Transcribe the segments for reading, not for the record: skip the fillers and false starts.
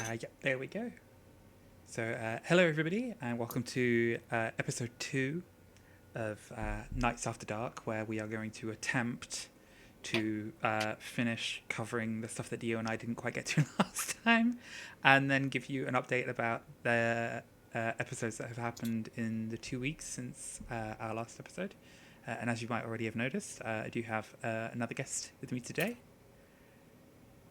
Yep, there we go. So, hello everybody, and welcome to episode 2 of Nights After Dark, where we are going to attempt to finish covering the stuff that Dio and I didn't quite get to last time, and then give you an update about the episodes that have happened in the 2 weeks since our last episode. And as you might already have noticed, I do have another guest with me today.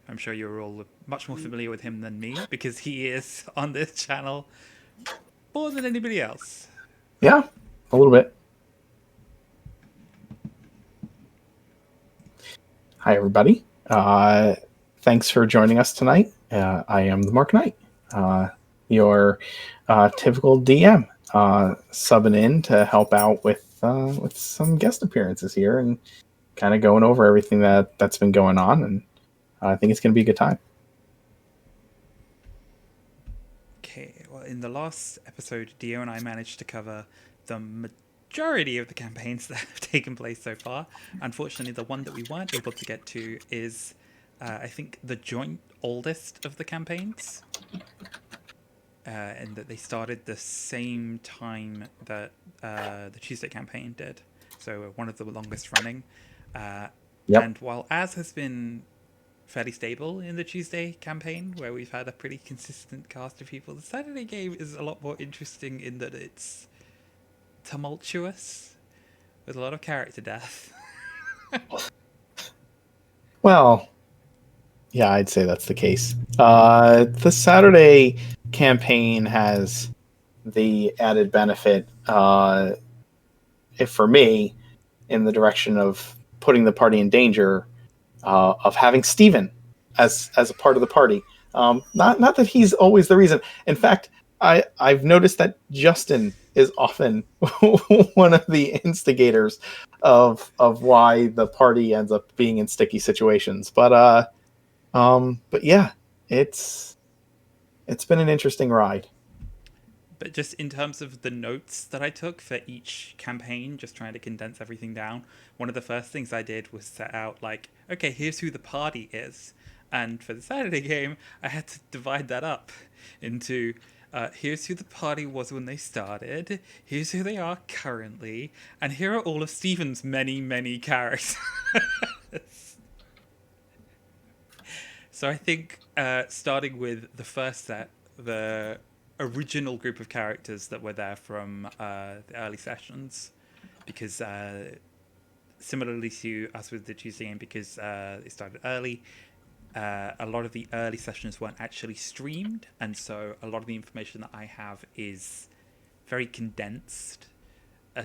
I'm sure you're all much more familiar with him than me because he is on this channel more than anybody else. Yeah, a little bit. Hi, everybody. Thanks for joining us tonight. I am the Mark Knight, your typical DM, subbing in to help out with some guest appearances here and kind of going over everything that's been going on. And I think it's going to be a good time. Okay, well, in the last episode, Dio and I managed to cover the majority of the campaigns that have taken place so far. Unfortunately, the one that we weren't able to get to is, I think, the joint oldest of the campaigns. And that they started the same time that the Tuesday campaign did. So one of the longest running. Yep. And while Az has been fairly stable in the Tuesday campaign, where we've had a pretty consistent cast of people, the Saturday game is a lot more interesting in that it's tumultuous with a lot of character death. Well, yeah, I'd say that's the case. The Saturday campaign has the added benefit, if for me, in the direction of putting the party in danger, of having Steven as a part of the party. Not that he's always the reason. In fact, I've noticed that Justin is often one of the instigators of why the party ends up being in sticky situations. But yeah, it's been an interesting ride. But just in terms of the notes that I took for each campaign, just trying to condense everything down, one of the first things I did was set out, like, okay, here's who the party is. And for the Saturday game, I had to divide that up into here's who the party was when they started, here's who they are currently, and here are all of Steven's many, many characters. So I think starting with the first set, the original group of characters that were there from the early sessions, because similarly to us with the Tuesday game, because it started early, a lot of the early sessions weren't actually streamed, and so a lot of the information that I have is very condensed.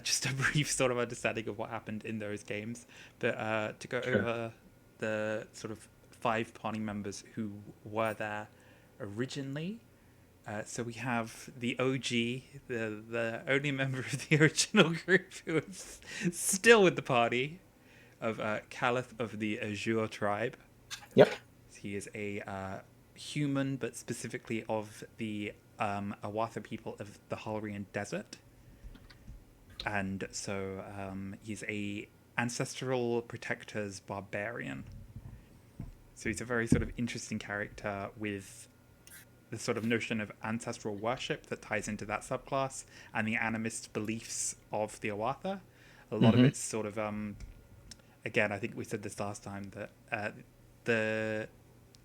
Just a brief sort of understanding of what happened in those games, but to go over the sort of 5 party members who were there originally. So we have the OG, the only member of the original group who is still with the party, of Caliph of the Azure tribe. Yep. He is a human, but specifically of the Awatha people of the Halrian Desert. And so he's a ancestral protector's barbarian. So he's a very sort of interesting character with the sort of notion of ancestral worship that ties into that subclass and the animist beliefs of the Awatha. A lot of it's sort of, again, I think we said this last time, that the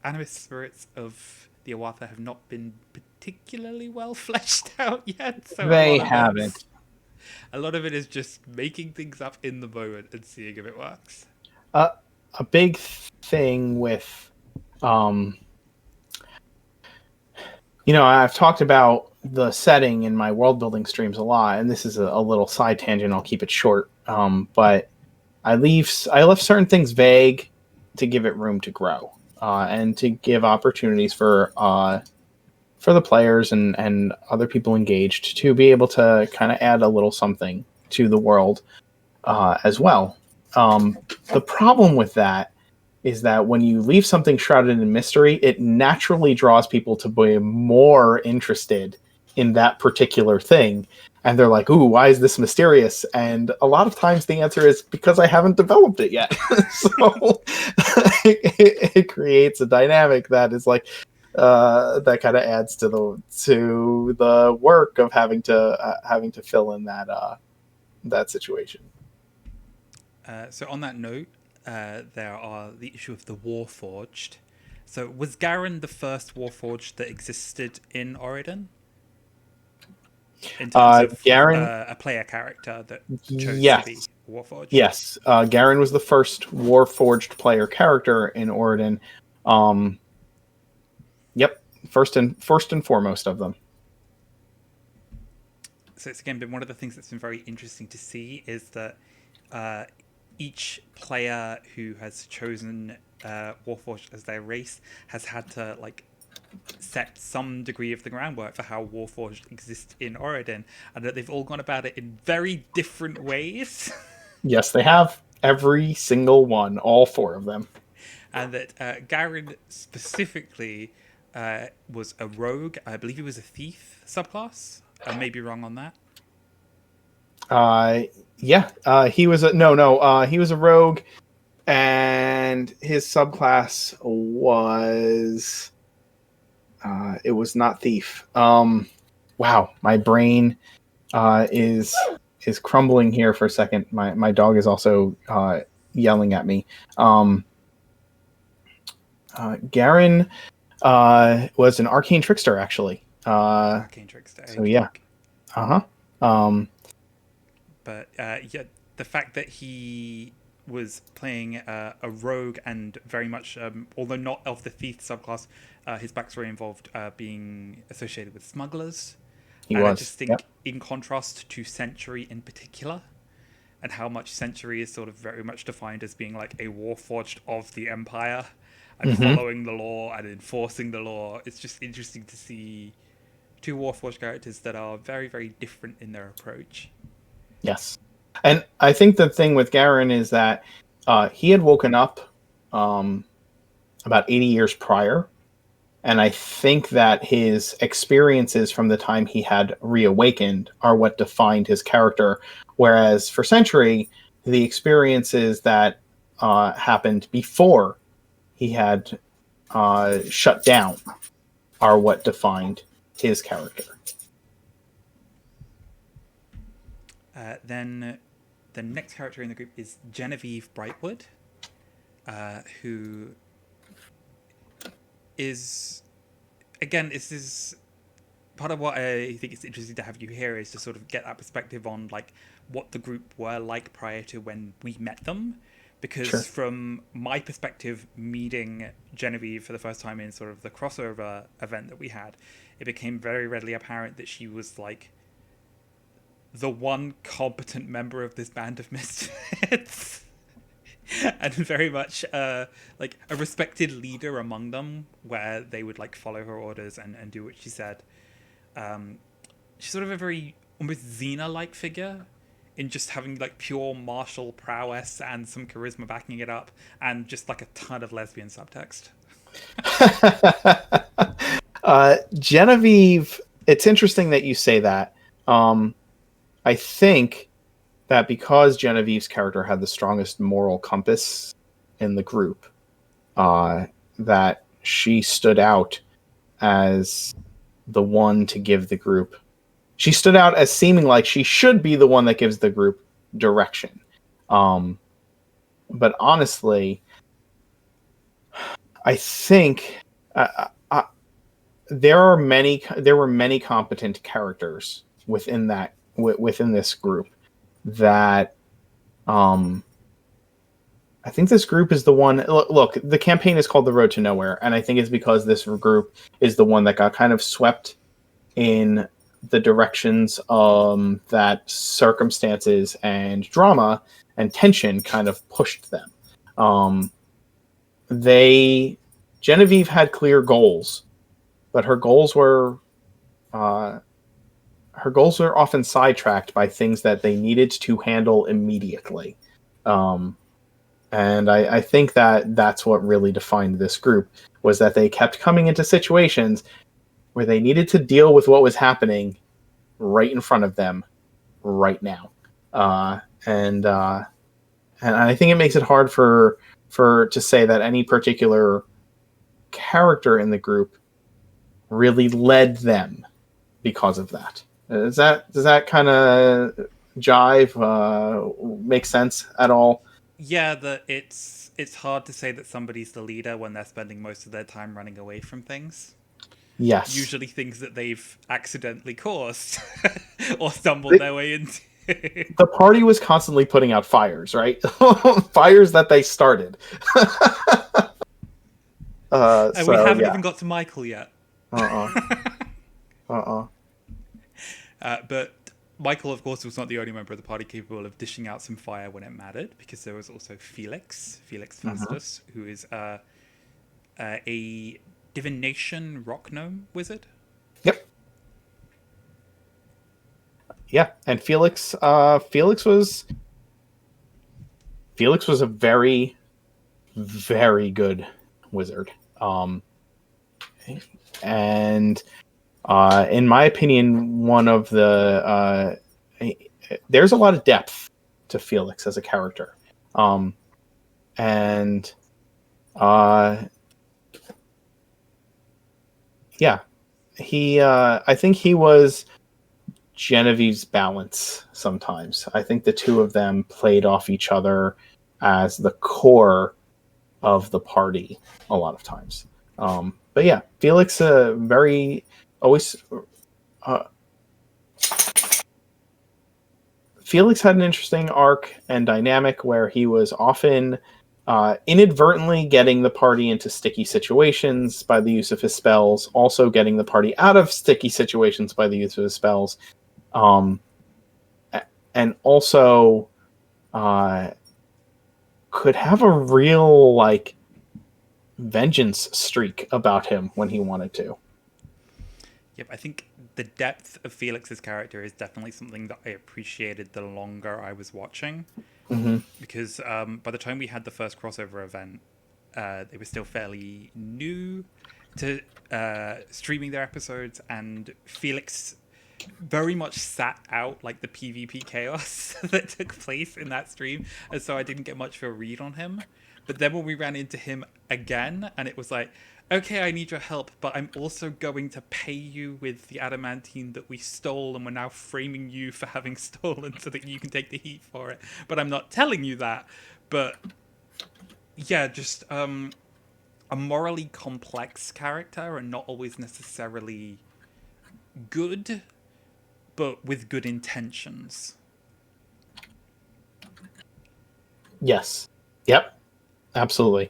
animist spirits of the Awatha have not been particularly well fleshed out yet. So They haven't. A lot of it is just making things up in the moment and seeing if it works. A big thing with, I've talked about the setting in my world building streams a lot, and this is a little side tangent. I'll keep it short. But I left certain things vague to give it room to grow, and to give opportunities for the players and other people engaged to be able to kind of add a little something to the world as well. The problem with that is that when you leave something shrouded in mystery, it naturally draws people to be more interested in that particular thing. And they're like, ooh, why is this mysterious? And a lot of times the answer is because I haven't developed it yet. So it creates a dynamic that is like, that kind of adds to the work of having to fill in that situation. So on that note, there are the issue of the Warforged. So was Garen the first Warforged that existed in Oridan? In terms of Garen, a player character that chose to be yes, Warforged? yes. Garen was the first Warforged player character in Oridan. Um, yep, first and foremost of them. So it's again been one of the things that's been very interesting to see is that uh, each player who has chosen Warforged as their race has had to like set some degree of the groundwork for how Warforged exist in Oridan, and that they've all gone about it in very different ways. Yes, they have every single one, all four of them. And that Garen specifically was a rogue. I believe he was a thief subclass. I may be wrong on that. Uh, yeah, he was a no, no. He was a rogue, and his subclass was it was not thief. Wow, my brain is crumbling here for a second. My dog is also yelling at me. Garen was an arcane trickster, actually. Arcane Trickster. So Okay, yeah, okay. uh huh. But yeah, the fact that he was playing a rogue and very much, although not of the thief subclass, his backstory involved being associated with smugglers. He And I was. just Yep. think, in contrast to Century in particular, and how much Century is sort of very much defined as being like a warforged of the Empire and Mm-hmm. following the law and enforcing the law, it's just interesting to see two warforged characters that are very, very different in their approach. Yes. And I think the thing with Garen is that he had woken up um, about 80 years prior. And I think that his experiences from the time he had reawakened are what defined his character. Whereas for Century, the experiences that happened before he had shut down are what defined his character. Then the next character in the group is Genevieve Brightwood, who is, again, this is part of what I think it's interesting to have you here is to sort of get that perspective on like what the group were like prior to when we met them. Because Sure. from my perspective, meeting Genevieve for the first time in sort of the crossover event that we had, it became very readily apparent that she was like the one competent member of this band of misfits. And very much like a respected leader among them, where they would like follow her orders and do what she said. She's sort of a very almost Xena-like figure in just having like pure martial prowess and some charisma backing it up, and just like a ton of lesbian subtext. Genevieve, it's interesting that you say that. I think that because Genevieve's character had the strongest moral compass in the group, that she stood out as the one to give the group. She stood out as seeming like she should be the one that gives the group direction. Um, but honestly, I think there were many competent characters within this group that I think this group is the one. Look, the campaign is called The Road to Nowhere, and I think it's because this group is the one that got kind of swept in the directions that circumstances and drama and tension kind of pushed them. They Genevieve had clear goals, but uh, her goals were often sidetracked by things that they needed to handle immediately. Um, and I think that that's what really defined this group was that they kept coming into situations where they needed to deal with what was happening right in front of them right now. Uh, and and I think it makes it hard for to say that any particular character in the group really led them because of that. Does that kind of jive? Make sense at all? Yeah, it's hard to say that somebody's the leader when they're spending most of their time running away from things. Yes. Usually things that they've accidentally caused or stumbled their way into. The party was constantly putting out fires, right? Fires that they started. And we So haven't yeah. even got to Michael yet. Uh uh. But Michael, of course, was not the only member of the party capable of dishing out some fire when it mattered, because there was also Felix Uh. Faustus, who is a divination rock gnome wizard. Yep. Yeah, and Felix was a very, very good wizard. And in my opinion, one of the there's a lot of depth to Felix as a character, and uh, yeah, he I think he was Genevieve's balance sometimes. I think the two of them played off each other as the core of the party a lot of times. But yeah, Felix very always uh, Felix had an interesting arc and dynamic where he was often inadvertently getting the party into sticky situations by the use of his spells, also getting the party out of sticky situations by the use of his spells, um, and also uh, could have a real like vengeance streak about him when he wanted to. Yep, I think the depth of Felix's character is definitely something that I appreciated the longer I was watching. Mm-hmm. Because by the time we had the first crossover event, they were still fairly new to streaming their episodes, and Felix very much sat out like the PvP chaos that took place in that stream, and so I didn't get much of a read on him. But then when we ran into him again, and it was like, okay, I need your help, but I'm also going to pay you with the adamantine that we stole, and we're now framing you for having stolen so that you can take the heat for it. But I'm not telling you that. But yeah, just a morally complex character and not always necessarily good, but with good intentions. Yes. Yep. Absolutely.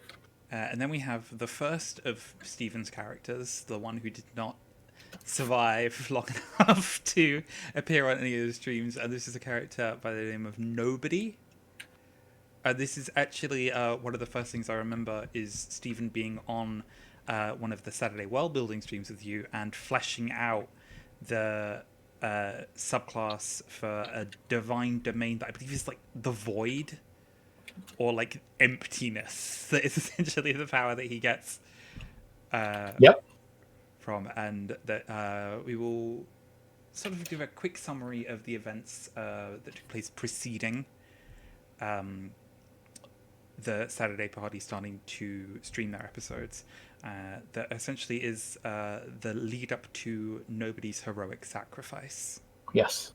And then we have the first of Stephen's characters, the one who did not survive long enough to appear on any of the streams, and this is a character by the name of Nobody. This is actually one of the first things I remember is Stephen being on one of the Saturday World Building streams with you and fleshing out the subclass for a divine domain that I believe is like the Void or like emptiness. That is essentially the power that he gets Yep. from, and that we will sort of give a quick summary of the events that took place preceding the Saturday party starting to stream their episodes. That essentially is the lead up to Nobody's heroic sacrifice. Yes.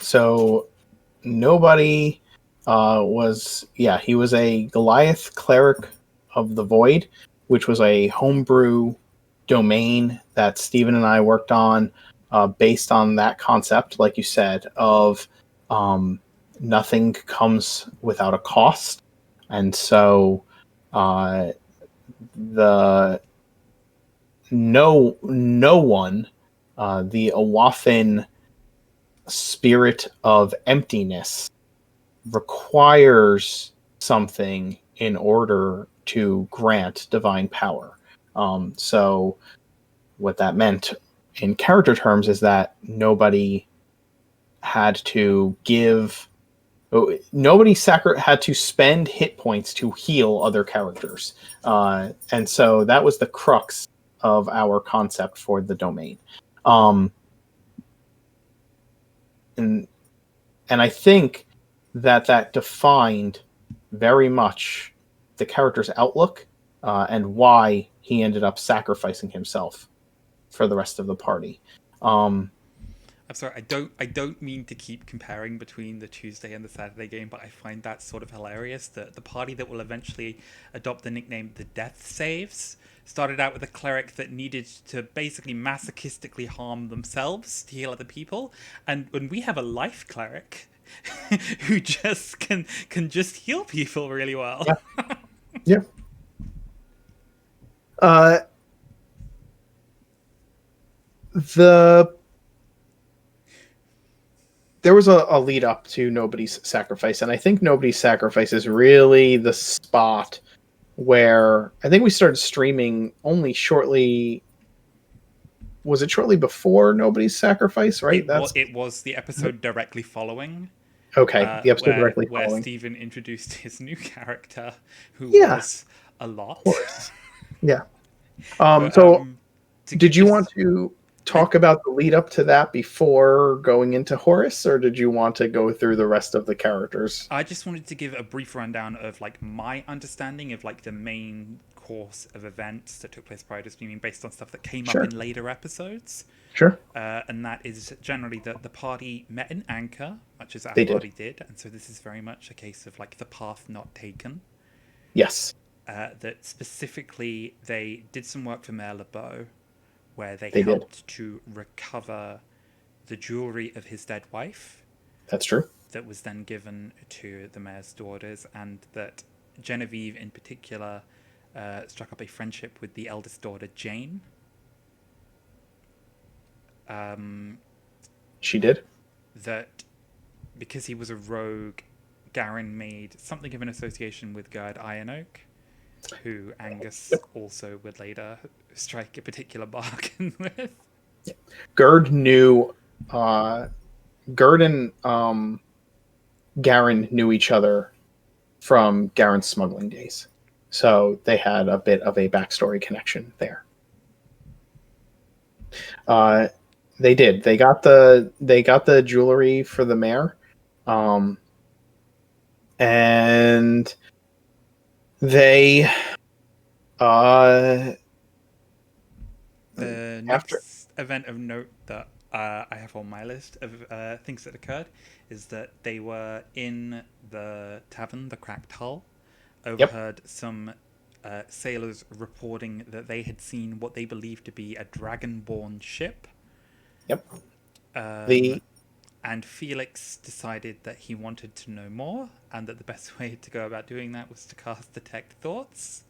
So Nobody he was a Goliath cleric of the Void, which was a homebrew domain that Stephen and I worked on based on that concept, like you said, of nothing comes without a cost. And so the no one, the Awafin spirit of emptiness, requires something in order to grant divine power. So what that meant in character terms is that nobody had to give had to spend hit points to heal other characters, and so that was the crux of our concept for the domain. And I think that defined very much the character's outlook and why he ended up sacrificing himself for the rest of the party. I'm sorry, I don't mean to keep comparing between the Tuesday and the Saturday game, but I find that sort of hilarious that the party that will eventually adopt the nickname the Death Saves started out with a cleric that needed to basically masochistically harm themselves to heal other people, and when we have a life cleric who just can just heal people really well. Yeah. Yeah. Uh, there was a lead up to Nobody's Sacrifice, and I think Nobody's Sacrifice is really the spot where I think we started streaming only shortly. Was it shortly before Nobody's Sacrifice? Right. It was the episode directly following. Okay. The episode directly Where following. Stephen introduced his new character, who Yeah. was a lot. Of course. Yeah. But, So, to did give you this- want to talk about the lead up to that before going into Horus, or did you want to go through the rest of the characters? I just wanted to give a brief rundown of like my understanding of like the main course of events that took place prior to streaming, based on stuff that came Sure. up in later episodes. Sure. And that is generally that the party met in Anchor, much as our They did. party did, and so this is very much a case of like the path not taken. Yes. That specifically they did some work for Mayor LeBeau, where they Did. helped to recover the jewelry of his dead wife That's true. that was then given to the mayor's daughters, and that Genevieve in particular struck up a friendship with the eldest daughter, Jane. She did. That because he was a rogue, Garen made something of an association with Gerd Ironoak, who Angus also would later strike a particular bargain with. Gerd knew. Gerd and Garen knew each other from Garen's smuggling days, so they had a bit of a backstory connection there. They did. They got the jewelry for the mayor, and they The next event of note that I have on my list of things that occurred is that they were in the tavern, the Cracked Hull, overheard some sailors reporting that they had seen what they believed to be a dragonborn ship. Yep. And Felix decided that he wanted to know more, and that the best way to go about doing that was to cast Detect Thoughts.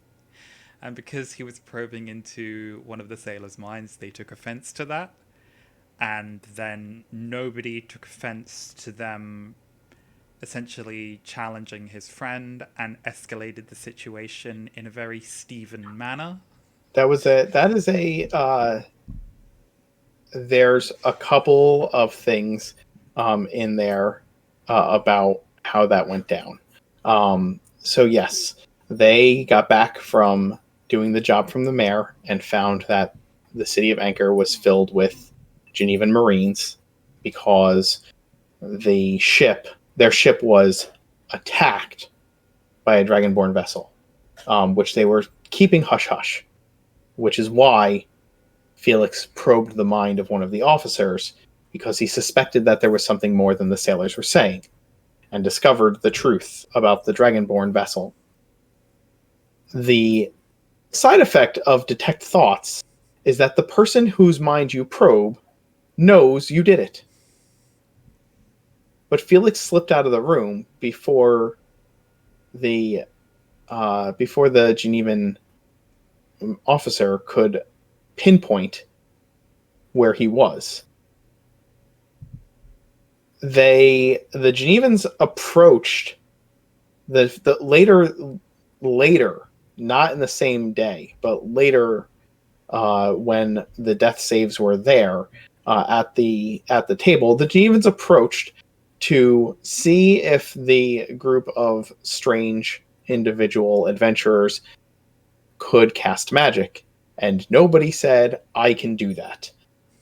And because he was probing into one of the sailors' minds, they took offense to that. And then nobody took offense to them essentially challenging his friend, and escalated the situation in a very Stephen manner. There's a couple of things in there about how that went down. So yes, they got back from doing the job from the mayor and found that the city of Anchor was filled with Genevan Marines because their ship was attacked by a dragonborn vessel, which they were keeping hush-hush, which is why Felix probed the mind of one of the officers, because he suspected that there was something more than the sailors were saying, and discovered the truth about the dragonborn vessel. The side effect of Detect Thoughts is that the person whose mind you probe knows you did it. But Felix slipped out of the room before the Genevan officer could pinpoint where he was. The Genevans approached the later, not in the same day, but later, when the death saves were there at the table, the Genevans approached to see if the group of strange individual adventurers could cast magic, and nobody said, "I can do that."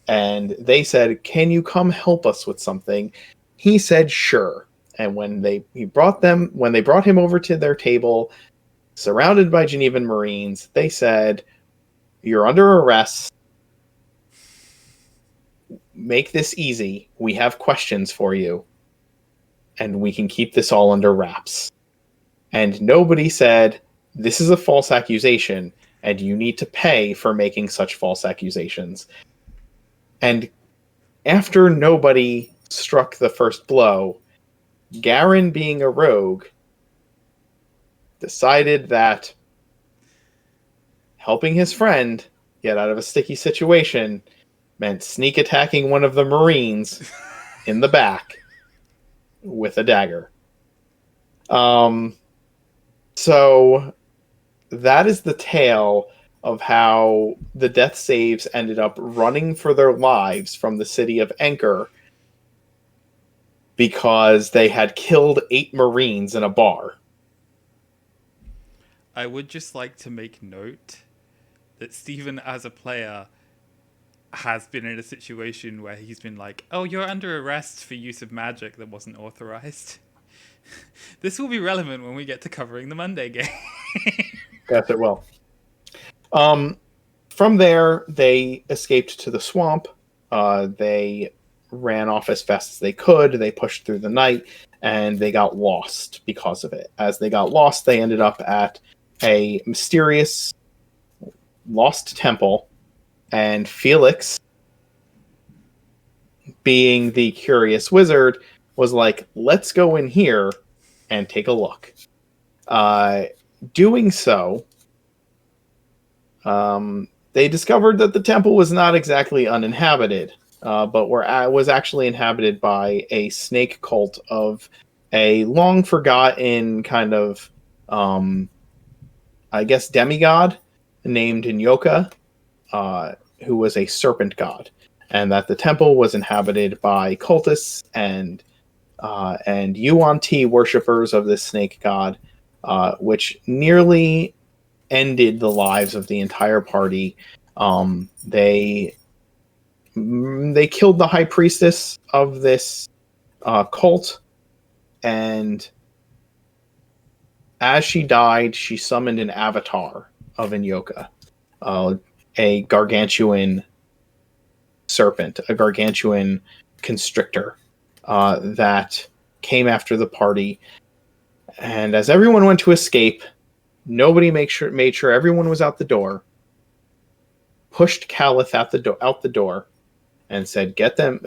And they said, "Can you come help us with something?" He said, "Sure." And when they brought him over to their table, surrounded by Genevan Marines, they said, You're under arrest. Make this easy. We have questions for you. And we can keep this all under wraps. And nobody said, this is a false accusation, and you need to pay for making such false accusations. And after nobody struck the first blow, Garen, being a rogue, decided that helping his friend get out of a sticky situation meant sneak attacking one of the Marines in the back with a dagger. So that is the tale of how the death saves ended up running for their lives from the city of Anchor because they had killed 8 Marines in a bar. I would just like to make note that Stephen, as a player, has been in a situation where he's been like, oh, you're under arrest for use of magic that wasn't authorized. This will be relevant when we get to covering the Monday game. Yes, it will. From there, they escaped to the swamp. They ran off as fast as they could. They pushed through the night, and they got lost because of it. As they got lost, they ended up at a mysterious lost temple, and Felix, being the curious wizard, was like, let's go in here and take a look. Doing so, they discovered that the temple was not exactly uninhabited, but was actually inhabited by a snake cult of a long forgotten kind of, I guess, demigod named Nyoka, who was a serpent god, and that the temple was inhabited by cultists and Yuan-Ti worshippers of this snake god, which nearly ended the lives of the entire party. They killed the high priestess of this cult, and as she died, she summoned an avatar of Nyoka, a gargantuan serpent, a gargantuan constrictor that came after the party. And as everyone went to escape, nobody made sure everyone was out the door, pushed Caliph out the door, and said, "Get them,"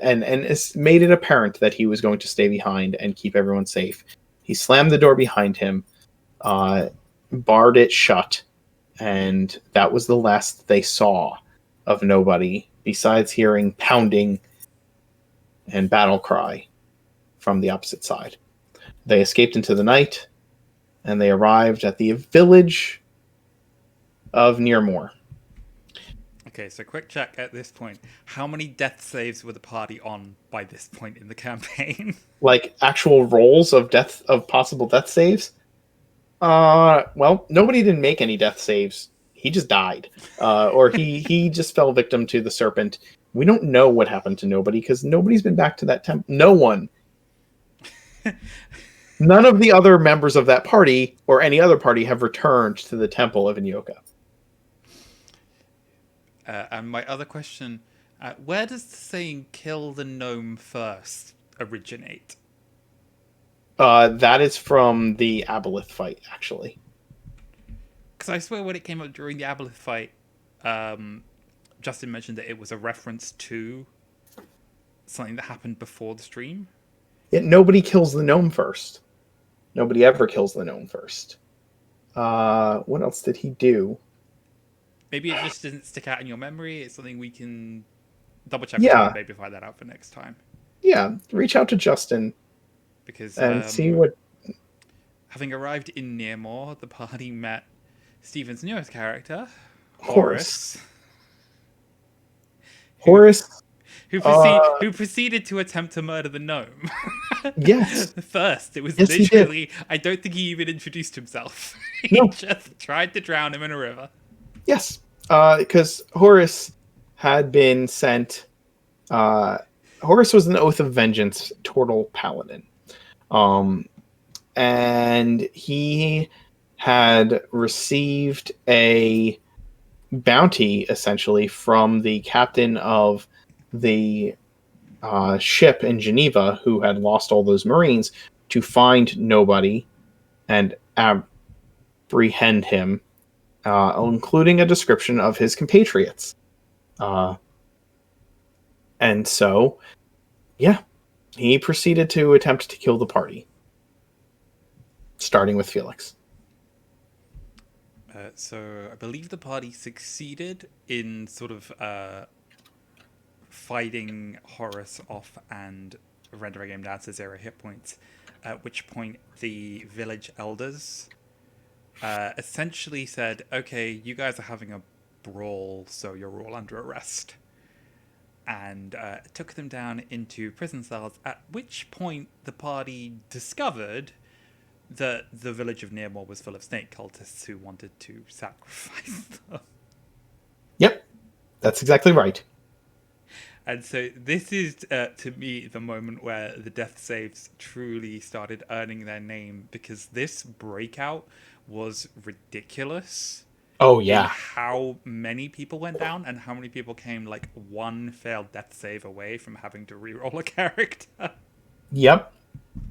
and made it apparent that he was going to stay behind and keep everyone safe. He slammed the door behind him, barred it shut, and that was the last they saw of nobody, besides hearing pounding and battle cry from the opposite side. They escaped into the night, and they arrived at the village of Nearmore. Okay, so quick check at this point. How many death saves were the party on by this point in the campaign? Like actual rolls of possible death saves? Well, nobody didn't make any death saves. He just died. Or he just fell victim to the serpent. We don't know what happened to nobody because nobody's been back to that temple. No one. None of the other members of that party or any other party have returned to the temple of Nyoka. And my other question, where does the saying "kill the gnome first" originate? That is from the Aboleth fight, actually. Because I swear when it came up during the Aboleth fight, Justin mentioned that it was a reference to something that happened before the stream. Yet nobody kills the gnome first. Nobody ever kills the gnome first. What else did he do? Maybe it just didn't stick out in your memory. It's something we can double check. Yeah. And maybe find that out for next time. Yeah, reach out to Justin because see what. Having arrived in Nearmore, the party met Stephen's newest character, Horace. Who proceeded to attempt to murder the gnome. Yes. First, it was yes, literally. I don't think he even introduced himself. He No. just tried to drown him in a river. Yes, because Horace had been sent. Horace was an Oath of Vengeance Turtle Paladin, and he had received a bounty, essentially, from the captain of the ship in Geneva who had lost all those Marines to find nobody and apprehend him, including a description of his compatriots. And so, yeah, he proceeded to attempt to kill the party, starting with Felix. So I believe the party succeeded in sort of fighting Horus off and rendering him down to 0 hit points. At which point the village elders essentially said, "Okay, you guys are having a brawl, so you're all under arrest," and took them down into prison cells. At which point the party discovered that the village of Nearmore was full of snake cultists who wanted to sacrifice them. Yep, that's exactly right. And so this is, to me, the moment where the death saves truly started earning their name, because this breakout was ridiculous. Oh, In yeah. how many people went down and how many people came like one failed death save away from having to reroll a character. Yep.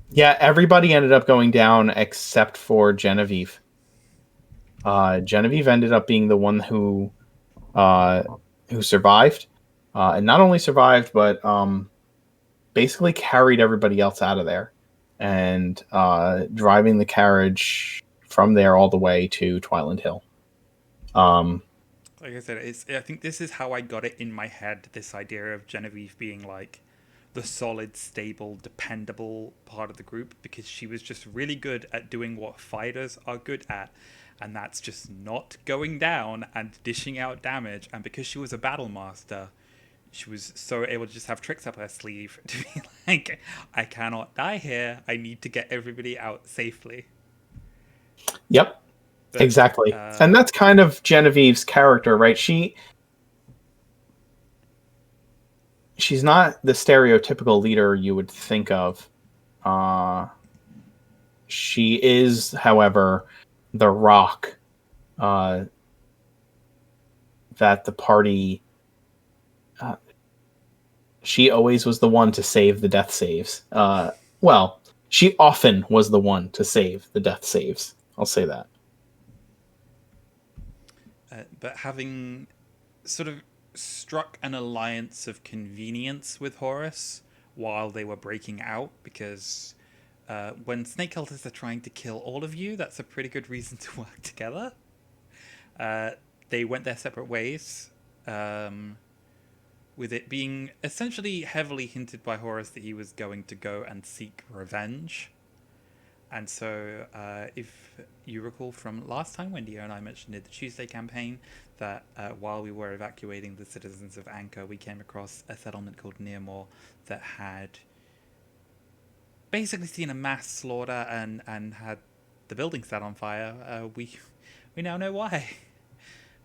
Yeah, everybody ended up going down except for Genevieve. Genevieve ended up being the one who survived, and not only survived, but basically carried everybody else out of there, and driving the carriage from there all the way to Twiland Hill. Like I said, I think this is how I got it in my head. This idea of Genevieve being like the solid, stable, dependable part of the group, because she was just really good at doing what fighters are good at, and that's just not going down and dishing out damage. And because she was a battle master, she was so able to just have tricks up her sleeve to be like, I cannot die here. I need to get everybody out safely. Yep. But, exactly. And that's kind of Genevieve's character, right? She's not the stereotypical leader you would think of. She is, however, the rock that the party... she always was the one to save the death saves. Well, she often was the one to save the death saves. I'll say that. But having sort of struck an alliance of convenience with Horus while they were breaking out, because when snake cultists are trying to kill all of you, that's a pretty good reason to work together. They went their separate ways, with it being essentially heavily hinted by Horus that he was going to go and seek revenge. And so, if you recall from last time when Dio and I mentioned it, the Tuesday campaign, that while we were evacuating the citizens of Anchor, we came across a settlement called Nearmore that had basically seen a mass slaughter and had the building set on fire. We now know why.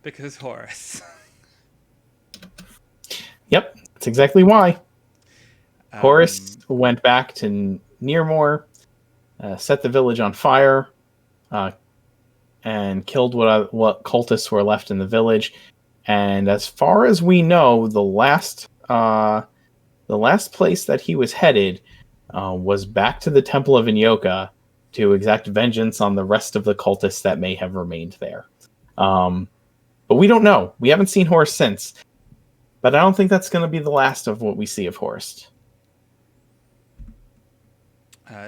Because Horus. Yep, that's exactly why. Horus went back to Nearmore, set the village on fire, and killed what cultists were left in the village. And as far as we know, the last place that he was headed was back to the Temple of Inyoka to exact vengeance on the rest of the cultists that may have remained there. But we don't know. We haven't seen Horus since. But I don't think that's going to be the last of what we see of Horus.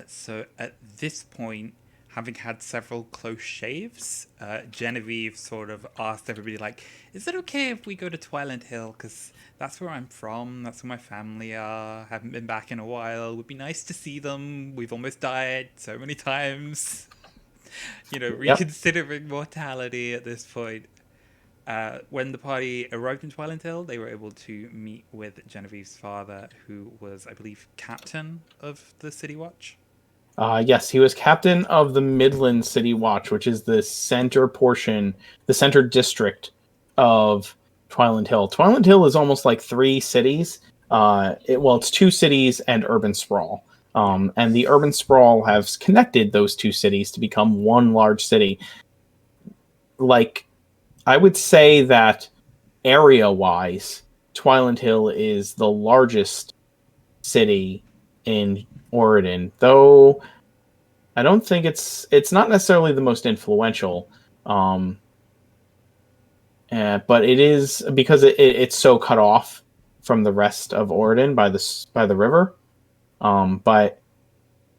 So at this point, having had several close shaves, Genevieve sort of asked everybody, like, is it okay if we go to Twiland Hill? Because that's where I'm from. That's where my family are. Haven't been back in a while. Would be nice to see them. We've almost died so many times. Reconsidering mortality at this point. When the party arrived in Twiland Hill, they were able to meet with Genevieve's father, who was, I believe, captain of the City Watch. Yes, he was captain of the Midland City Watch, which is the center portion, the center district of Twiland Hill. Twiland Hill is almost like 3 cities. It's 2 cities and urban sprawl. And the urban sprawl has connected those 2 cities to become one large city. Like, I would say that area-wise, Twiland Hill is the largest city in Oregon, though I don't think it's not necessarily the most influential. Um, but it is because it's so cut off from the rest of Oregon by the river. But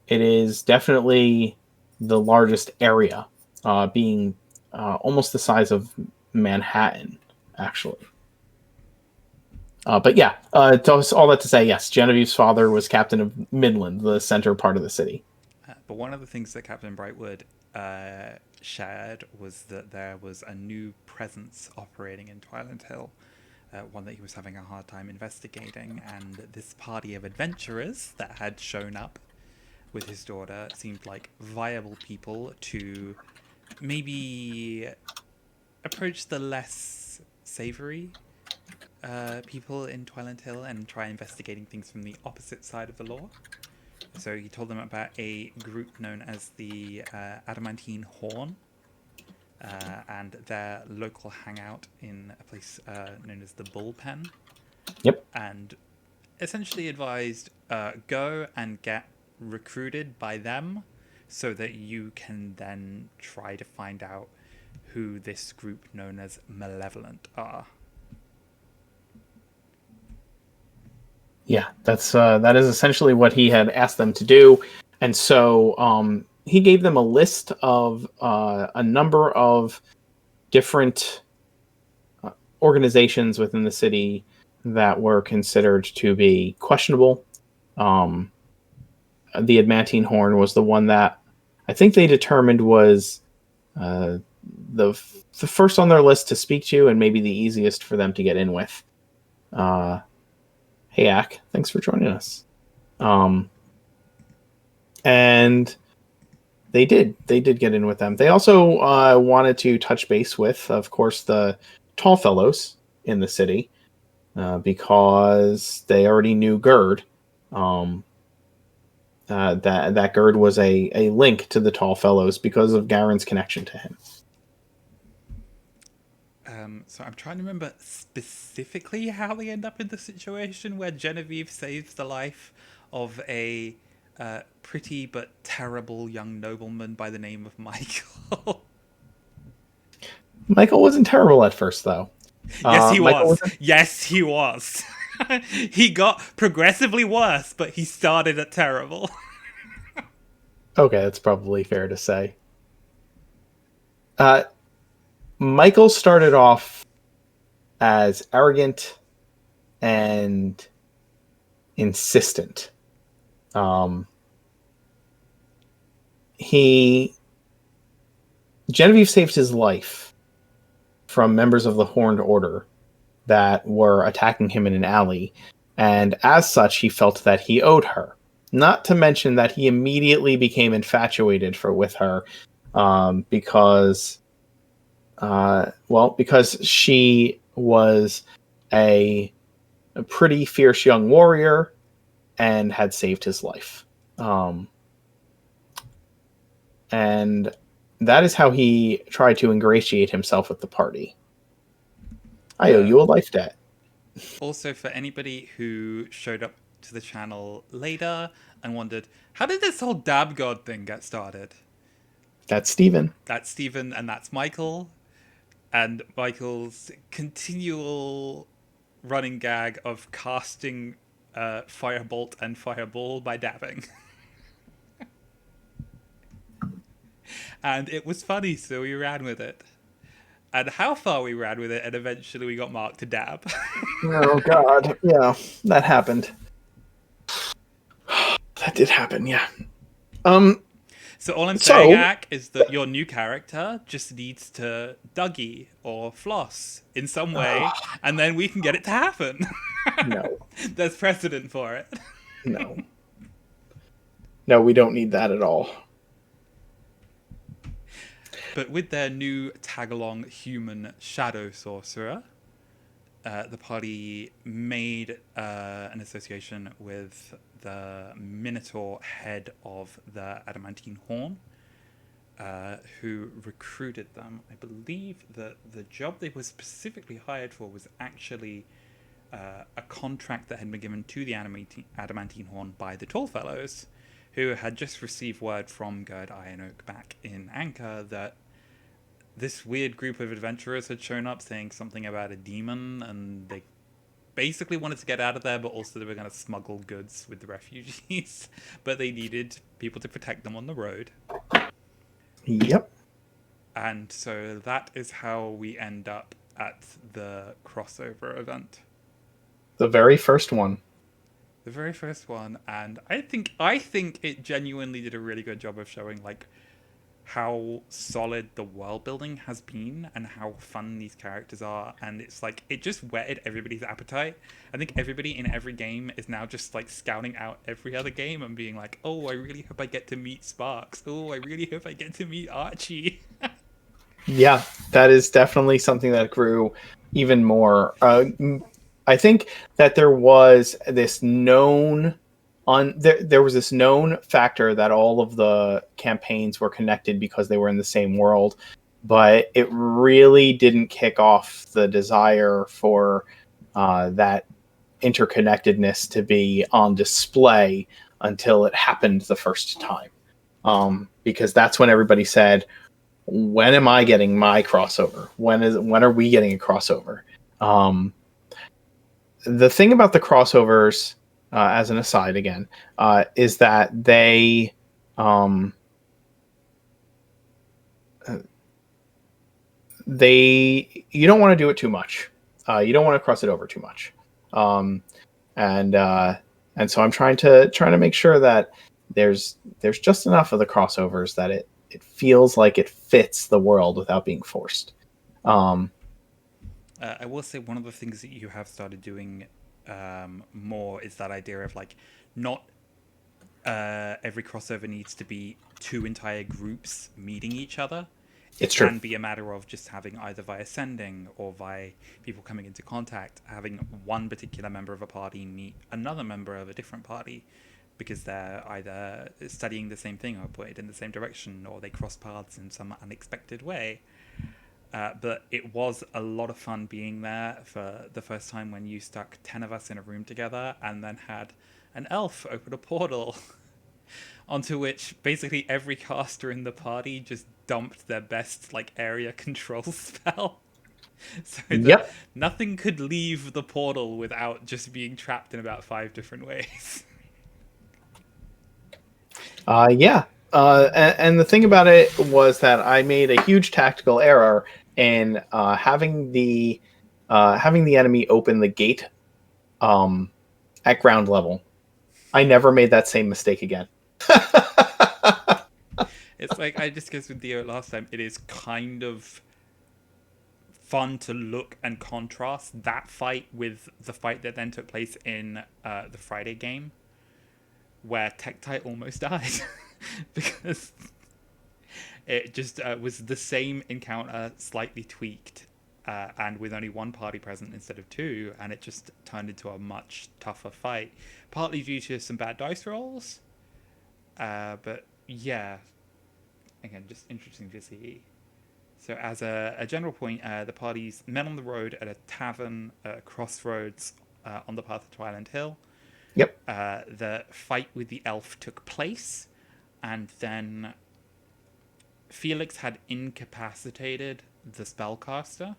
it is definitely the largest area, being almost the size of Manhattan, actually. But yeah, all that to say, yes, Genevieve's father was captain of Midland, the center part of the city. But one of the things that Captain Brightwood shared was that there was a new presence operating in Twiland Hill, one that he was having a hard time investigating, and this party of adventurers that had shown up with his daughter seemed like viable people to maybe approach the less savory people in Twiland Hill and try investigating things from the opposite side of the law. So he told them about a group known as the Adamantine Horn, and their local hangout in a place known as the Bullpen. Yep. And essentially advised go and get recruited by them so that you can then try to find out who this group known as Malevolent are. Yeah, that is essentially what he had asked them to do, and so he gave them a list of a number of different organizations within the city that were considered to be questionable. Um, the Adamantine Horn was the one that I think they determined was uh, the the first on their list to speak to, and maybe the easiest for them to get in with. Hey, Ak, thanks for joining us. And they did get in with them. They also wanted to touch base with, of course, the tall fellows in the city because they already knew Gerd. That Gerd was a link to the tall fellows because of Garen's connection to him. So I'm trying to remember specifically how they end up in the situation where Genevieve saves the life of a pretty but terrible young nobleman by the name of Michael. Michael wasn't terrible at first, though. Yes, he Michael was. wasn't. Yes, he was. He got progressively worse, but he started at terrible. Okay, that's probably fair to say. Uh, Michael started off as arrogant and insistent. Um, he Genevieve saved his life from members of the Horned Order that were attacking him in an alley, and as such, he felt that he owed her. Not to mention that he immediately became infatuated with her, because, because she was a pretty fierce young warrior and had saved his life. And that is how he tried to ingratiate himself with the party. I owe you a life debt. Also, for anybody who showed up to the channel later and wondered, how did this whole dab god thing get started? That's Steven. That's Stephen and that's Michael. And Michael's continual running gag of casting Firebolt and Fireball by dabbing. And it was funny, so we ran with it. And how far we ran with it, and eventually we got Mark to dab. Oh God, yeah, that happened. That did happen, yeah. So all I'm saying, Ak, is that your new character just needs to Dougie or floss in some way, and then we can get it to happen. No. There's precedent for it. No. No, we don't need that at all. But with their new tag-along human shadow sorcerer, the party made an association with the Minotaur head of the Adamantine Horn, who recruited them. I believe that the job they were specifically hired for was actually a contract that had been given to the Adamantine Horn by the Tallfellows, who had just received word from Gerd Iron back in Anchor that this weird group of adventurers had shown up saying something about a demon, and they basically wanted to get out of there, but also they were going to smuggle goods with the refugees. But they needed people to protect them on the road. Yep. And so that is how we end up at the crossover event. The very first one. The very first one, and I think it genuinely did a really good job of showing like how solid the world building has been and how fun these characters are, and it's like it just whetted everybody's appetite. I think everybody in every game is now just like scouting out every other game and being like, oh, I really hope I get to meet Sparks. Oh, I really hope I get to meet Archie. Yeah, that is definitely something that grew even more. I think that there was this known there was this known factor that all of the campaigns were connected because they were in the same world, but it really didn't kick off the desire for that interconnectedness to be on display until it happened the first time. Because that's when everybody said, when am I getting my crossover? When are we getting a crossover? The thing about the crossovers, as an aside again, is that um, you don't want to do it too much. You don't want to cross it over too much, um, and and so I'm trying to make sure that there's just enough of the crossovers that it feels like it fits the world without being forced. Um, I will say one of the things that you have started doing more is that idea of like not every crossover needs to be two entire groups meeting each other. It it's true. can be a matter of just having either via sending or via people coming into contact, having one particular member of a party meet another member of a different party because they're either studying the same thing or pointed in the same direction or they cross paths in some unexpected way. But it was a lot of fun being there for the first time when you stuck 10 of us in a room together and then had an elf open a portal onto which basically every caster in the party just dumped their best like area control spell. So that Yep. nothing could leave the portal without just being trapped in about 5 different ways. Yeah. And the thing about it was that I made a huge tactical error in having the enemy open the gate at ground level. I never made that same mistake again. It's like I discussed with Dio last time, it is kind of fun to look and contrast that fight with the fight that then took place in the Friday game, where Tektite almost died because it just was the same encounter, slightly tweaked, and with only one party present instead of two, and it just turned into a much tougher fight, partly due to some bad dice rolls. But yeah, again, just interesting to see. So, as a general point, the parties met on the road at a tavern, crossroads on the path to Twiland Hill. Yep. The fight with the elf took place, and then Felix had incapacitated the spellcaster.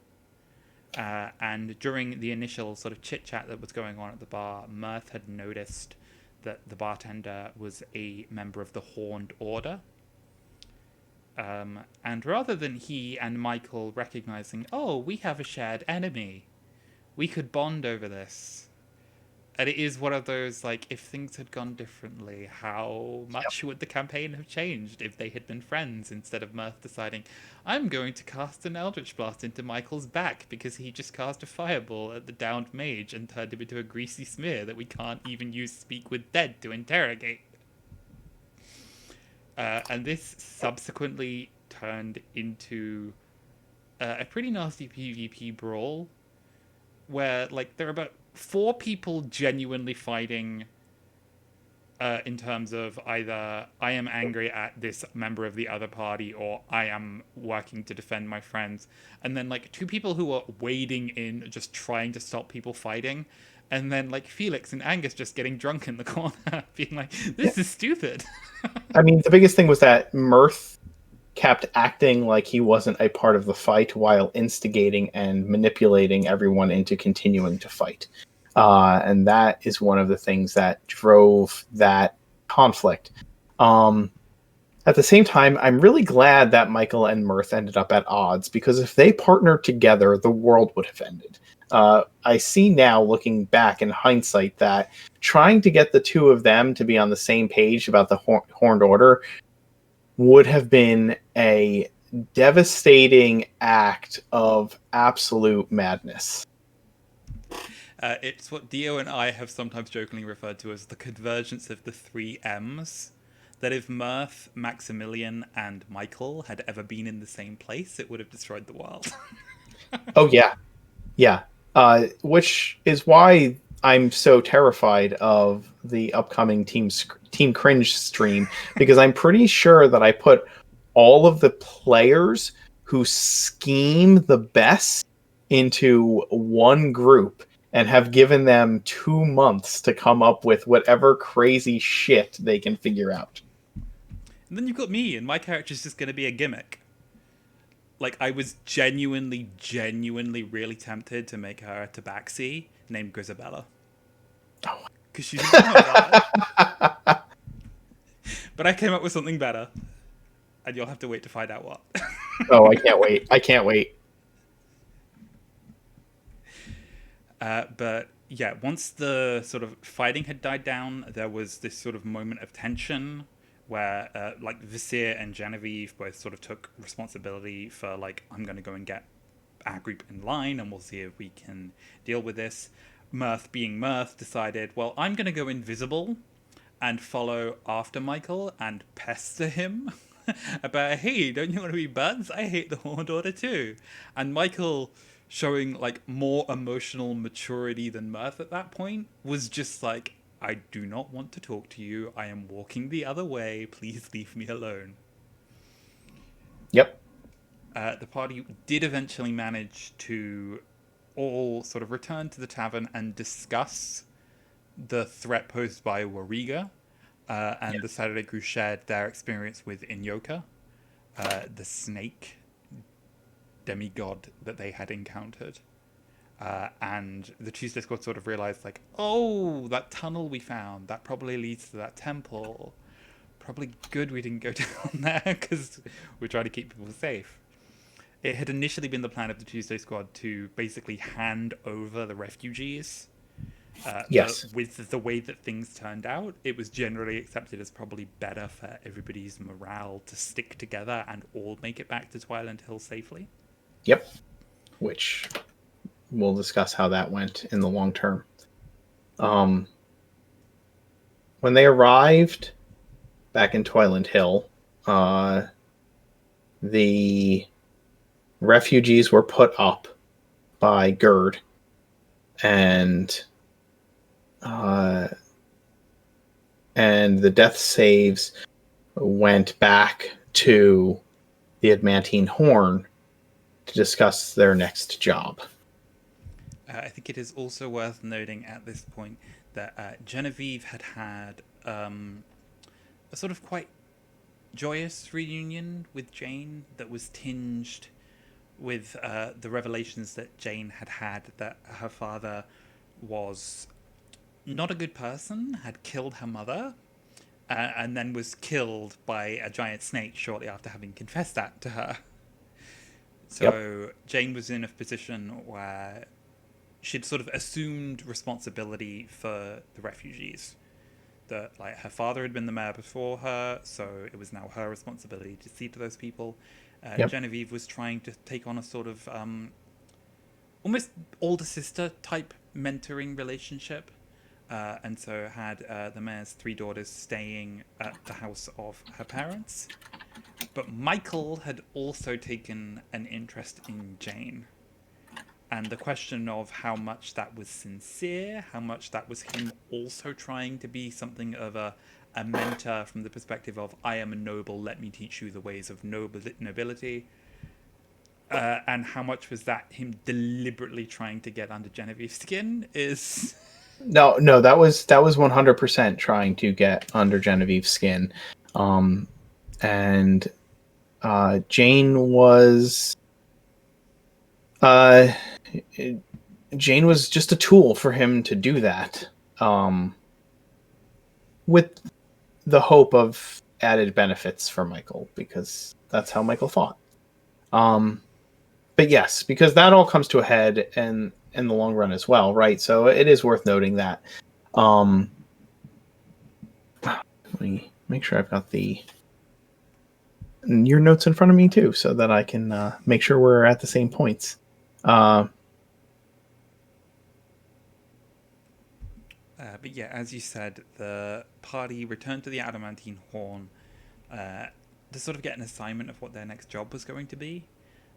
And during the initial sort of chit chat that was going on at the bar, Mirth had noticed that the bartender was a member of the Horned Order. And rather than he and Michael recognizing, oh, we have a shared enemy, we could bond over this. And it is one of those, like, if things had gone differently, how much would the campaign have changed if they had been friends instead of Mirth deciding, I'm going to cast an Eldritch Blast into Michael's back because he just cast a fireball at the downed mage and turned him into a greasy smear that we can't even use Speak with Dead to interrogate. And this subsequently turned into a pretty nasty PvP brawl where, like, there are about 4 people genuinely fighting in terms of either I am angry at this member of the other party or I am working to defend my friends. And then like two people who are wading in, just trying to stop people fighting. And then like Felix and Angus just getting drunk in the corner, being like, Yeah. this is stupid. I mean, the biggest thing was that Mirth kept acting like he wasn't a part of the fight while instigating and manipulating everyone into continuing to fight. And that is one of the things that drove that conflict. At the same time, I'm really glad that Michael and Mirth ended up at odds, because if they partnered together, the world would have ended. I see now, looking back in hindsight, that trying to get the two of them to be on the same page about the Horned Order would have been a devastating act of absolute madness. It's what Dio and I have sometimes jokingly referred to as the convergence of the three M's. That if Mirth, Maximilian, and Michael had ever been in the same place, it would have destroyed the world. Oh, yeah. Yeah. Which is why I'm so terrified of the upcoming Team Cringe stream, because I'm pretty sure that I put all of the players who scheme the best into one group and have given them 2 months to come up with whatever crazy shit they can figure out. And then you've got me, and my character's just going to be a gimmick. Like, I was genuinely really tempted to make her a tabaxi named Grisabella. Oh. Because she's a But I came up with something better. And you'll have to wait to find out what. Oh, I can't wait. I can't wait. But yeah, once the sort of fighting had died down, there was this sort of moment of tension where like Visir and Genevieve both sort of took responsibility for like, I'm going to go and get our group in line and we'll see if we can deal with this. Mirth, being Mirth, decided, well, I'm going to go invisible and follow after Michael and pester him about, hey, don't you want to be buds? I hate the Horned Order too. And Michael, showing like more emotional maturity than Mirth at that point, was just like, I do not want to talk to you. I am walking the other way. Please leave me alone. Yep. The party did eventually manage to all sort of return to the tavern and discuss the threat posed by Wariga, and the Saturday crew shared their experience with Inyoka, the snake demigod that they had encountered. And the Tuesday Squad sort of realized, like, oh, that tunnel we found, that probably leads to that temple. Probably good we didn't go down there, because we're trying to keep people safe. It had initially been the plan of the Tuesday Squad to basically hand over the refugees. Yes. But with the way that things turned out, it was generally accepted as probably better for everybody's morale to stick together and all make it back to Twiland Hill safely. Yep. Which we'll discuss how that went in the long term. When they arrived back in Twiland Hill, the refugees were put up by Gerd, and the death saves went back to the Adamantine Horn to discuss their next job. I think it is also worth noting at this point that Genevieve had a sort of quite joyous reunion with Jane that was tinged with the revelations that Jane had that her father was not a good person, had killed her mother, and then was killed by a giant snake shortly after having confessed that to her. So Jane was in a position where she'd sort of assumed responsibility for the refugees. That like her father had been the mayor before her, so it was now her responsibility to see to those people. Genevieve was trying to take on a sort of almost older sister type mentoring relationship, and so had the mayor's three daughters staying at the house of her parents. But Michael had also taken an interest in Jane. and the question of how much that was sincere, how much that was him also trying to be something of a mentor from the perspective of I am a noble, let me teach you the ways of nobility, and how much was that him deliberately trying to get under Genevieve's skin is. No, that was 100% trying to get under Genevieve's skin, and Jane was uh, Jane was just a tool for him to do that, with the hope of added benefits for Michael, because that's how Michael thought. Um, but yes, because that all comes to a head and in the long run as well, right? So it is worth noting that. Let me make sure I've got your notes in front of me too, so that I can make sure we're at the same points. But yeah, as you said, the party returned to the Adamantine Horn to sort of get an assignment of what their next job was going to be.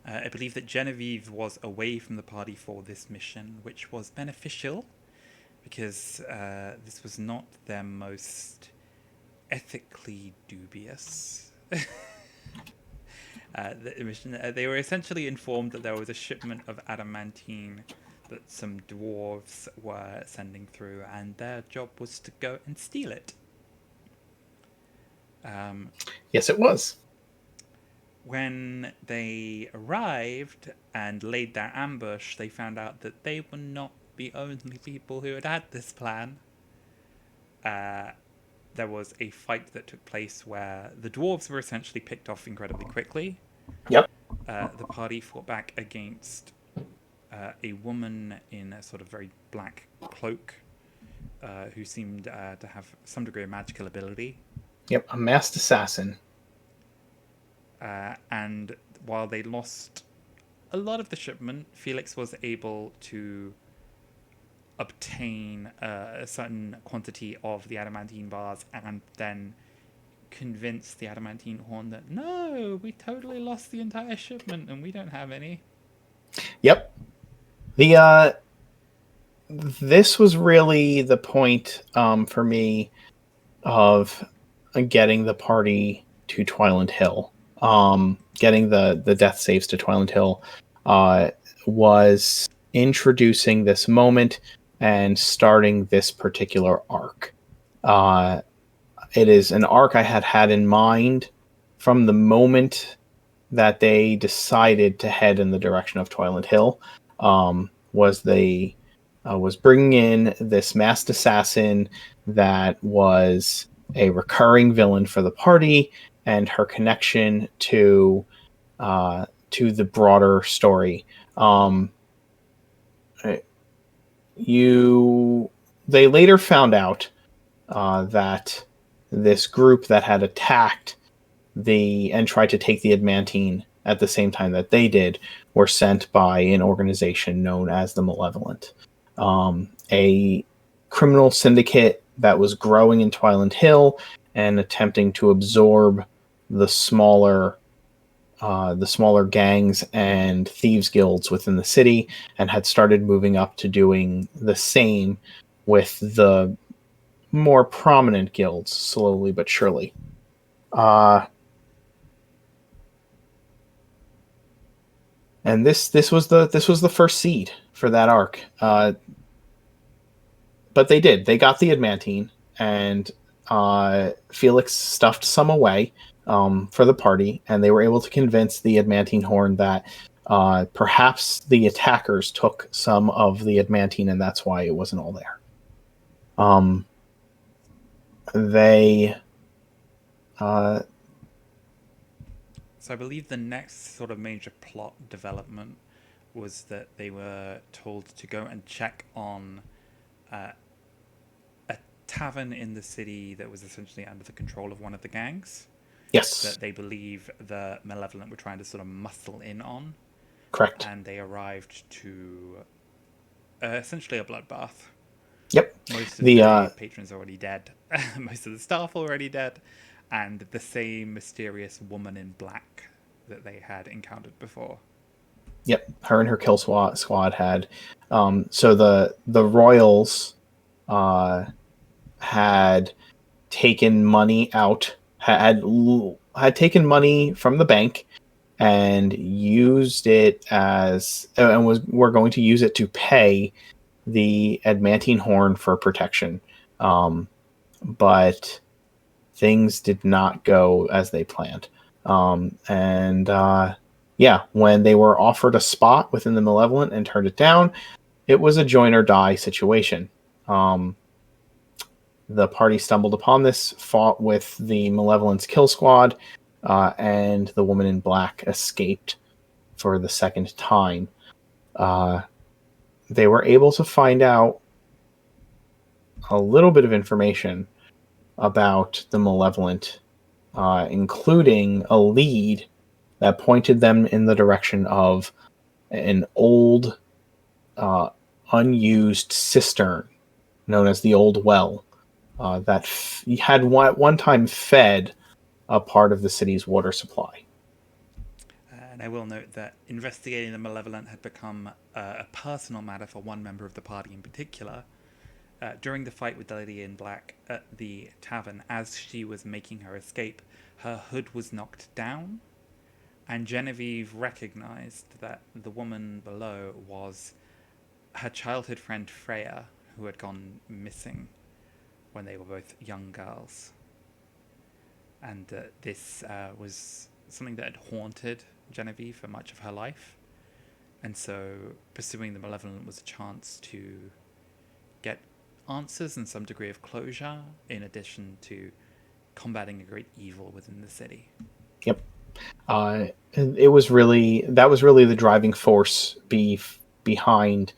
I believe that Genevieve was away from the party for this mission, which was beneficial because this was not their most ethically dubious the mission. They were essentially informed that there was a shipment of adamantine that some dwarves were sending through, and their job was to go and steal it. Yes, it was. When they arrived and laid their ambush, they found out that they were not the only people who had this plan. There was a fight that took place where the dwarves were essentially picked off incredibly quickly. Yep. The party fought back against a woman in a sort of very black cloak who seemed to have some degree of magical ability. Yep, a masked assassin. And while they lost a lot of the shipment, Felix was able to obtain a certain quantity of the adamantine bars and then convince the adamantine horn that no, we totally lost the entire shipment and we don't have any. Yep. The this was really the point for me of getting the party to Twiland Hill. Getting the death saves to Twiland Hill was introducing this moment and starting this particular arc. It is an arc I had in mind from the moment that they decided to head in the direction of Twiland Hill. Was bringing in this masked assassin that was a recurring villain for the party, and her connection to the broader story. They later found out that this group that had attacked and tried to take the adamantine at the same time that they did were sent by an organization known as the Malevolent, a criminal syndicate that was growing in Twiland Hill and attempting to absorb the smaller gangs and thieves guilds within the city, and had started moving up to doing the same with the more prominent guilds, slowly but surely. And this was the first seed for that arc. But they got the adamantine, and Felix stuffed some away for the party, and they were able to convince the adamantine horn that perhaps the attackers took some of the adamantine, and that's why it wasn't all there. They So I believe the next sort of major plot development was that they were told to go and check on a tavern in the city that was essentially under the control of one of the gangs. Yes. That they believe the Malevolent were trying to sort of muscle in on. Correct. And they arrived to essentially a bloodbath. Yep. Most of the patrons are already dead. Most of the staff already dead. And the same mysterious woman in black that they had encountered before. Yep, her and her kill squad had. So the royals had taken money out, had taken money from the bank and used it as, and were going to use it to pay the adamantine horn for protection. But things did not go as they planned. And yeah, when they were offered a spot within the Malevolent and turned it down, it was a join or die situation. The party stumbled upon this, fought with the Malevolent's kill squad, and the woman in black escaped for the second time. They were able to find out a little bit of information about the Malevolent, including a lead that pointed them in the direction of an old, unused cistern known as the Old Well that had one time fed a part of the city's water supply. And I will note that investigating the Malevolent had become a personal matter for one member of the party in particular. During the fight with the Lady in Black at the tavern, as she was making her escape, her hood was knocked down, and Genevieve recognized that the woman below was her childhood friend Freya, who had gone missing when they were both young girls. And this was something that had haunted Genevieve for much of her life. And so pursuing the Malevolent was a chance to get answers and some degree of closure, in addition to combating a great evil within the city. Yep. It was really, that was really the driving force behind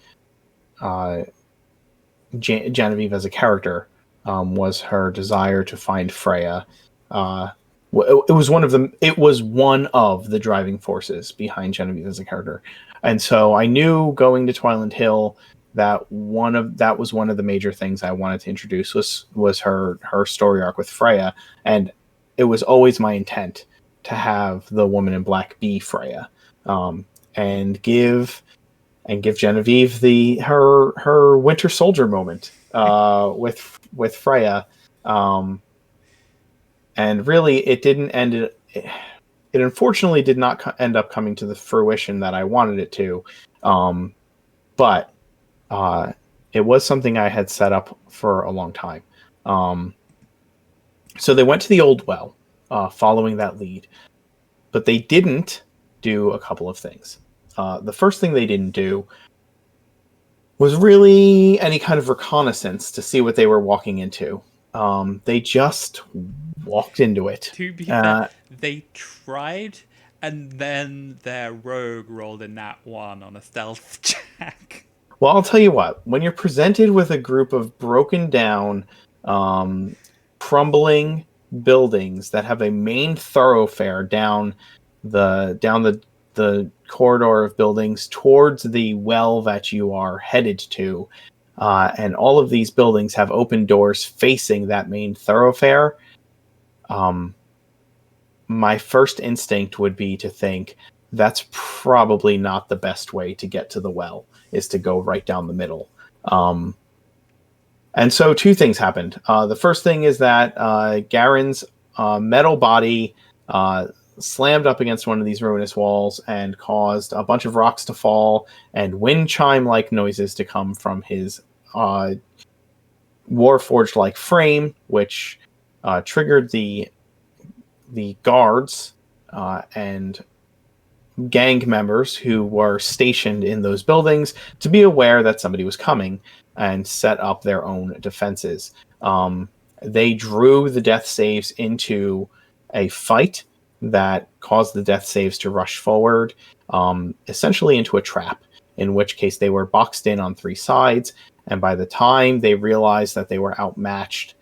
Genevieve as a character, was her desire to find Freya. It was one of the driving forces behind Genevieve as a character. And so I knew going to Twiland Hill that that was one of the major things I wanted to introduce was her story arc with Freya. And it was always my intent to have the woman in black be Freya, and give Genevieve her Winter Soldier moment with Freya. And really, it didn't end. It unfortunately did not end up coming to the fruition that I wanted it to. But it was something I had set up for a long time. So they went to the Old Well, following that lead. But they didn't do a couple of things. The first thing they didn't do was really any kind of reconnaissance to see what they were walking into. They just walked into it. To be fair, they tried, and then their rogue rolled a nat 1 on a stealth check. Well, I'll tell you what. When you're presented with a group of broken down, crumbling buildings that have a main thoroughfare down the corridor of buildings towards the well that you are headed to, and all of these buildings have open doors facing that main thoroughfare, my first instinct would be to think that's probably not the best way to get to the well, is to go right down the middle. And so two things happened. The first thing is that Garen's metal body slammed up against one of these ruinous walls and caused a bunch of rocks to fall and wind chime-like noises to come from his Warforged-like frame, which triggered the guards and gang members who were stationed in those buildings to be aware that somebody was coming and set up their own defenses. They drew the death saves into a fight that caused the death saves to rush forward, essentially into a trap, in which case they were boxed in on three sides, and by the time they realized that they were outmatched,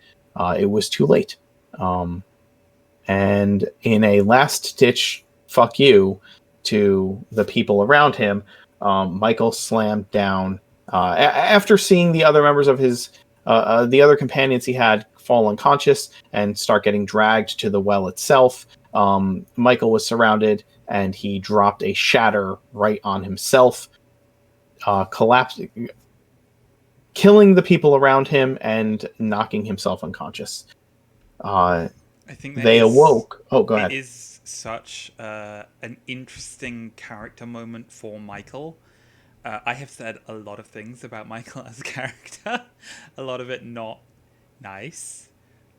it was too late. And in a last-ditch fuck you to the people around him, Michael slammed down, after seeing the other members of his, the other companions he had fall unconscious and start getting dragged to the well itself. Michael was surrounded and he dropped a shatter right on himself, collapsing, killing the people around him and knocking himself unconscious. I think They awoke. Oh, go it ahead. is such an interesting character moment for Michael. I have said a lot of things about Michael as a character, a lot of it not nice,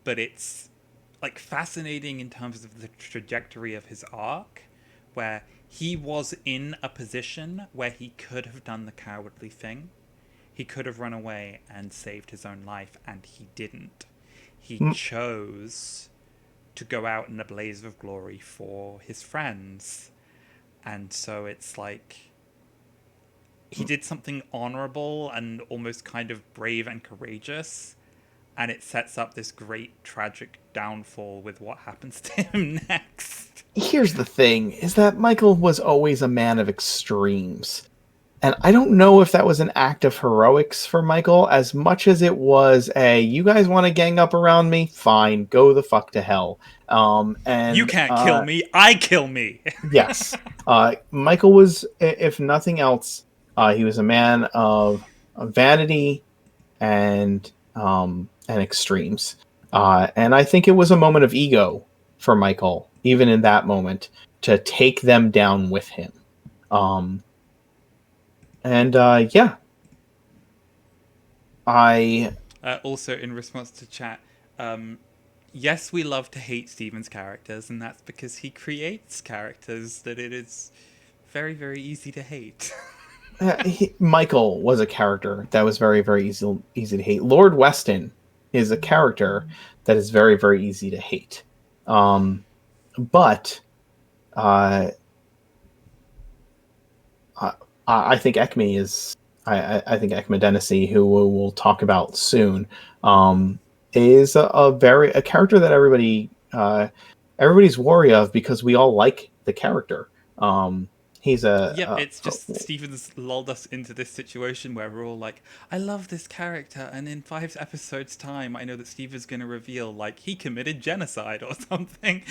but it's like fascinating in terms of the trajectory of his arc, where he was in a position where he could have done the cowardly thing. He could have run away and saved his own life, and he didn't. He M- chose to go out in a blaze of glory for his friends. And so it's like he did something honorable and almost kind of brave and courageous, and it sets up this great tragic downfall with what happens to him next. Here's the thing: is that Michael was always a man of extremes. And I don't know if that was an act of heroics for Michael as much as it was a, you guys want to gang up around me? Fine, go the fuck to hell. You And can't kill me, I kill me. Yes, Michael was, if nothing else, he was a man of vanity and extremes. And I think it was a moment of ego for Michael, even in that moment, to take them down with him. Um, and yeah, I Also, in response to chat, yes, we love to hate Steven's characters, and that's because he creates characters that it is very, very easy to hate. Michael was a character that was very, very easy to hate. Lord Weston is a character that is very, very easy to hate. But uh, I, I think Ekme is. I think Ekme Denisi, who we'll talk about soon, is a character that everybody's wary of because we all like the character. He's Yep, it's just Steven's lulled us into this situation where we're all like, I love this character, and in 5 episodes' time, I know that Steven's going to reveal, like, he committed genocide or something.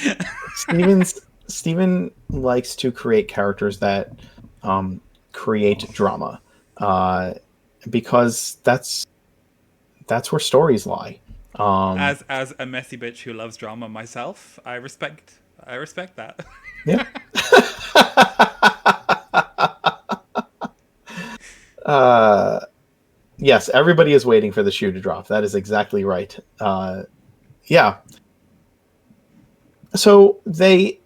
Steven likes to create characters that create drama, uh, because that's where stories lie. Um, As a messy bitch who loves drama myself, I respect that. yeah. uh, yes, everybody is waiting for the shoe to drop. That is exactly right. Yeah. So they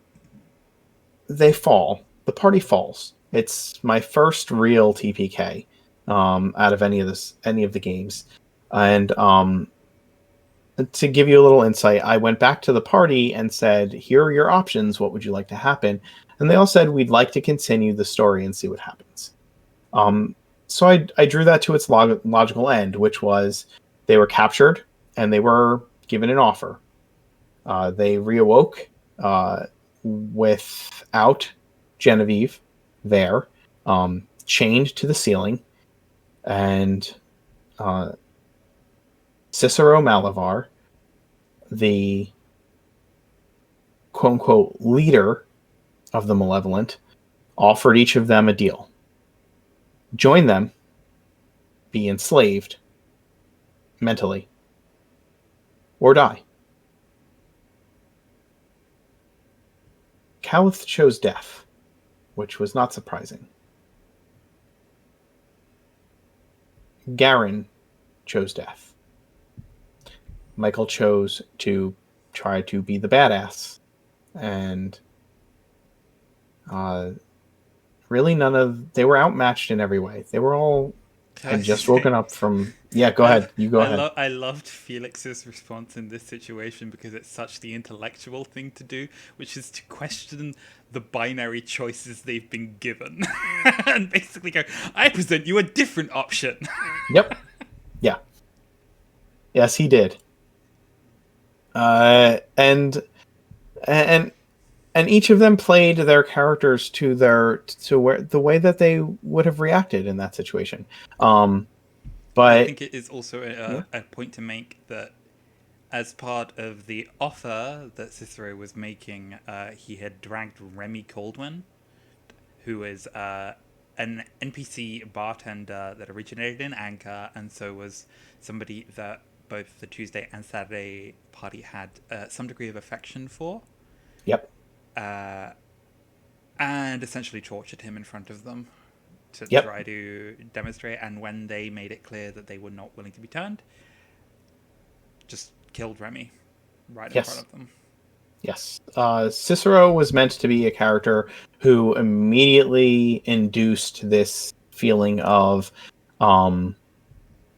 fall. The party falls. It's my first real TPK out of any of the games, and to give you a little insight, I went back to the party and said, "Here are your options. What would you like to happen?" And they all said, "We'd like to continue the story and see what happens." Um, so I drew that to its logical end, which was they were captured and they were given an offer. They reawoke without Genevieve there, chained to the ceiling, and Cicero Malavar, the quote unquote leader of the Malevolent, offered each of them a deal: join them, be enslaved mentally, or die. Caliph chose death, which was not surprising. Garen chose death. Michael chose to try to be the badass, and uh, really they were outmatched in every way. They were all Can I had just just woken say, up from. Yeah, go ahead. You go ahead. I loved Felix's response in this situation because it's such the intellectual thing to do, which is to question the binary choices they've been given, and basically go, "I present you a different option." Yep. Yeah. Yes, he did. And and each of them played their characters to where the way that they would have reacted in that situation. I But think it is also yeah, a point to make that as part of the offer that Cicero was making, he had dragged Remy Coldwin, who is an NPC bartender that originated in Anchor, and so was somebody that both the Tuesday and Saturday party had some degree of affection for, Yep. and essentially tortured him in front of them to Yep. try to demonstrate. And when they made it clear that they were not willing to be turned, just killed Remy right in front Yes. of them. Yes. Cicero was meant to be a character who immediately induced this feeling of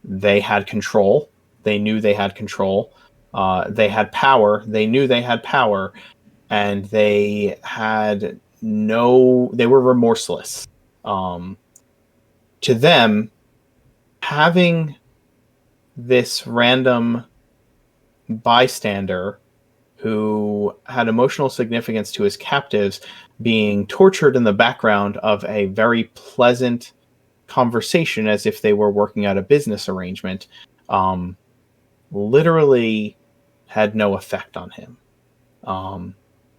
they had control. They knew they had control. They had power. They knew they had power. And they had they were remorseless. To them, having this random bystander who had emotional significance to his captives being tortured in the background of a very pleasant conversation as if they were working out a business arrangement, um, literally had no effect on him.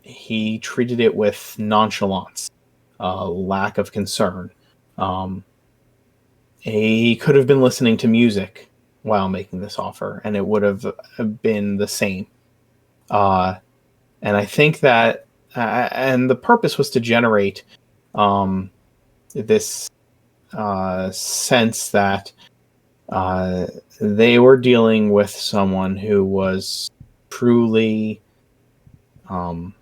He treated it with nonchalance, lack of concern. Um, he could have been listening to music while making this offer, and it would have been the same. And I think that, and the purpose was to generate this sense that uh, they were dealing with someone who was truly, um,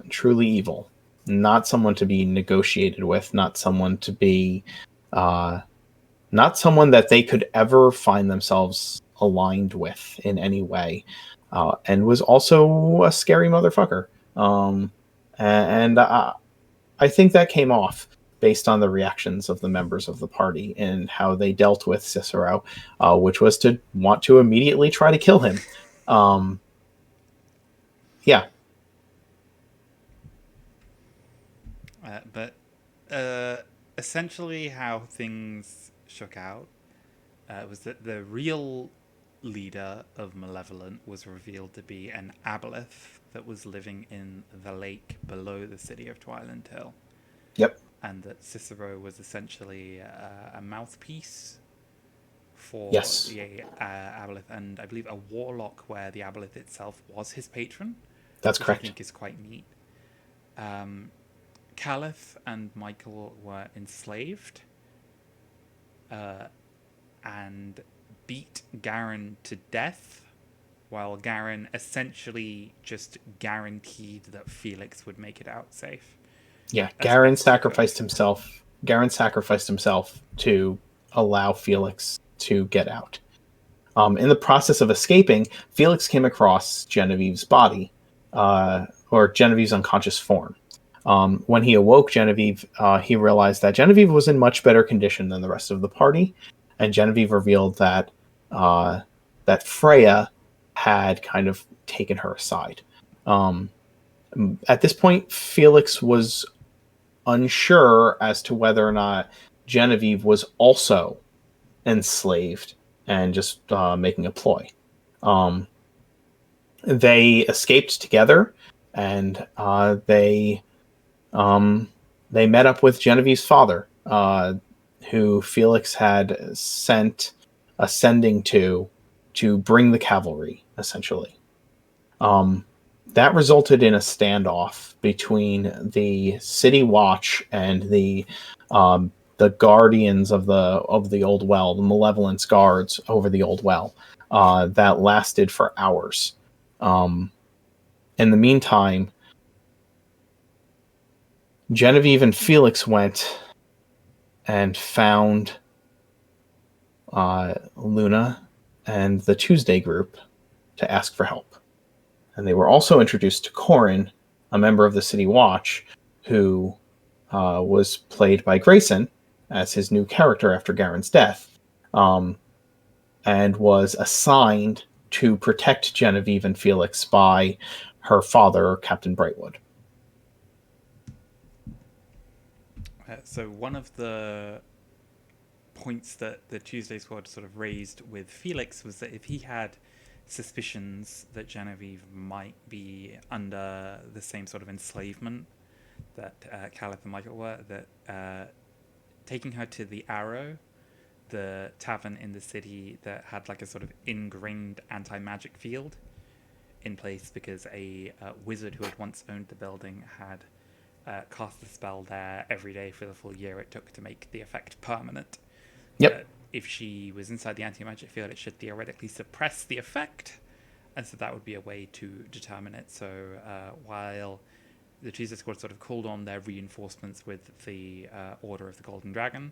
truly evil, not someone to be negotiated with, not someone to be, uh, not someone that they could ever find themselves aligned with in any way, and was also a scary motherfucker. And I think that came off based on the reactions of the members of the party and how they dealt with Cicero, which was to want to immediately try to kill him. Um, yeah, But essentially, how things shook out was that the real leader of Malevolent was revealed to be an aboleth that was living in the lake below the city of Twiland Hill, yep, and that Cicero was essentially a mouthpiece for yes, the aboleth, and I believe a warlock where the aboleth itself was his patron, that's which I correct. think is quite neat. Um, Caliph and Michael were enslaved and beat Garen to death, while Garen essentially just guaranteed that Felix would make it out safe Yeah, as best he could. Garen sacrificed himself to allow Felix to get out. In the process of escaping, Felix came across Genevieve's body, or Genevieve's unconscious form. When he awoke Genevieve, he realized that Genevieve was in much better condition than the rest of the party, and Genevieve revealed uh, that Freya had kind of taken her aside. Um, at this point, Felix was unsure as to whether or not Genevieve was also enslaved and just making a ploy. Um, they escaped together, and um, they met up with Genevieve's father, who Felix had sent ascending to bring the cavalry, essentially. Um, that resulted in a standoff between the city watch and the guardians of the old well, the malevolence guards over the old well, that lasted for hours. Um, in the meantime, Genevieve and Felix went and found Luna and the Tuesday group to ask for help. And they were also introduced to Corin, a member of the City Watch, who was played by Grayson as his new character after Garen's death, and was assigned to protect Genevieve and Felix by her father, Captain Brightwood. So one of the points that the Tuesday Squad sort of raised with Felix was that if he had suspicions that Genevieve might be under the same sort of enslavement that Caliph and Michael were, that taking her to the Arrow, the tavern in the city that had like a sort of ingrained anti-magic field in place because a wizard who had once owned the building had cast the spell there every day for the full year it took to make the effect permanent. Yep. If she was inside the anti-magic field, it should theoretically suppress the effect, and so that would be a way to determine it. So while the Tuesday Squad sort of called on their reinforcements with the Order of the Golden Dragon,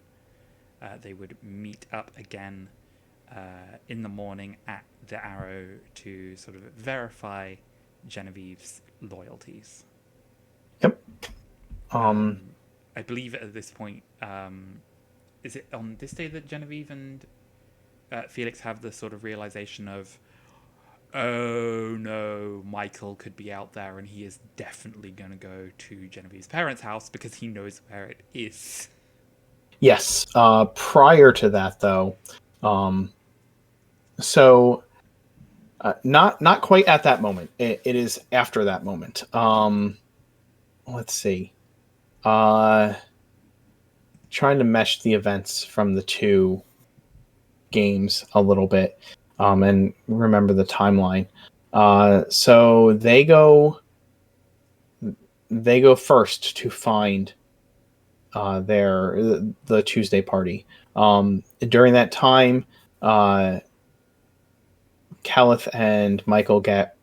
they would meet up again in the morning at the Arrow to sort of verify Genevieve's loyalties. Yep. I believe at this point, is it on this day that Genevieve and Felix have the sort of realization of, oh no, Michael could be out there and he is definitely going to go to Genevieve's parents' house because he knows where it is. Yes. Prior to that, though, so not quite at that moment. It is after that moment. Let's see. Trying to mesh the events from the two games a little bit, and remember the timeline. So they go first to find the Tuesday party. During that time, Caliph and Michael get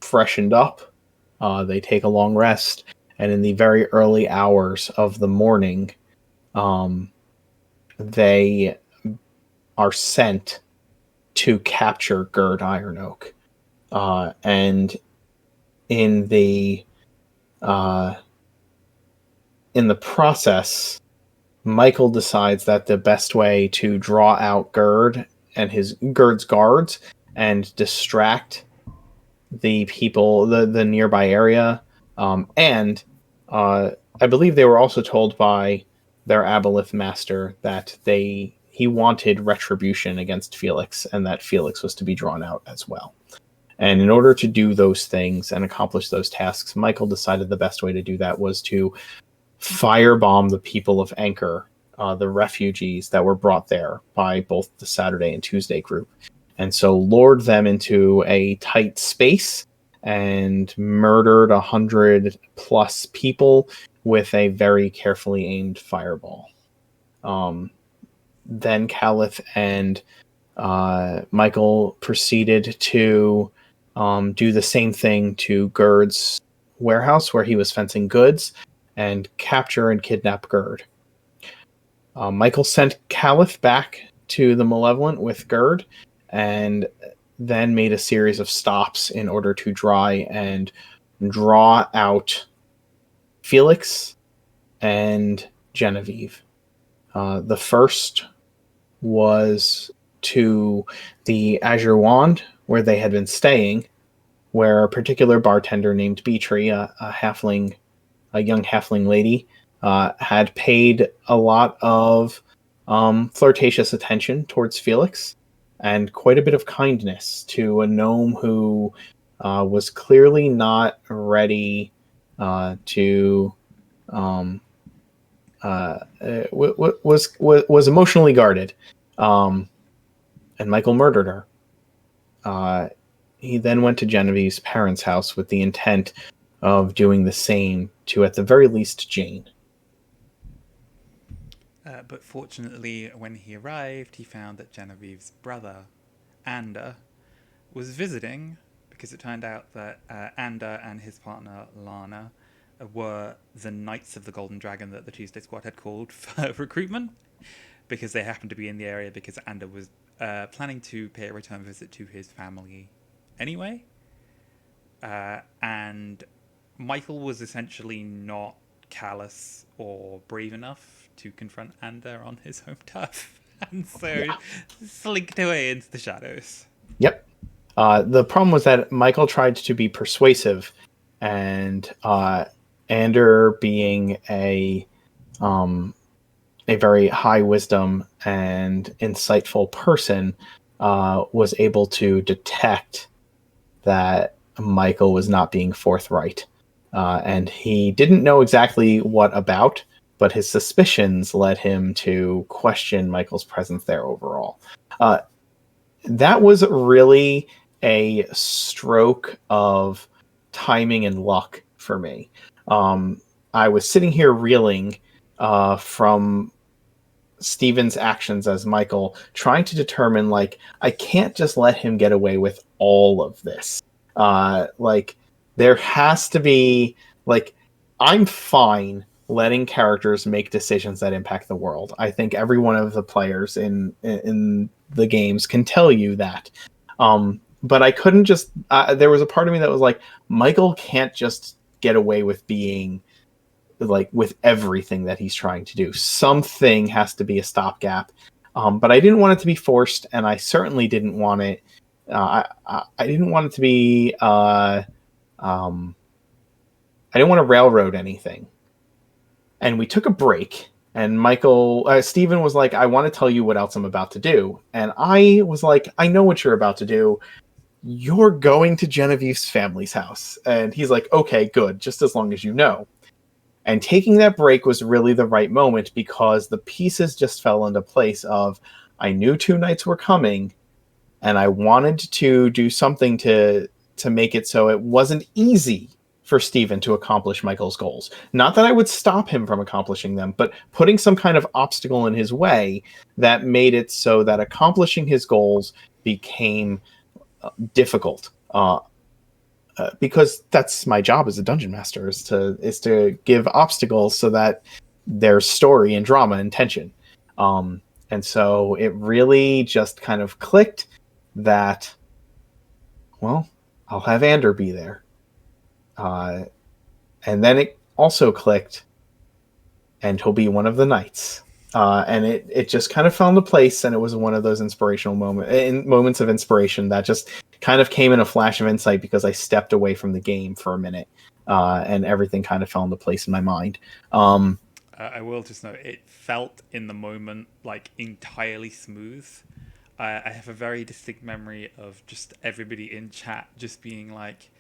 freshened up. They take a long rest, and in the very early hours of the morning, they are sent to capture Gerd Ironoak. And in the process, Michael decides that the best way to draw out Gerd's guards and distract the people, the nearby area, and I believe they were also told by their aboleth master that he wanted retribution against Felix, and that Felix was to be drawn out as well. And in order to do those things and accomplish those tasks, Michael decided the best way to do that was to firebomb the people of Anchor, the refugees that were brought there by both the Saturday and Tuesday group. And so lured them into a tight space and murdered 100+ people with a very carefully aimed fireball. Then Caliph and Michael proceeded to do the same thing to Gerd's warehouse where he was fencing goods and capture and kidnap Gerd. Michael sent Caliph back to the Malevolent with Gerd and then made a series of stops in order to try and draw out Felix and Genevieve. The first was to the Azure Wand, where they had been staying, where a particular bartender named Beatree, a young halfling lady, had paid a lot of flirtatious attention towards Felix and quite a bit of kindness to a gnome who was clearly not ready to was emotionally guarded, and Michael murdered her. He then went to Genevieve's parents' house with the intent of doing the same to, at the very least, Jane. But fortunately, when he arrived, he found that Genevieve's brother, Ander, was visiting because it turned out that Ander and his partner, Lana, were the Knights of the Golden Dragon that the Tuesday Squad had called for recruitment because they happened to be in the area because Ander was planning to pay a return visit to his family anyway. And Michael was essentially not callous or brave enough to confront Ander on his home turf, and so slinked away into the shadows. Yep. The problem was that Michael tried to be persuasive, and Ander, being a very high wisdom and insightful person, was able to detect that Michael was not being forthright. And he didn't know exactly what about, but his suspicions led him to question Michael's presence there overall. That was really a stroke of timing and luck for me. I was sitting here reeling from Steven's actions as Michael, trying to determine, like, I can't just let him get away with all of this. Like, there has to be, like, I'm fine letting characters make decisions that impact the world. I think every one of the players in the games can tell you that. But I couldn't just. There was a part of me that was like, Michael can't just get away with being like with everything that he's trying to do. Something has to be a stopgap. But I didn't want it to be forced, and I certainly didn't want it. I didn't want it to be. I didn't want to railroad anything. And we took a break. And Steven was like, I want to tell you what else I'm about to do. And I was like, I know what you're about to do. You're going to Genevieve's family's house. And he's like, okay, good. Just as long as you know. And taking that break was really the right moment because the pieces just fell into place of, I knew 2 nights were coming and I wanted to do something to make it so it wasn't easy for Steven to accomplish Michael's goals. Not that I would stop him from accomplishing them, but putting some kind of obstacle in his way that made it so that accomplishing his goals became difficult. Because that's my job as a dungeon master is to give obstacles so that there's story and drama and tension. And so it really just kind of clicked that, well, I'll have Ander be there. And then it also clicked, and he'll be one of the knights. And it just kind of fell into place, and it was one of those inspirational moments of inspiration that just kind of came in a flash of insight because I stepped away from the game for a minute, and everything kind of fell into place in my mind. I will just note, it felt in the moment like entirely smooth. I have a very distinct memory of just everybody in chat just being like,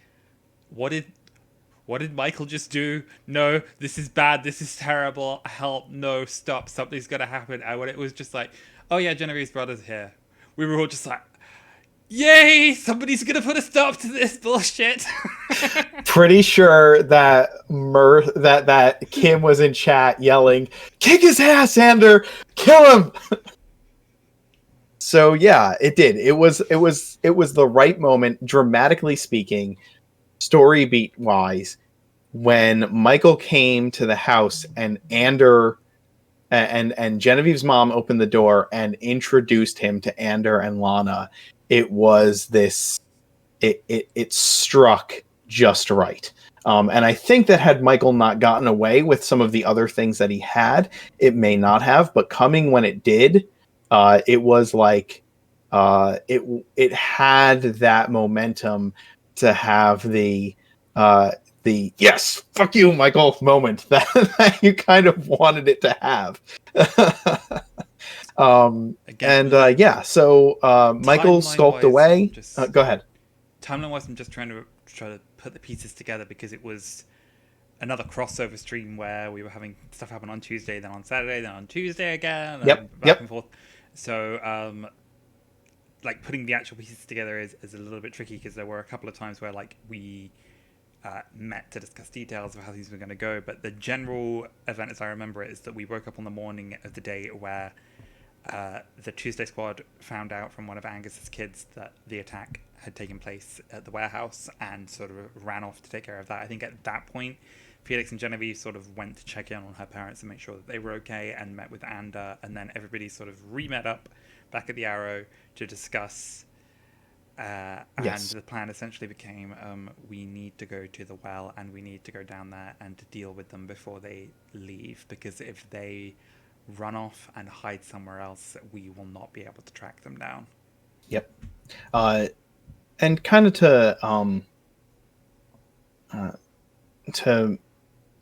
"What did Michael just do? No, this is bad. This is terrible. Help! No, stop! Something's gonna happen." And when it was just like, "Oh yeah, Genevieve's brother's here," we were all just like, "Yay! Somebody's gonna put a stop to this bullshit." Pretty sure that that Kim was in chat yelling, "Kick his ass, Ander! Kill him!" So yeah, it did. It was the right moment, dramatically speaking, story beat wise, when Michael came to the house and Ander and Genevieve's mom opened the door and introduced him to Ander and Lana. It was this. It struck just right. And I think that had Michael not gotten away with some of the other things that he had, it may not have. But coming when it did, it was like it had that momentum to have the yes, fuck you, Michael moment that you kind of wanted it to have. Again, Yeah, so Michael skulked away. Go ahead. Timeline-wise, I'm just trying to put the pieces together because it was another crossover stream where we were having stuff happen on Tuesday, then on Saturday, then on Tuesday again, and back and forth. So, like, putting the actual pieces together is a little bit tricky because there were a couple of times where, like, we met to discuss details of how things were going to go. But the general event, as I remember it, is that we woke up on the morning of the day where the Tuesday squad found out from one of Angus's kids that the attack had taken place at the warehouse and sort of ran off to take care of that. I think at that point, Felix and Genevieve sort of went to check in on her parents and make sure that they were okay and met with Ander, and then everybody sort of re-met up back at the Arrow to discuss. And the plan essentially became, we need to go to the well and we need to go down there and to deal with them before they leave, because if they run off and hide somewhere else, we will not be able to track them down. Yep. And kind of to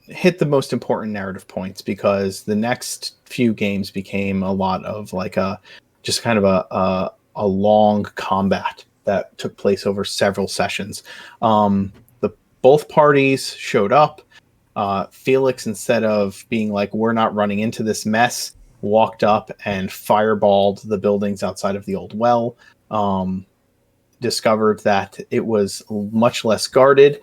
hit the most important narrative points, because the next few games became a lot of like just kind of a long combat that took place over several sessions. The both parties showed up. Felix, instead of being like, we're not running into this mess, walked up and fireballed the buildings outside of the old well. Discovered that it was much less guarded.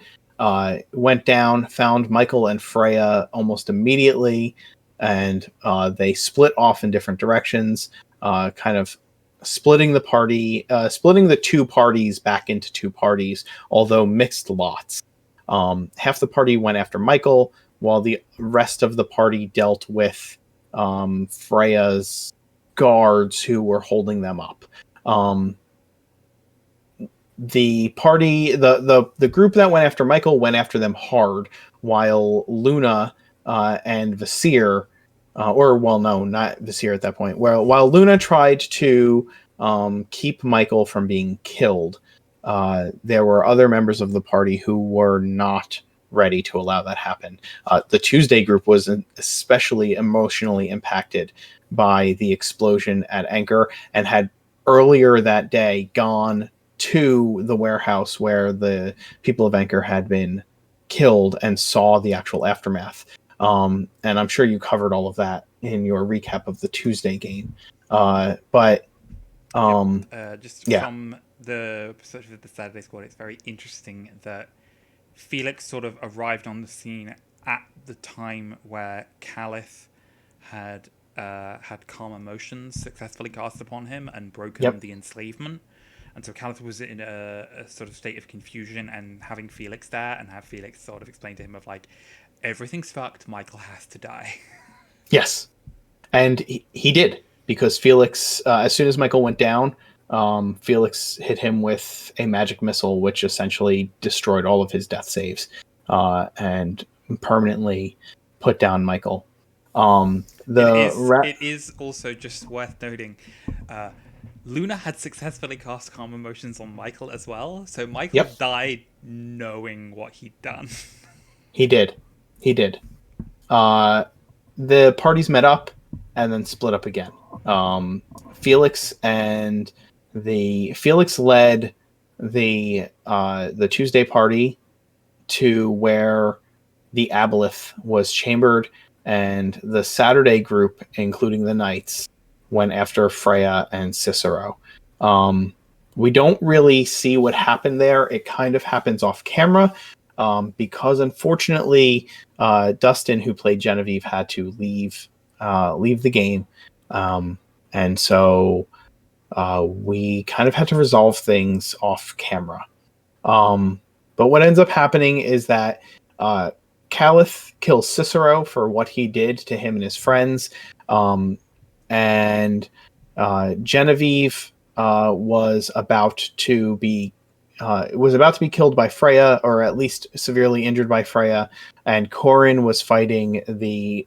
Went down, found Michael and Freya almost immediately, and they split off in different directions, kind of splitting the two parties back into two parties, although mixed lots. Half the party went after Michael, while the rest of the party dealt with Freya's guards who were holding them up. The party, the group that went after Michael went after them hard, while Luna and Vasir, not Vasir at that point. While Luna tried to keep Michael from being killed, there were other members of the party who were not ready to allow that happen. The Tuesday group was especially emotionally impacted by the explosion at Anchor, and had earlier that day gone to the warehouse where the people of Anchor had been killed and saw the actual aftermath. And I'm sure you covered all of that in your recap of the Tuesday game. From the perspective of the Saturday squad, it's very interesting that Felix sort of arrived on the scene at the time where Caliph had calm emotions successfully cast upon him and broken the enslavement. And so Caliph was in a sort of state of confusion, and having Felix there and have Felix sort of explain to him of like, everything's fucked, Michael has to die. Yes. And he did, because Felix, as soon as Michael went down, Felix hit him with a magic missile, which essentially destroyed all of his death saves and permanently put down Michael. It is also just worth noting, Luna had successfully cast calm emotions on Michael as well, so Michael died knowing what he'd done. He did. The parties met up and then split up again. Felix led the Tuesday party to where the aboleth was chambered, and the Saturday group, including the Knights, went after Freya and Cicero. We don't really see what happened there. It kind of happens off camera, because unfortunately Dustin, who played Genevieve, had to leave the game, and so we kind of had to resolve things off camera. But what ends up happening is that Caliph kills Cicero for what he did to him and his friends, and Genevieve was about to be killed by Freya, or at least severely injured by Freya, and Corin was fighting the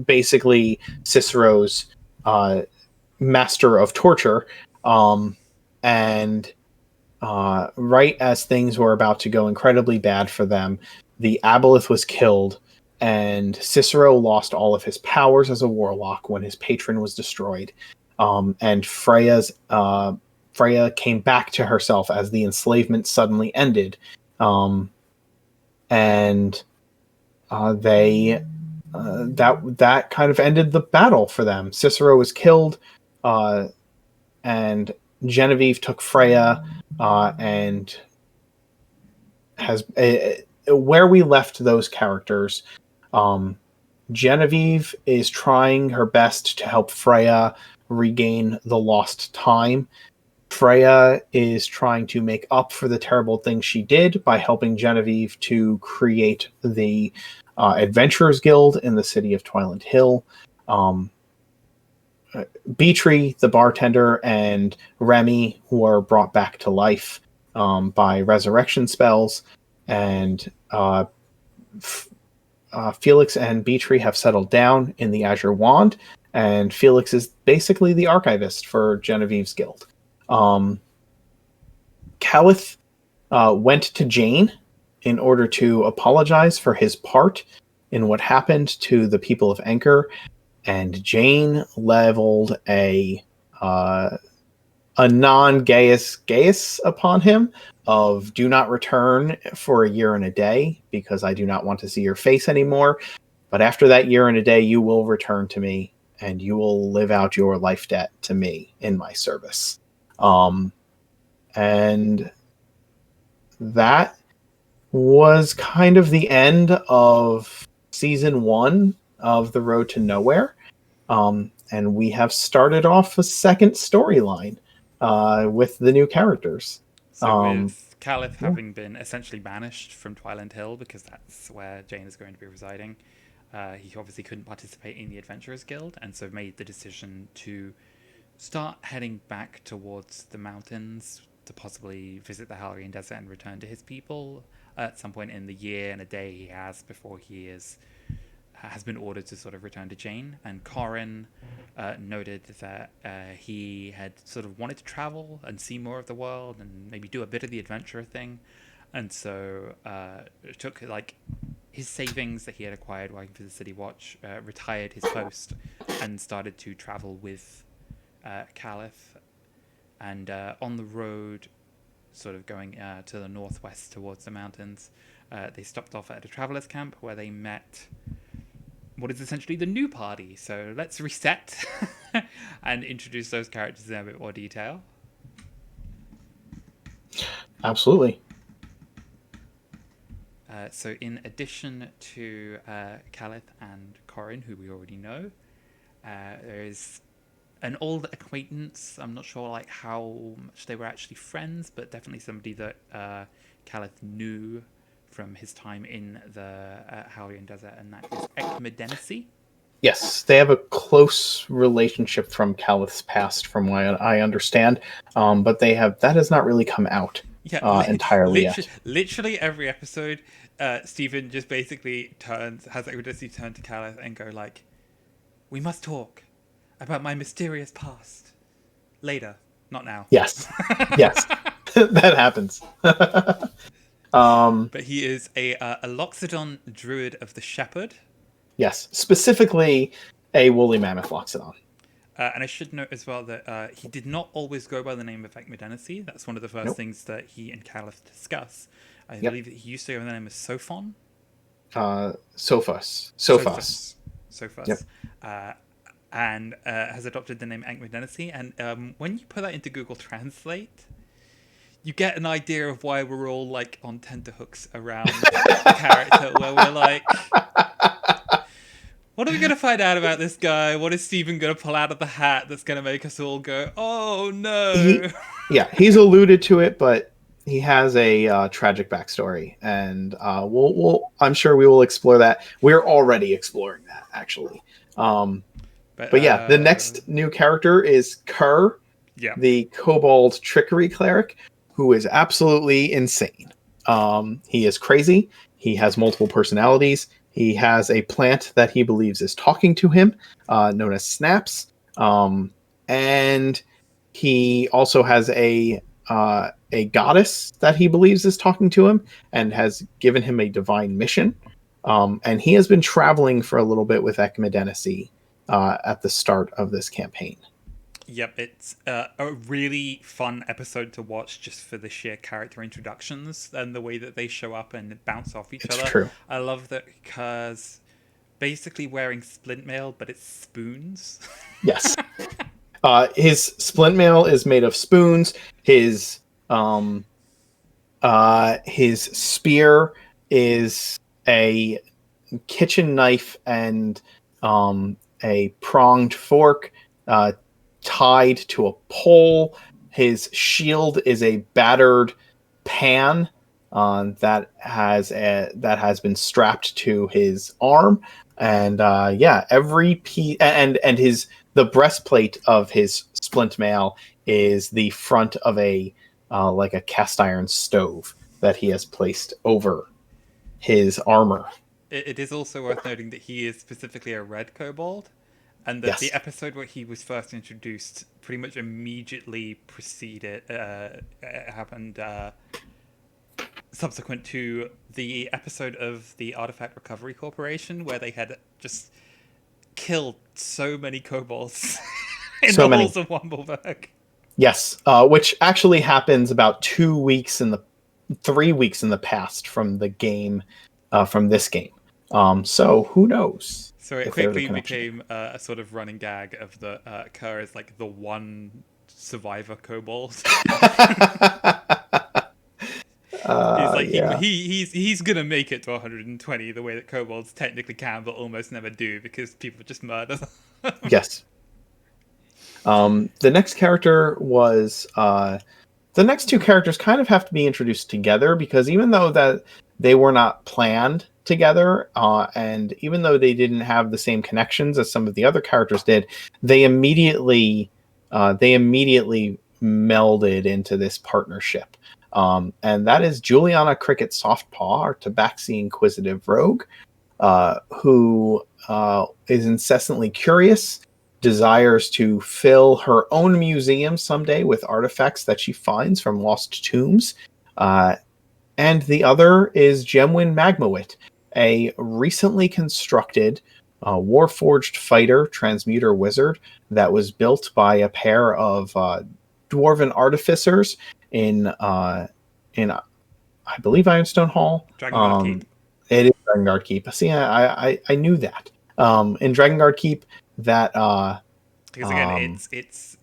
basically Cicero's master of torture, and right as things were about to go incredibly bad for them, the aboleth was killed, and Cicero lost all of his powers as a warlock when his patron was destroyed, and Freya came back to herself as the enslavement suddenly ended, and that kind of ended the battle for them. Cicero was killed, and Genevieve took Freya, and has where we left those characters. Genevieve is trying her best to help Freya regain the lost time. Freya is trying to make up for the terrible things she did by helping Genevieve to create the Adventurers Guild in the city of Twiland Hill. Beatree, the bartender, and Remy were brought back to life by resurrection spells, and Felix and Beatree have settled down in the Azure Wand, and Felix is basically the archivist for Genevieve's guild. Caliph went to Jane in order to apologize for his part in what happened to the people of Anchor, and Jane leveled a a non-Gaius upon him of do not return for a year and a day because I do not want to see your face anymore. But after that year and a day, you will return to me and you will live out your life debt to me in my service. And that was kind of the end of season 1 of The Road to Nowhere. And we have started off a second storyline with the new characters. So with Caliph Yeah. having been essentially banished from Twiland Hill because that's where Jane is going to be residing, he obviously couldn't participate in the Adventurers Guild, and so made the decision to start heading back towards the mountains to possibly visit the Halrian Desert and return to his people at some point in the year and a day he has before he has been ordered to sort of return to Jane. And Corin noted that he had sort of wanted to travel and see more of the world and maybe do a bit of the adventurer thing, and so took like his savings that he had acquired working for the City Watch, retired his post, and started to travel with Caliph. And on the road, sort of going to the northwest towards the mountains, they stopped off at a travelers' camp where they met what is essentially the new party. So let's reset and introduce those characters in a bit more detail. Absolutely. So in addition to Caliph and Corin, who we already know, there is an old acquaintance. I'm not sure like how much they were actually friends, but definitely somebody that Caliph knew from his time in the Halrian Desert, and that is Ecmedenesi. Yes, they have a close relationship from Caliph's past, from what I understand. But that has not really come out entirely yet. Literally every episode, Stephen just basically has Ecmedenesi turn to Caliph and go like, "We must talk about my mysterious past later, not now." Yes, yes, that happens. But he is a Loxodon druid of the Shepherd. Yes, specifically a woolly mammoth loxodon. And I should note as well that he did not always go by the name of Ecmedenesi. That's one of the first things that he and Caliph discuss. I believe that he used to go by the name of Sophon. Sophos. Yep. And has adopted the name Ecmedenesi. And when you put that into Google Translate, you get an idea of why we're all like on tenterhooks around the character, where we're like, what are we going to find out about this guy? What is Stephen going to pull out of the hat that's going to make us all go, oh no? He's alluded to it, but he has a tragic backstory, and I'm sure we will explore that. We're already exploring that, actually. But yeah, the next new character is Kerr, the Kobold Trickery Cleric, who is absolutely insane. He is crazy. He has multiple personalities. He has a plant that he believes is talking to him, known as Snaps. And he also has a goddess that he believes is talking to him and has given him a divine mission. And he has been traveling for a little bit with Ecmedenesi at the start of this campaign. Yep, it's a really fun episode to watch just for the sheer character introductions and the way that they show up and bounce off each other. True. I love that Kerr's basically wearing splint mail, but it's spoons. Yes. His splint mail is made of spoons. His spear is a kitchen knife and a pronged fork tied to a pole. His shield is a battered pan that has been strapped to his arm, and every piece and the breastplate of his splint mail is the front of a like a cast iron stove that he has placed over his armor. It is also worth noting that he is specifically a red kobold, and that the episode where he was first introduced pretty much immediately preceded happened subsequent to the episode of the Artifact Recovery Corporation, where they had just killed so many kobolds in the halls of Wumbleberg. Yes, which actually happens about 2 weeks in the 3 weeks in the past from the game, from this game. So who knows So it if there's a quickly connection became a sort of running gag of the Kerr as like the one survivor kobold. there. He's like Yeah. he's gonna make it to 120 the way that kobolds technically can, but almost never do because people just murder them. Yes. The next character was the next two characters kind of have to be introduced together because even though that they were not planned together, and even though they didn't have the same connections as some of the other characters did, they immediately melded into this partnership. And that is Juliana Cricket Softpaw, our Tabaxi Inquisitive Rogue, who is incessantly curious, desires to fill her own museum someday with artifacts that she finds from lost tombs. Uh, and the other is Gemwin Magmawit, a recently constructed Warforged fighter transmuter wizard that was built by a pair of dwarven artificers in I believe Ironstone Hall. Drakengard Keep. It is Drakengard Keep. See, I knew that. In Drakengard Keep, that Because again, um, it's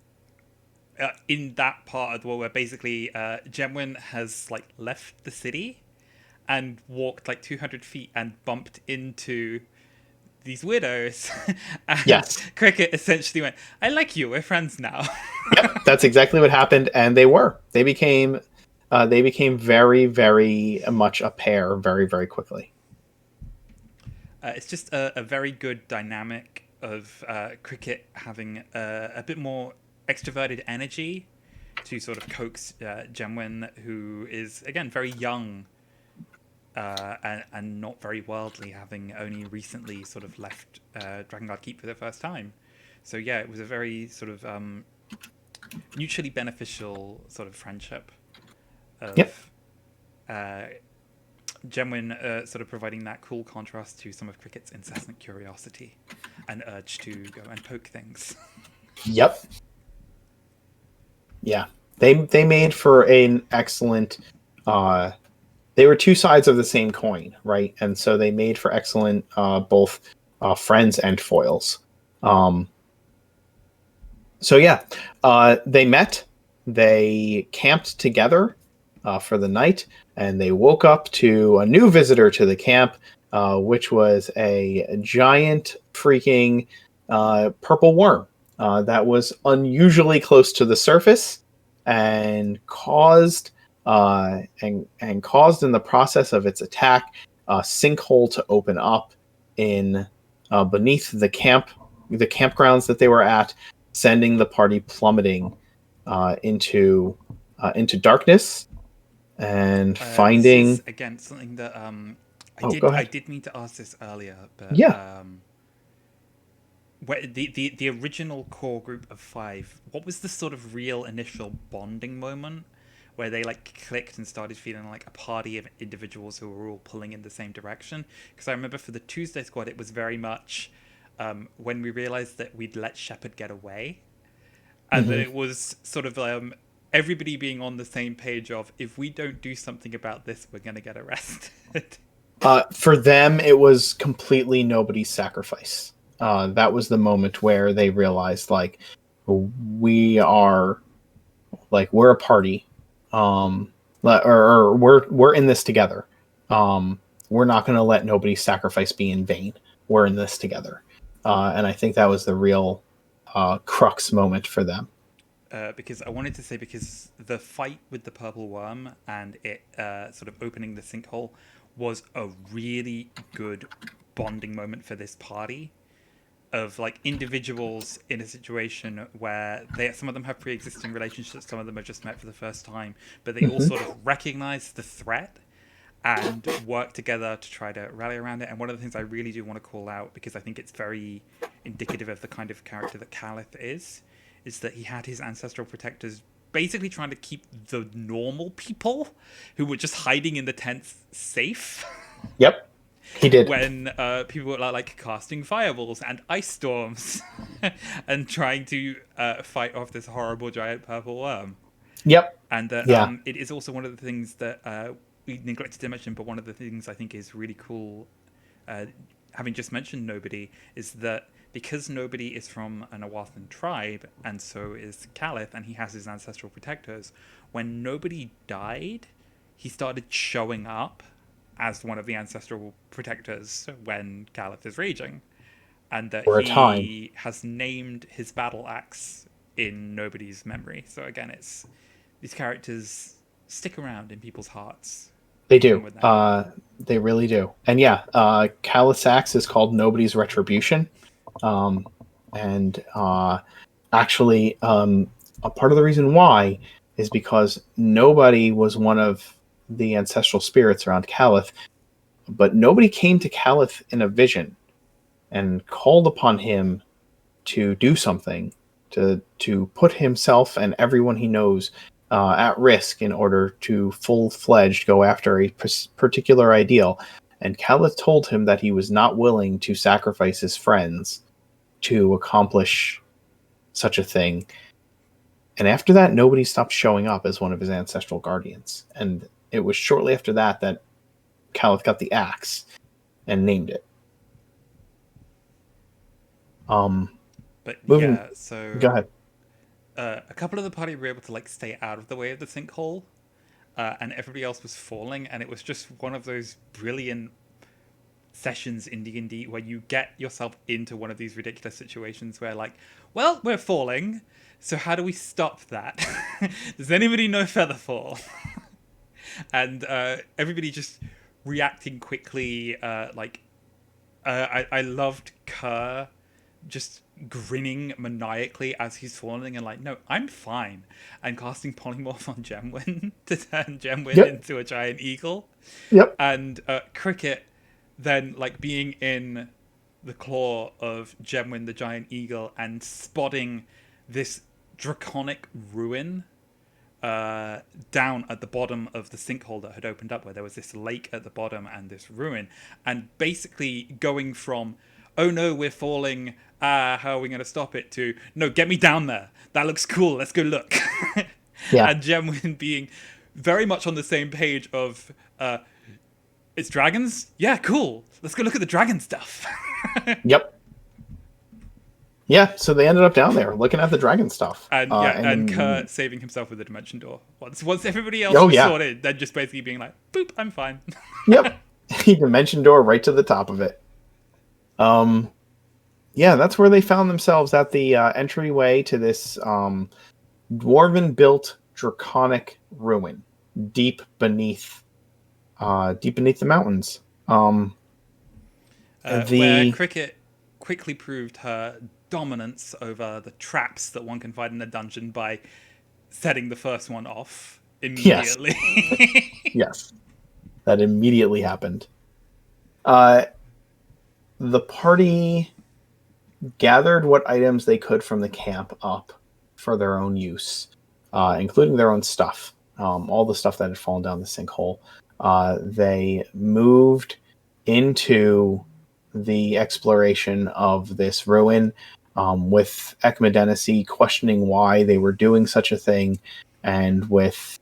in that part of the world where basically Gemwin has like left the city and walked like 200 feet and bumped into these widows, and yes, Cricket essentially went, "I like you. We're friends now." yep, that's exactly what happened, and they became very, very much a pair very, very quickly. It's just a very good dynamic of Cricket having a bit more extroverted energy to sort of coax Gemwin, who is again very young and not very worldly, having only recently sort of left Drakengard Keep for the first time. So yeah, it was a very sort of mutually beneficial sort of friendship Yep. of uh, Gemwin sort of providing that cool contrast to some of Cricket's incessant curiosity and urge to go and poke things. Yep. Yeah. They made for an excellent uh they were two sides of the same coin, right? And so they made for excellent both friends and foils. Um, so yeah, they met, they camped together for the night, and they woke up to a new visitor to the camp, which was a giant freaking purple worm that was unusually close to the surface and caused in the process of its attack a sinkhole to open up in beneath the campgrounds that they were at, sending the party plummeting into darkness and This is finding. again something that I Oh, go did I ahead. did mean to ask this earlier, but Yeah. where the original core group of five, what was the sort of real initial bonding moment where they like clicked and started feeling like a party of individuals who were all pulling in the same direction? Because I remember for the Tuesday squad, it was very much when we realized that we'd let Shepard get away, and that Hmm. it was sort of everybody being on the same page of if we don't do something about this, we're gonna get arrested. For them, it was completely nobody's sacrifice. That was the moment where they realized, like, we are, we're a party, or we're in this together. We're not going to let nobody's sacrifice be in vain. We're in this together, and I think that was the real crux moment for them. Because I wanted to say because the fight with the purple worm and it sort of opening the sinkhole was a really good bonding moment for this party of like individuals in a situation where some of them have pre-existing relationships, some of them have just met for the first time, but they all Hmm. sort of recognize the threat and work together to try to rally around it. And one of the things I really do want to call out, because I think it's very indicative of the kind of character that Caliph is that he had his ancestral protectors basically trying to keep the normal people who were just hiding in the tents safe. Yep. He did. when people were like casting fireballs and ice storms and trying to fight off this horrible giant purple worm. Yep. And Yeah. it is also one of the things that we neglected to mention, but one of the things I think is really cool, having just mentioned Nobody, is that because Nobody is from an Awathan tribe, and so is Caliph, and he has his ancestral protectors, when Nobody died, he started showing up as one of the ancestral protectors when Caliph is raging. And that For a time. he has named his battle axe in Nobody's memory. So again, it's these characters stick around in people's hearts, They even do. when they're gone. They really do. And yeah, Calisax is called Nobody's Retribution. Um, and actually, a part of the reason why is because Nobody was one of the ancestral spirits around Caliph, but Nobody came to Caliph in a vision and called upon him to do something, to put himself and everyone he knows at risk in order to full-fledged go after a particular ideal. And Caliph told him that he was not willing to sacrifice his friends to accomplish such a thing. And after that, Nobody stopped showing up as one of his ancestral guardians. And it was shortly after that that Caliph got the axe and named it. But Moving. yeah, so Go ahead. a couple of the party were able to like stay out of the way of the sinkhole, and everybody else was falling, and it was just one of those brilliant sessions in D&D where you get yourself into one of these ridiculous situations where like, well, we're falling, so how do we stop that? Does anybody know Featherfall? And everybody just reacting quickly. I loved Kerr just grinning maniacally as he's falling and like, no, I'm fine, and casting polymorph on Gemwin to turn Gemwin Yep. into a giant eagle. Yep. And Cricket then like being in the claw of Gemwin the giant eagle and spotting this draconic ruin down at the bottom of the sinkhole that had opened up, where there was this lake at the bottom and this ruin, and basically going from, oh no, we're falling, how are we going to stop it, to, no, get me down there, that looks cool, let's go look. Yeah. And Gemwin being very much on the same page of, it's dragons? Yeah, cool, let's go look at the dragon stuff. Yep. Yeah, so they ended up down there looking at the dragon stuff. And and Kurt saving himself with the dimension door. Once everybody else was sorted, then just basically being like, boop, I'm fine. Yep. He dimension door right to the top of it. Yeah, that's where they found themselves, at the entryway to this dwarven built draconic ruin deep beneath the mountains. Where Cricket quickly proved her dominance over the traps that one can find in a dungeon by setting the first one off immediately. Yes, yes, that immediately happened. The party gathered what items they could from the camp up for their own use, including their own stuff, all the stuff that had fallen down the sinkhole. They moved into the exploration of this ruin, with Ekmedenesi questioning why they were doing such a thing, and with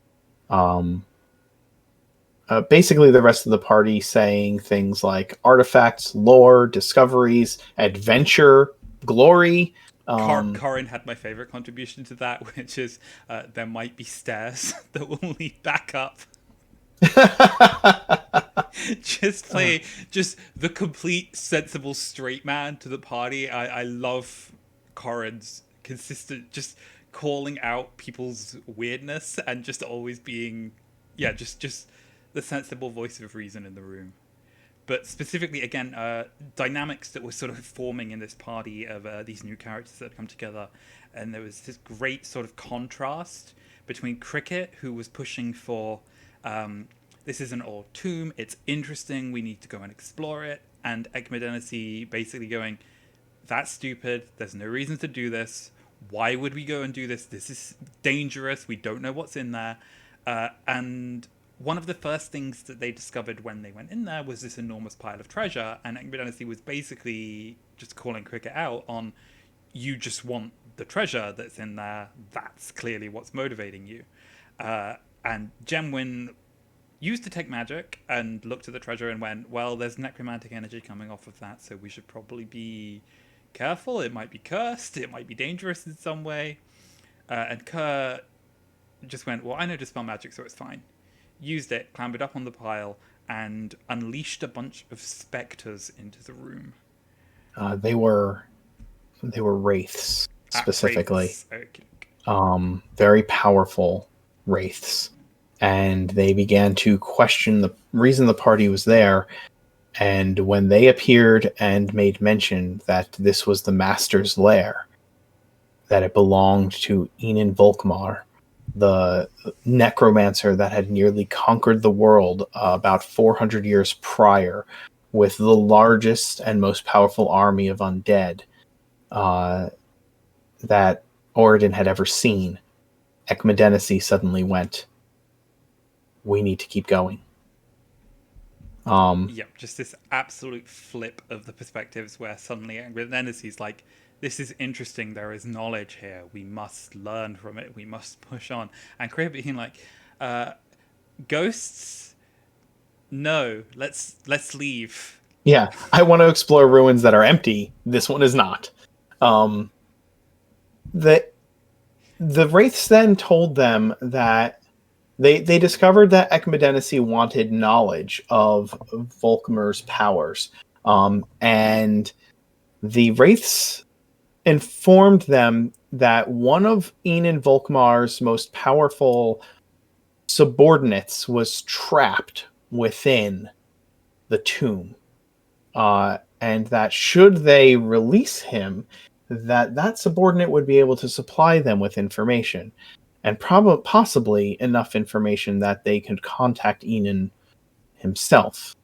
basically the rest of the party saying things like artifacts, lore, discoveries, adventure, glory. Corin had my favorite contribution to that, which is there might be stairs that will lead back up. Just the complete sensible straight man to the party. I love Corin's consistent just calling out people's weirdness and just always being just the sensible voice of reason in the room. But specifically, again, dynamics that were sort of forming in this party of these new characters that had come together, and there was this great sort of contrast between Cricket, who was pushing for this is an old tomb, it's interesting, we need to go and explore it, and Ekmedenesi basically going, that's stupid, there's no reason to do this, why would we go and do this, this is dangerous, we don't know what's in there, and one of the first things that they discovered when they went in there was this enormous pile of treasure, and Dynasty was basically just calling Cricket out on, you just want the treasure that's in there. That's clearly what's motivating you. And Gemwin used detect magic and looked at the treasure and went, well, there's necromantic energy coming off of that, so we should probably be careful. It might be cursed. It might be dangerous in some way. And Kerr just went, well, I know to spell magic, so it's fine. Used it, clambered up on the pile, and unleashed a bunch of specters into the room. They were wraiths specifically. Wraiths. Okay. Very powerful wraiths, and they began to question the reason the party was there. And when they appeared and made mention that this was the Master's lair, that it belonged to Enan Volkmar, the necromancer that had nearly conquered the world about 400 years prior with the largest and most powerful army of undead that Oridon had ever seen, Ekmedenesi suddenly went, we need to keep going. Yep, just this absolute flip of the perspectives where suddenly Dynasty like, this is interesting. There is knowledge here. We must learn from it. We must push on. And Cricket being like, ghosts? No, let's leave. Yeah, I want to explore ruins that are empty. This one is not. The Wraiths then told them that they discovered that Ekmedenesi wanted knowledge of Volkmar's powers. And the Wraiths informed them that one of Enan Volkmar's most powerful subordinates was trapped within the tomb. And that should they release him, that subordinate would be able to supply them with information, and possibly enough information that they could contact Enan himself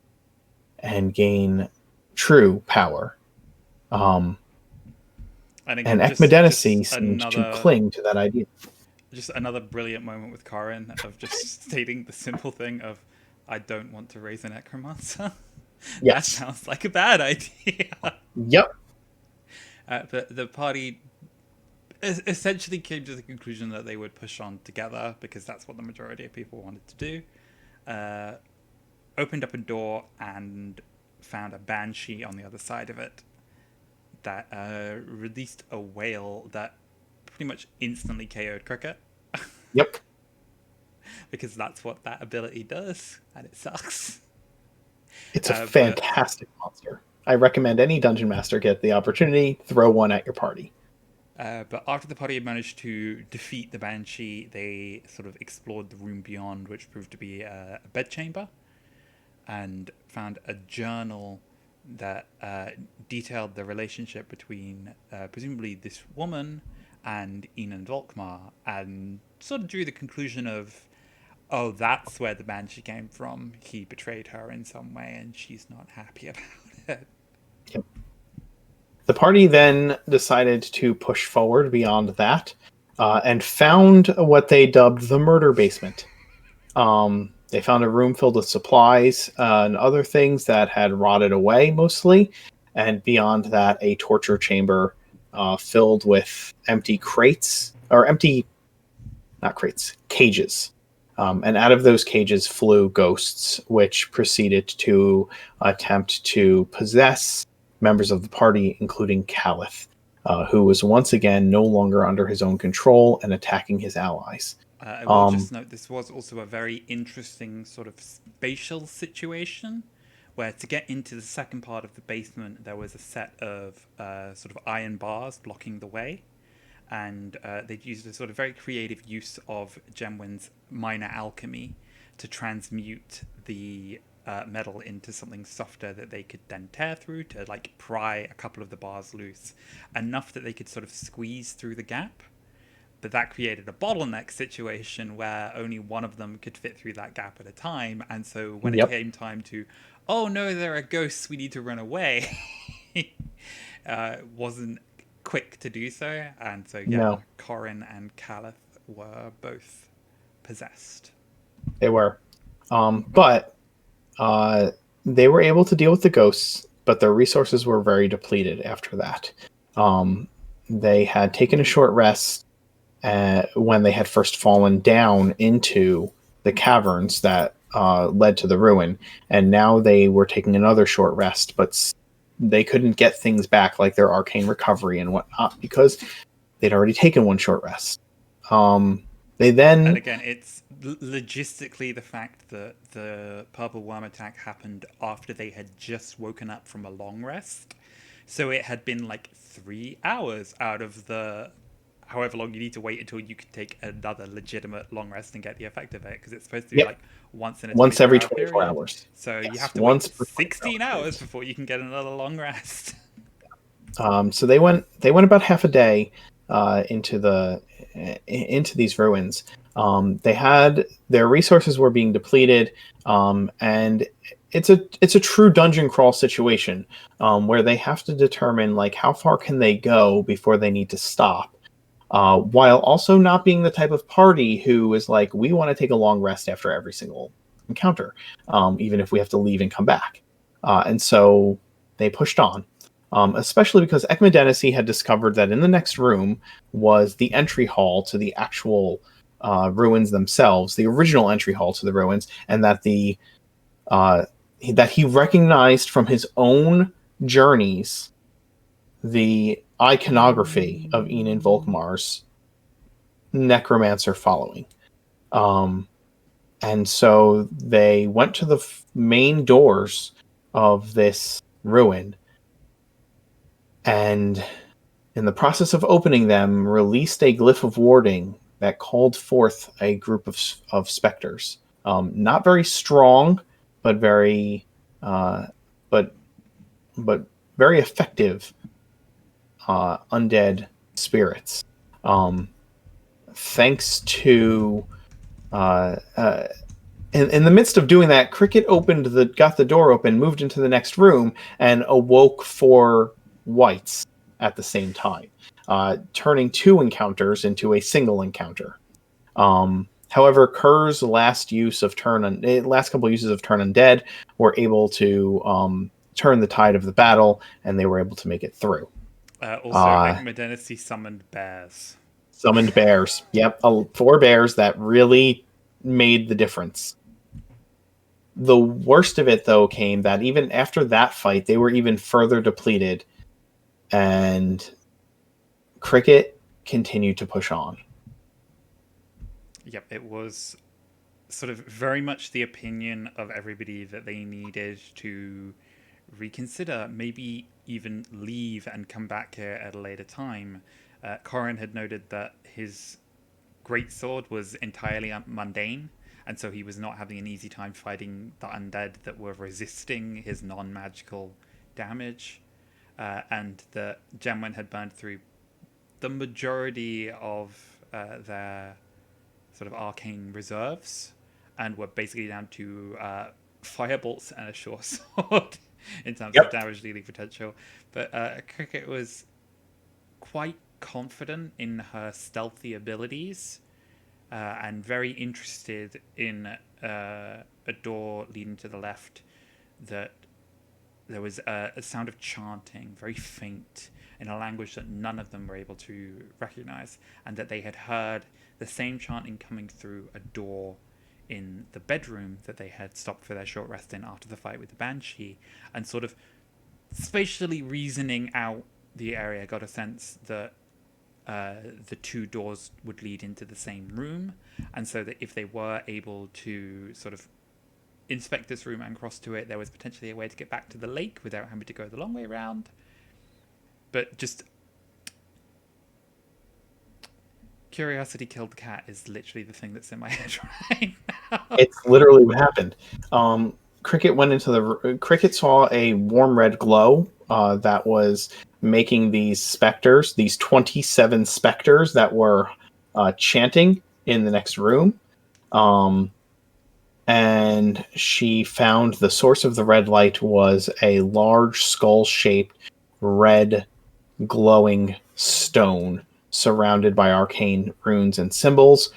and gain true power. And again, Ekmedenesi seemed to cling to that idea. Just another brilliant moment with Karin of just stating the simple thing of, I don't want to raise a necromancer. Yes. That sounds like a bad idea. Yep. But the party essentially came to the conclusion that they would push on together because that's what the majority of people wanted to do. Opened up a door and found a banshee on the other side of it that released a wail that pretty much instantly KO'd Cricket. Yep. Because that's what that ability does, and it sucks. It's a fantastic monster. I recommend any dungeon master get the opportunity, throw one at your party. But after the party had managed to defeat the banshee, they sort of explored the room beyond, which proved to be a bedchamber, and found a journal that detailed the relationship between presumably this woman and Enan Volkmar, and sort of drew the conclusion of, oh, that's where the banshee came from. He betrayed her in some way, and she's not happy about it. Yep. The party then decided to push forward beyond that and found what they dubbed the murder basement. They found a room filled with supplies and other things that had rotted away mostly, and beyond that, a torture chamber filled with empty crates, or cages. And out of those cages flew ghosts, which proceeded to attempt to possess members of the party, including Caliph, who was once again no longer under his own control and attacking his allies. I will just note this was also a very interesting sort of spatial situation, where to get into the second part of the basement, there was a set of sort of iron bars blocking the way. And they'd used a sort of very creative use of Gemwin's minor alchemy to transmute the metal into something softer that they could then tear through to like pry a couple of the bars loose, enough that they could sort of squeeze through the gap. But that created a bottleneck situation where only one of them could fit through that gap at a time. And so when it came time to, oh no, there are ghosts, we need to run away, wasn't quick to do so, and so Corin and Caliph were both possessed. They were. But they were able to deal with the ghosts, but their resources were very depleted after that. Um, they had taken a short rest when they had first fallen down into the caverns that led to the ruin, and now they were taking another short rest, but they couldn't get things back like their arcane recovery and whatnot because they'd already taken one short rest. They And then again, it's logistically the fact that the purple worm attack happened after they had just woken up from a long rest. So it had been like 3 hours out of the however long you need to wait until you could take another legitimate long rest and get the effect of it, because it's supposed to be yep, like once in a once 24 every hour 24 period. hours. So you Yes, have to wait once per 16 24 hours hours. before you can get another long rest. So they went about half a day into these ruins. They had their resources were being depleted, and it's a true dungeon crawl situation where they have to determine like how far can they go before they need to stop, while also not being the type of party who is like we want to take a long rest after every single encounter, even if we have to leave and come back. And so they pushed on. Especially because Ekmedenesi had discovered that in the next room was the entry hall to the actual ruins themselves, the original entry hall to the ruins, and uh, that he recognized from his own journeys the iconography of Enon Volkmar's necromancer following. Um, and so they went to the main doors of this ruin and in the process of opening them, released a glyph of warding that called forth a group of specters. Not very strong, but very, but but very effective undead spirits. Um, Thanks to uh, uh, in the midst of doing that, Cricket got the door open, moved into the next room, and awoke four whites at the same time, turning two encounters into a single encounter. However, Kerr's last couple uses of Turn Undead were able to turn the tide of the battle, and they were able to make it through. Also, Uh, Ekmedenesi summoned bears. Summoned bears. Yep, four bears that really made the difference. The worst of it, though, came that even after that fight, they were even further depleted, and Cricket continued to push on. Yep, it was sort of very much the opinion of everybody that they needed to reconsider, maybe even leave and come back here at a later time. Corin had noted that his greatsword was entirely mundane, and so he was not having an easy time fighting the undead that were resisting his non magical damage. And the Gemwen had burned through the majority of their sort of arcane reserves, and we're basically down to firebolts and a short sword in terms of Yep. damage dealing potential. But Cricket was quite confident in her stealthy abilities and very interested in a door leading to the left that there was a sound of chanting, very faint, in a language that none of them were able to recognize, and that they had heard the same chanting coming through a door in the bedroom that they had stopped for their short rest in after the fight with the Banshee, and sort of spatially reasoning out the area, got a sense that the two doors would lead into the same room, and so that if they were able to sort of inspect this room and cross to it, there was potentially a way to get back to the lake without having to go the long way around. But just curiosity killed the cat is literally the thing that's in my head right now. It's literally what happened. Cricket saw a warm red glow that was making these specters, these 27 specters that were chanting in the next room. Um, and she found the source of the red light was a large skull-shaped red glowing stone surrounded by arcane runes and symbols.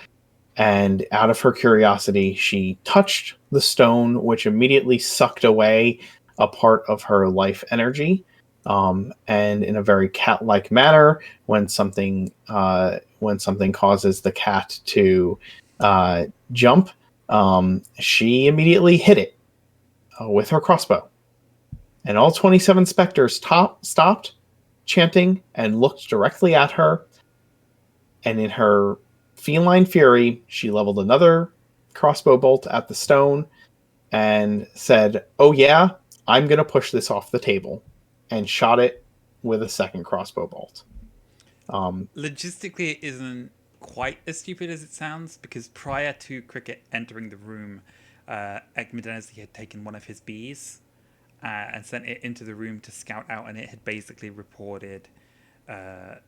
And out of her curiosity, she touched the stone, which immediately sucked away a part of her life energy. And in a very cat-like manner, when something causes the cat to jump, she immediately hit it with her crossbow. And all 27 specters stopped chanting and looked directly at her. And in her feline fury, she leveled another crossbow bolt at the stone and said, "Oh yeah, I'm going to push this off the table," and shot it with a second crossbow bolt. Logistically, it isn't quite as stupid as it sounds because prior to Cricket entering the room, Ekmedenesi had taken one of his bees and sent it into the room to scout out, and it had basically reported that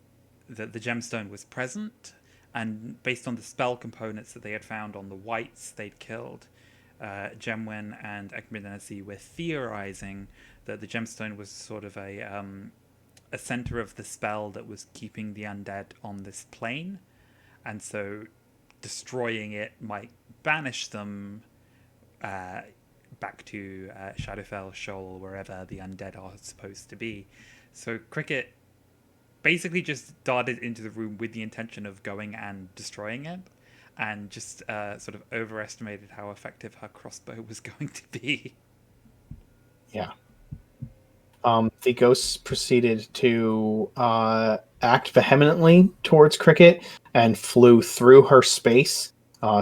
the gemstone was present. And based on the spell components that they had found on the whites they'd killed, Gemwen and Ekmedenesi were theorizing that the gemstone was sort of a center of the spell that was keeping the undead on this plane, and so destroying it might banish them back to Shadowfell, Shoal, wherever the undead are supposed to be. So Cricket basically just darted into the room with the intention of going and destroying it, and just sort of overestimated how effective her crossbow was going to be. Yeah. The ghosts proceeded to act vehemently towards Cricket and flew through her space,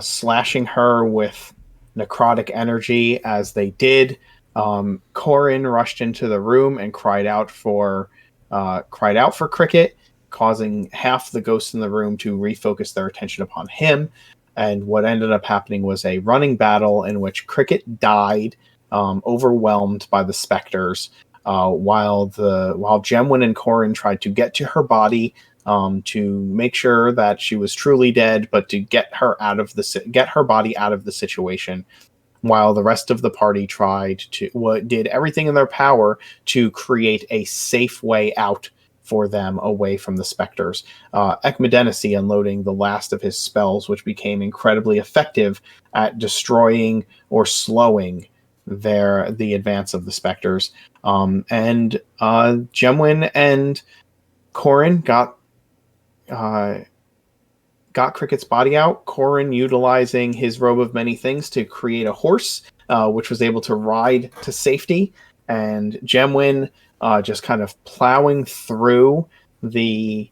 slashing her with necrotic energy as they did. Corin rushed into the room and cried out for Cricket, causing half the ghosts in the room to refocus their attention upon him. And what ended up happening was a running battle in which Cricket died, overwhelmed by the specters, while Gemwin and Corin tried to get to her body, to make sure that she was truly dead, but to get her body out of the situation. While the rest of the party did everything in their power to create a safe way out for them away from the specters. Ekmedenesi unloading the last of his spells, which became incredibly effective at destroying or slowing the advance of the specters. And Gemwin and Corin got Cricket's body out. Corin utilizing his robe of many things to create a horse, which was able to ride to safety, and Gemwin just kind of plowing through the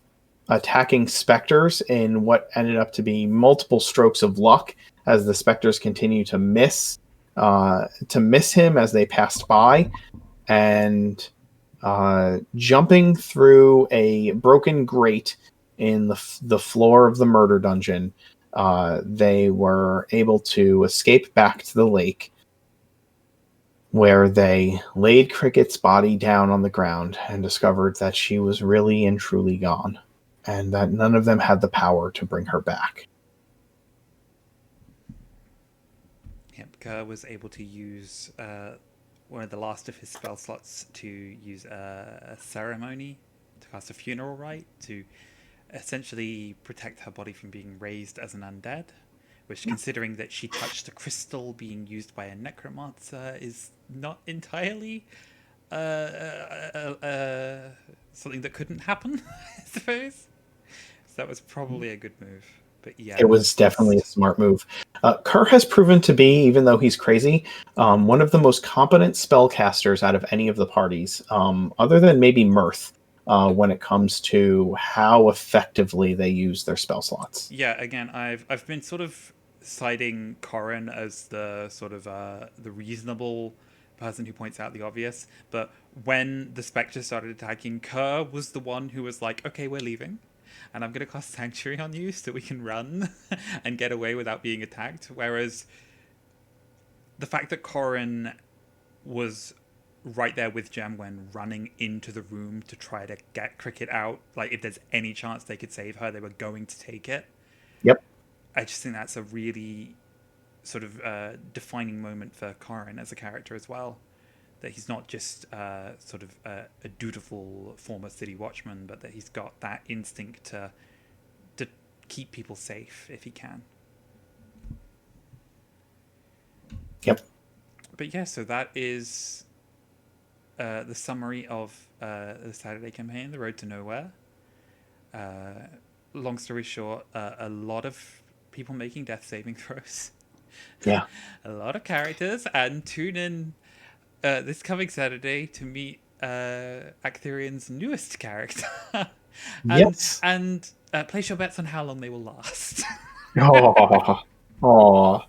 attacking specters in what ended up to be multiple strokes of luck as the specters continue to miss him as they passed by, and jumping through a broken grate in the floor of the murder dungeon, they were able to escape back to the lake, where they laid Cricket's body down on the ground and discovered that she was really and truly gone, and that none of them had the power to bring her back. Yep, Kerr was able to use one of the last of his spell slots to use a ceremony to cast a funeral rite to essentially protect her body from being raised as an undead, which, considering that she touched a crystal being used by a necromancer, is not entirely something that couldn't happen, I suppose. So that was probably a good move. But yeah, It was definitely a smart move. Kerr has proven to be, even though he's crazy, one of the most competent spellcasters out of any of the parties, other than maybe Mirth, when it comes to how effectively they use their spell slots. Yeah, again, I've been sort of citing Corin as the sort of the reasonable person who points out the obvious, but when the Spectre started attacking, Kerr was the one who was like, "Okay, we're leaving, and I'm gonna cast Sanctuary on you so we can run and get away without being attacked." Whereas the fact that Corin was right there with Gemwen running into the room to try to get Cricket out, like if there's any chance they could save her, they were going to take it. Yep. I just think that's a really sort of defining moment for Corin as a character as well. That he's not just sort of a dutiful former city watchman, but that he's got that instinct to keep people safe if he can. Yep. But yeah, so that is the summary of the Saturday campaign, The Road to Nowhere. Uh, Long story short, a lot of people making death saving throws, Yeah. a lot of characters, and tune in this coming Saturday to meet Actherian's newest character, and Yes. place your bets on how long they will last. Oh. Oh.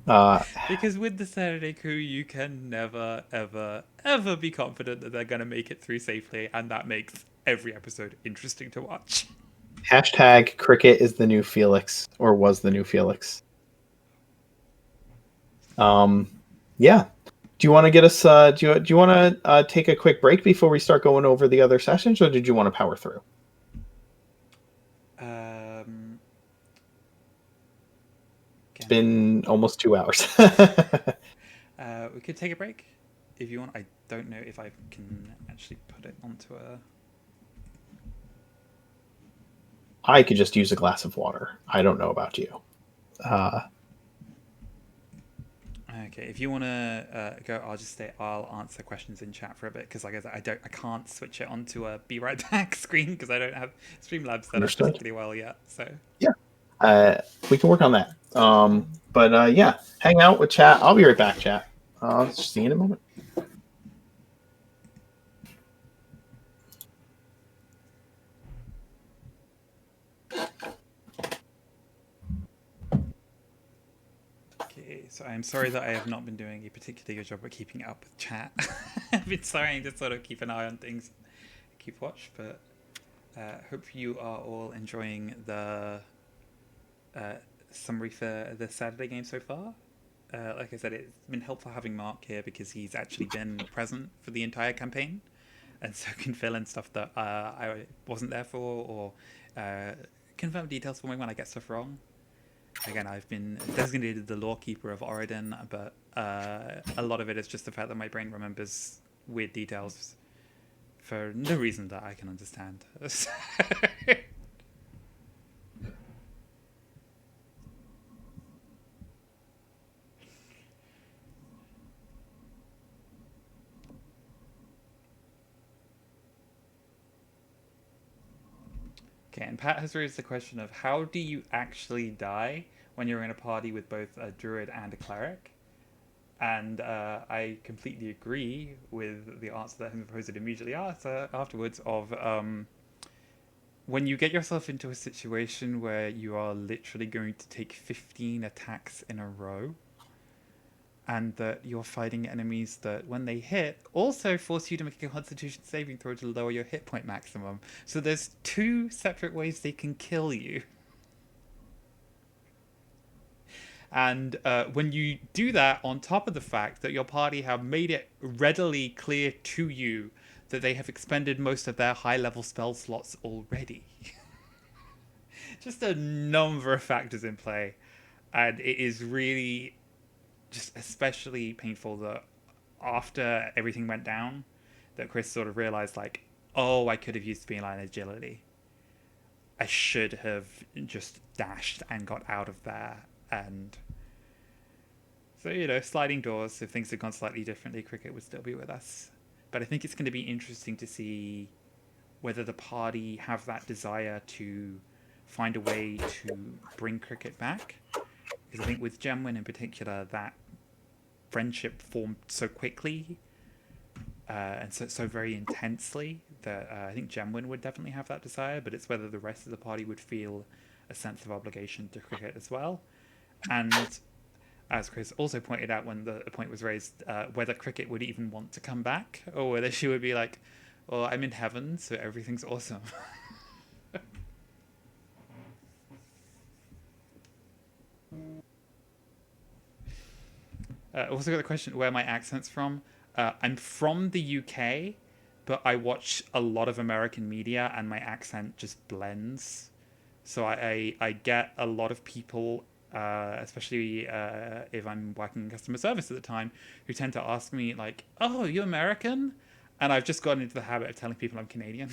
Uh, Because with the Saturday crew, you can never, ever, ever be confident that they're going to make it through safely, and that makes every episode interesting to watch. hashtag cricket is the new Felix, or was the new Felix. Um, yeah. Do you want to get us? Do you want to take a quick break before we start going over the other sessions, or did you want to power through? Um, It's Again, been almost 2 hours. we could take a break if you want. I don't know if I can actually put it onto a. I could just use a glass of water. I don't know about you. Uh, Okay, if you want to go, I'll just stay. I'll answer questions in chat for a bit because, like I said, I can't switch it onto a be right back screen because I don't have Streamlabs set up Understood. particularly well yet. So Yeah, we can work on that. But yeah, hang out with chat. I'll be right back, chat. See you in a moment. okay, so I'm sorry that I have not been doing a particularly good job at keeping up with chat. I've been trying to sort of keep an eye on things, keep watch, but hope you are all enjoying the uh, summary for the Saturday game so far. Like I said, it's been helpful having Mark here because he's actually been present for the entire campaign, and so can fill in stuff that I wasn't there for, or confirm details for me when I get stuff wrong. Again, I've been designated the lore keeper of Oridon, but a lot of it is just the fact that my brain remembers weird details for no reason that I can understand. Okay, and Pat has raised the question of how do you actually die when you're in a party with both a druid and a cleric? And I completely agree with the answer that he proposed immediately afterwards of when you get yourself into a situation where you are literally going to take 15 attacks in a row and that you're fighting enemies that, when they hit, also force you to make a Constitution saving throw to lower your hit point maximum. So there's two separate ways they can kill you. And when you do that, on top of the fact that your party have made it readily clear to you that they have expended most of their high level spell slots already. Just a number of factors in play. And it is really just especially painful that after everything went down, that Chris sort of realized, like, oh, I could have used beeline agility. I should have just dashed and got out of there. And so, sliding doors, if things had gone slightly differently, Cricket would still be with us. But I think it's going to be interesting to see whether the party have that desire to find a way to bring Cricket back. Because I think with Gemwin in particular, that friendship formed so quickly and so very intensely that I think Gemwin would definitely have that desire, but it's whether the rest of the party would feel a sense of obligation to Cricket as well. And as Chris also pointed out when the point was raised, whether Cricket would even want to come back, or whether she would be like, well, I'm in heaven, so everything's awesome. Also got the question where my accent's from. I'm from the UK, but I watch a lot of American media and my accent just blends. So I get a lot of people, especially if I'm working in customer service at the time, who tend to ask me like, "Oh, are you American?" And I've just gotten into the habit of telling people I'm Canadian.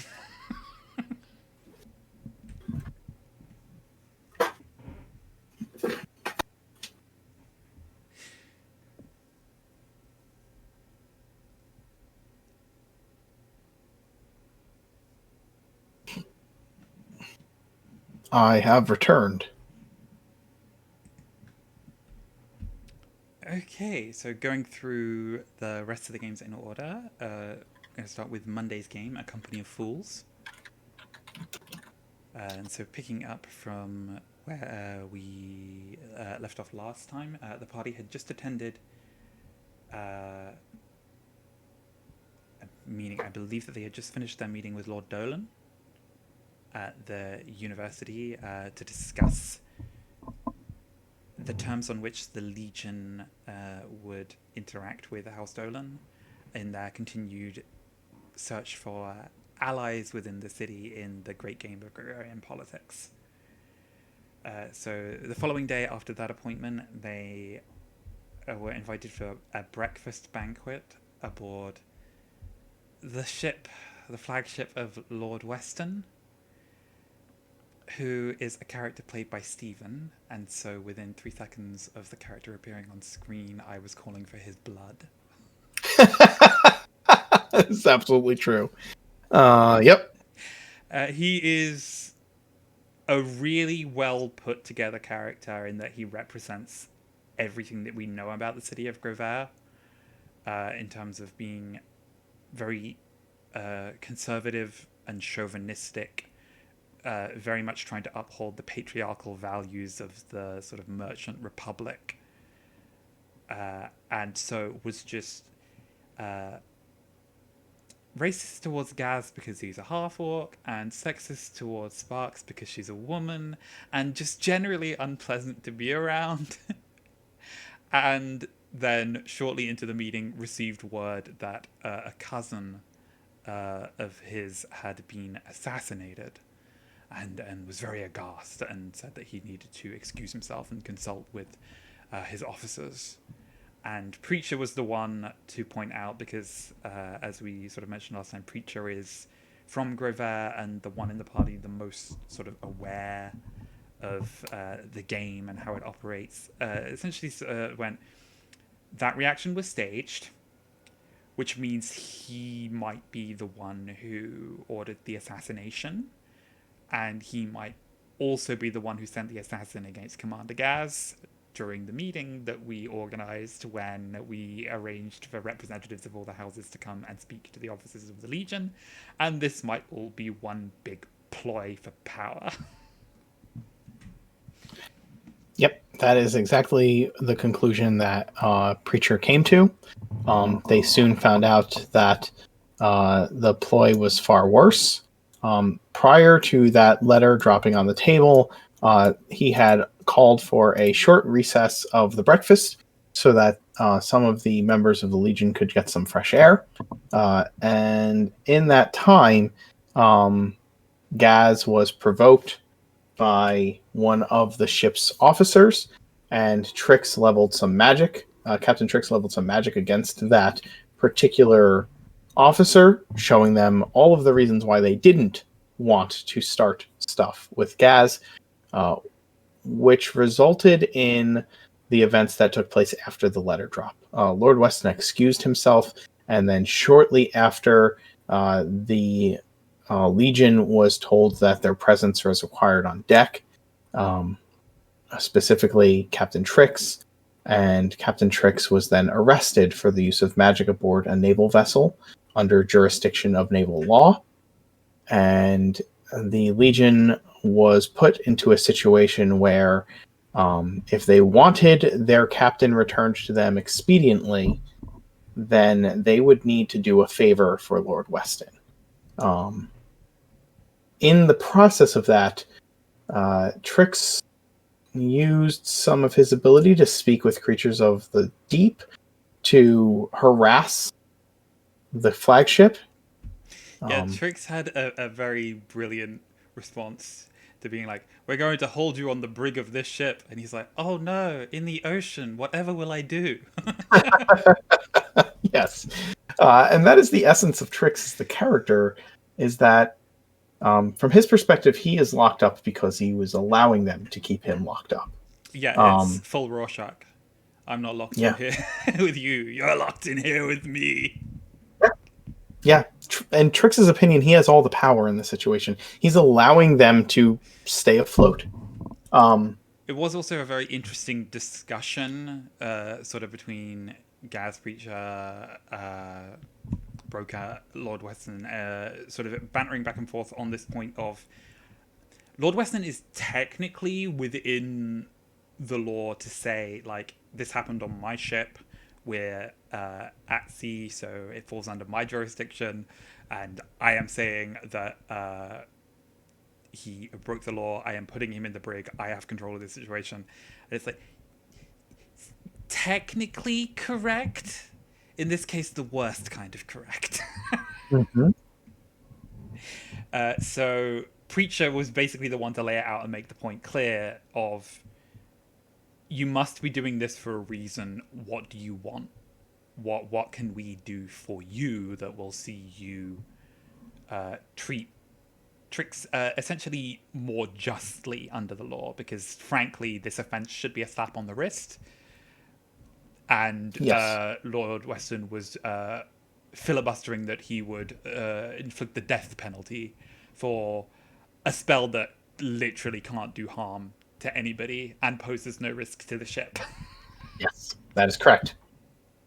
I have returned. Okay, so going through the rest of the games in order, I'm going to start with Monday's game, A Company of Fools. And so picking up from where we left off last time, the party had just attended a meeting. I believe that they had just finished their meeting with Lord Dolan at the university to discuss the terms on which the Legion would interact with House Dolan in their continued search for allies within the city in the great game of agrarian politics. So the following day after that appointment, they were invited for a breakfast banquet aboard the ship, the flagship of Lord Weston, who is a character played by Stephen, and so within 3 seconds of the character appearing on screen, I was calling for his blood. It's absolutely true. Yep. He is a really well put together character in that he represents everything that we know about the city of Grover, in terms of being very conservative and chauvinistic, very much trying to uphold the patriarchal values of the sort of merchant republic, and so was just racist towards Gaz because he's a half orc, and sexist towards Sparks because she's a woman, and just generally unpleasant to be around. And then, shortly into the meeting, received word that a cousin of his had been assassinated, and was very aghast and said that he needed to excuse himself and consult with his officers. And Preacher was the one to point out because, as we sort of mentioned last time, Preacher is from Grover and the one in the party the most sort of aware of the game and how it operates. Essentially, went, that reaction was staged, which means he might be the one who ordered the assassination, and he might also be the one who sent the assassin against Commander Gaz during the meeting that we organized when we arranged for representatives of all the houses to come and speak to the officers of the Legion, and this might all be one big ploy for power. Yep, that is exactly the conclusion that Preacher came to. They soon found out that the ploy was far worse. Prior to that letter dropping on the table, he had called for a short recess of the breakfast so that some of the members of the Legion could get some fresh air. And in that time, Gaz was provoked by one of the ship's officers, and Trix leveled some magic. Captain Trix leveled some magic against that particular officer, showing them all of the reasons why they didn't want to start stuff with Gaz, which resulted in the events that took place after the letter drop. Lord Weston excused himself, and then shortly after, the Legion was told that their presence was required on deck, specifically Captain Trix, and Captain Trix was then arrested for the use of magic aboard a naval vessel under jurisdiction of naval law, and the Legion was put into a situation where if they wanted their captain returned to them expediently, then they would need to do a favor for Lord Weston. In the process of that, Trix used some of his ability to speak with creatures of the deep to harass the flagship. Yeah, Trix had a very brilliant response to being like, "We're going to hold you on the brig of this ship," and he's like, "Oh no, in the ocean, whatever will I do?" Yes, and that is the essence of Trix as the character, is that from his perspective, he is locked up because he was allowing them to keep him locked up. Yeah, it's full Rorschach. I'm not locked in Yeah, here with you. You're locked in here with me. Yeah, and Trix's opinion, he has all the power in the situation. He's allowing them to stay afloat. It was also a very interesting discussion, sort of between Gaz Preacher, Broker, Lord Weston, sort of bantering back and forth on this point of Lord Weston is technically within the law to say, like, this happened on my ship. We're at sea, so it falls under my jurisdiction. And I am saying that he broke the law. I am putting him in the brig. I have control of the situation. And it's like, technically correct. In this case, the worst kind of correct. Mhm. So Preacher was basically the one to lay it out and make the point clear of you must be doing this for a reason. What do you want? What can we do for you that will see you treat Tricks essentially more justly under the law? Because frankly, this offense should be a slap on the wrist. And Yes. Lord Weston was filibustering that he would inflict the death penalty for a spell that literally can't do harm to anybody and poses no risk to the ship. Yes, that is correct.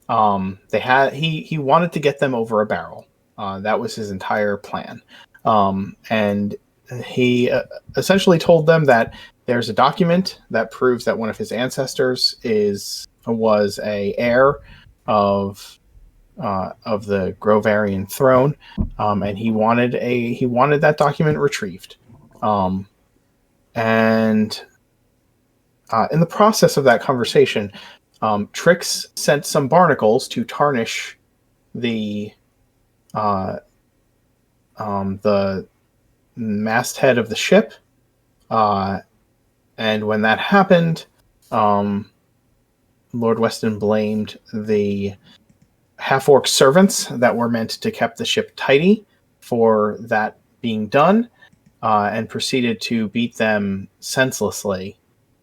He wanted to get them over a barrel. That was his entire plan, and he essentially told them that there's a document that proves that one of his ancestors was a heir of the Grovarian throne, and he wanted that document retrieved. And in the process of that conversation, Trix sent some barnacles to tarnish the uh, the masthead of the ship. And when that happened, Lord Weston blamed the half-orc servants that were meant to keep the ship tidy for that being done, and proceeded to beat them senselessly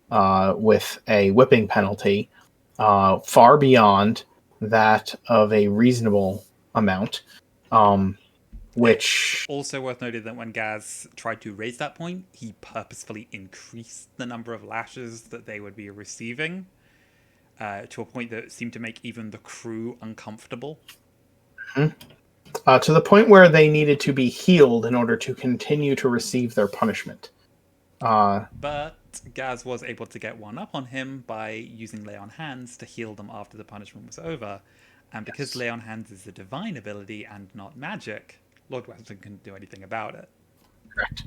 with a whipping penalty far beyond that of a reasonable amount. It's Which also worth noting that when Gaz tried to raise that point, he purposefully increased the number of lashes that they would be receiving to a point that seemed to make even the crew uncomfortable. to the point where they needed to be healed in order to continue to receive their punishment. But Gaz was able to get one up on him by using Lay on Hands to heal them after the punishment was over. And because Yes, Lay on Hands is a divine ability and not magic, Lord Weston couldn't do anything about it. correct.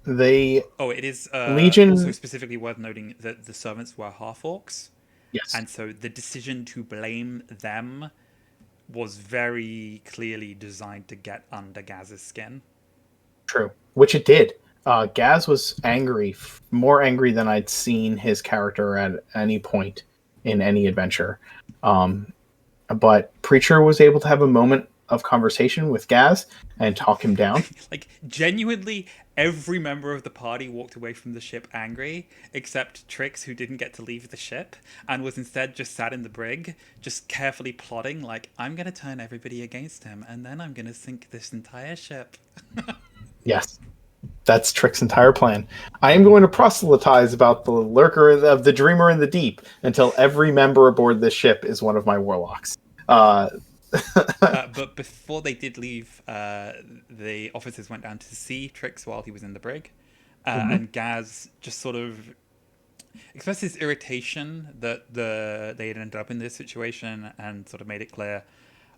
The Oh, it is also Legion, specifically worth noting that the servants were half orcs, yes, and so the decision to blame them was very clearly designed to get under Gaz's skin. true, which it did. Gaz was angry, more angry than I'd seen his character at any point in any adventure. Um, but Preacher was able to have a moment of conversation with Gaz and talk him down. Like, genuinely, every member of the party walked away from the ship angry, except Trix, who didn't get to leave the ship and was instead just sat in the brig, just carefully plotting, like, I'm going to turn everybody against him, and then I'm going to sink this entire ship. Yes, that's Trick's entire plan. I am going to proselytize about the lurker of the dreamer in the deep until every member aboard this ship is one of my warlocks. Uh, But before they did leave, the officers went down to see Trix while he was in the brig. mhm. And Gaz just sort of expressed his irritation that they had ended up in this situation and sort of made it clear,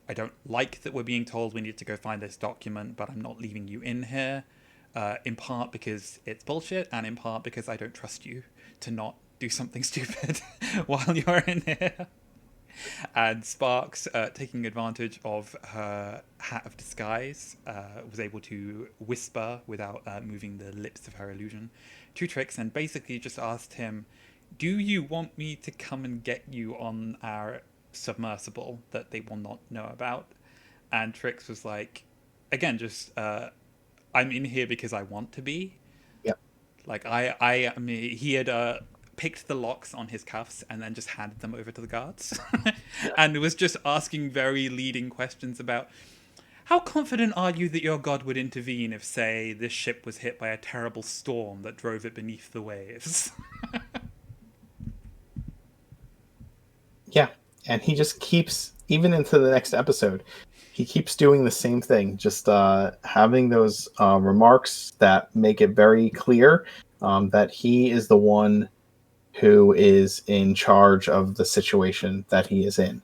I don't like that we're being told we need to go find this document, but I'm not leaving you in here. In part because it's bullshit, and in part because I don't trust you to not do something stupid while you're in here. And Sparks, taking advantage of her hat of disguise, was able to whisper without moving the lips of her illusion to Trix and basically just asked him, do you want me to come and get you on our submersible that they will not know about? And Trix was like, again, just, I'm in here because I want to be. Yep. Like, I mean, he had picked the locks on his cuffs and then just handed them over to the guards, and was just asking very leading questions about how confident are you that your god would intervene if, say, this ship was hit by a terrible storm that drove it beneath the waves? Yeah, and he just keeps, even into the next episode, he keeps doing the same thing, just having those remarks that make it very clear that he is the one who is in charge of the situation that he is in.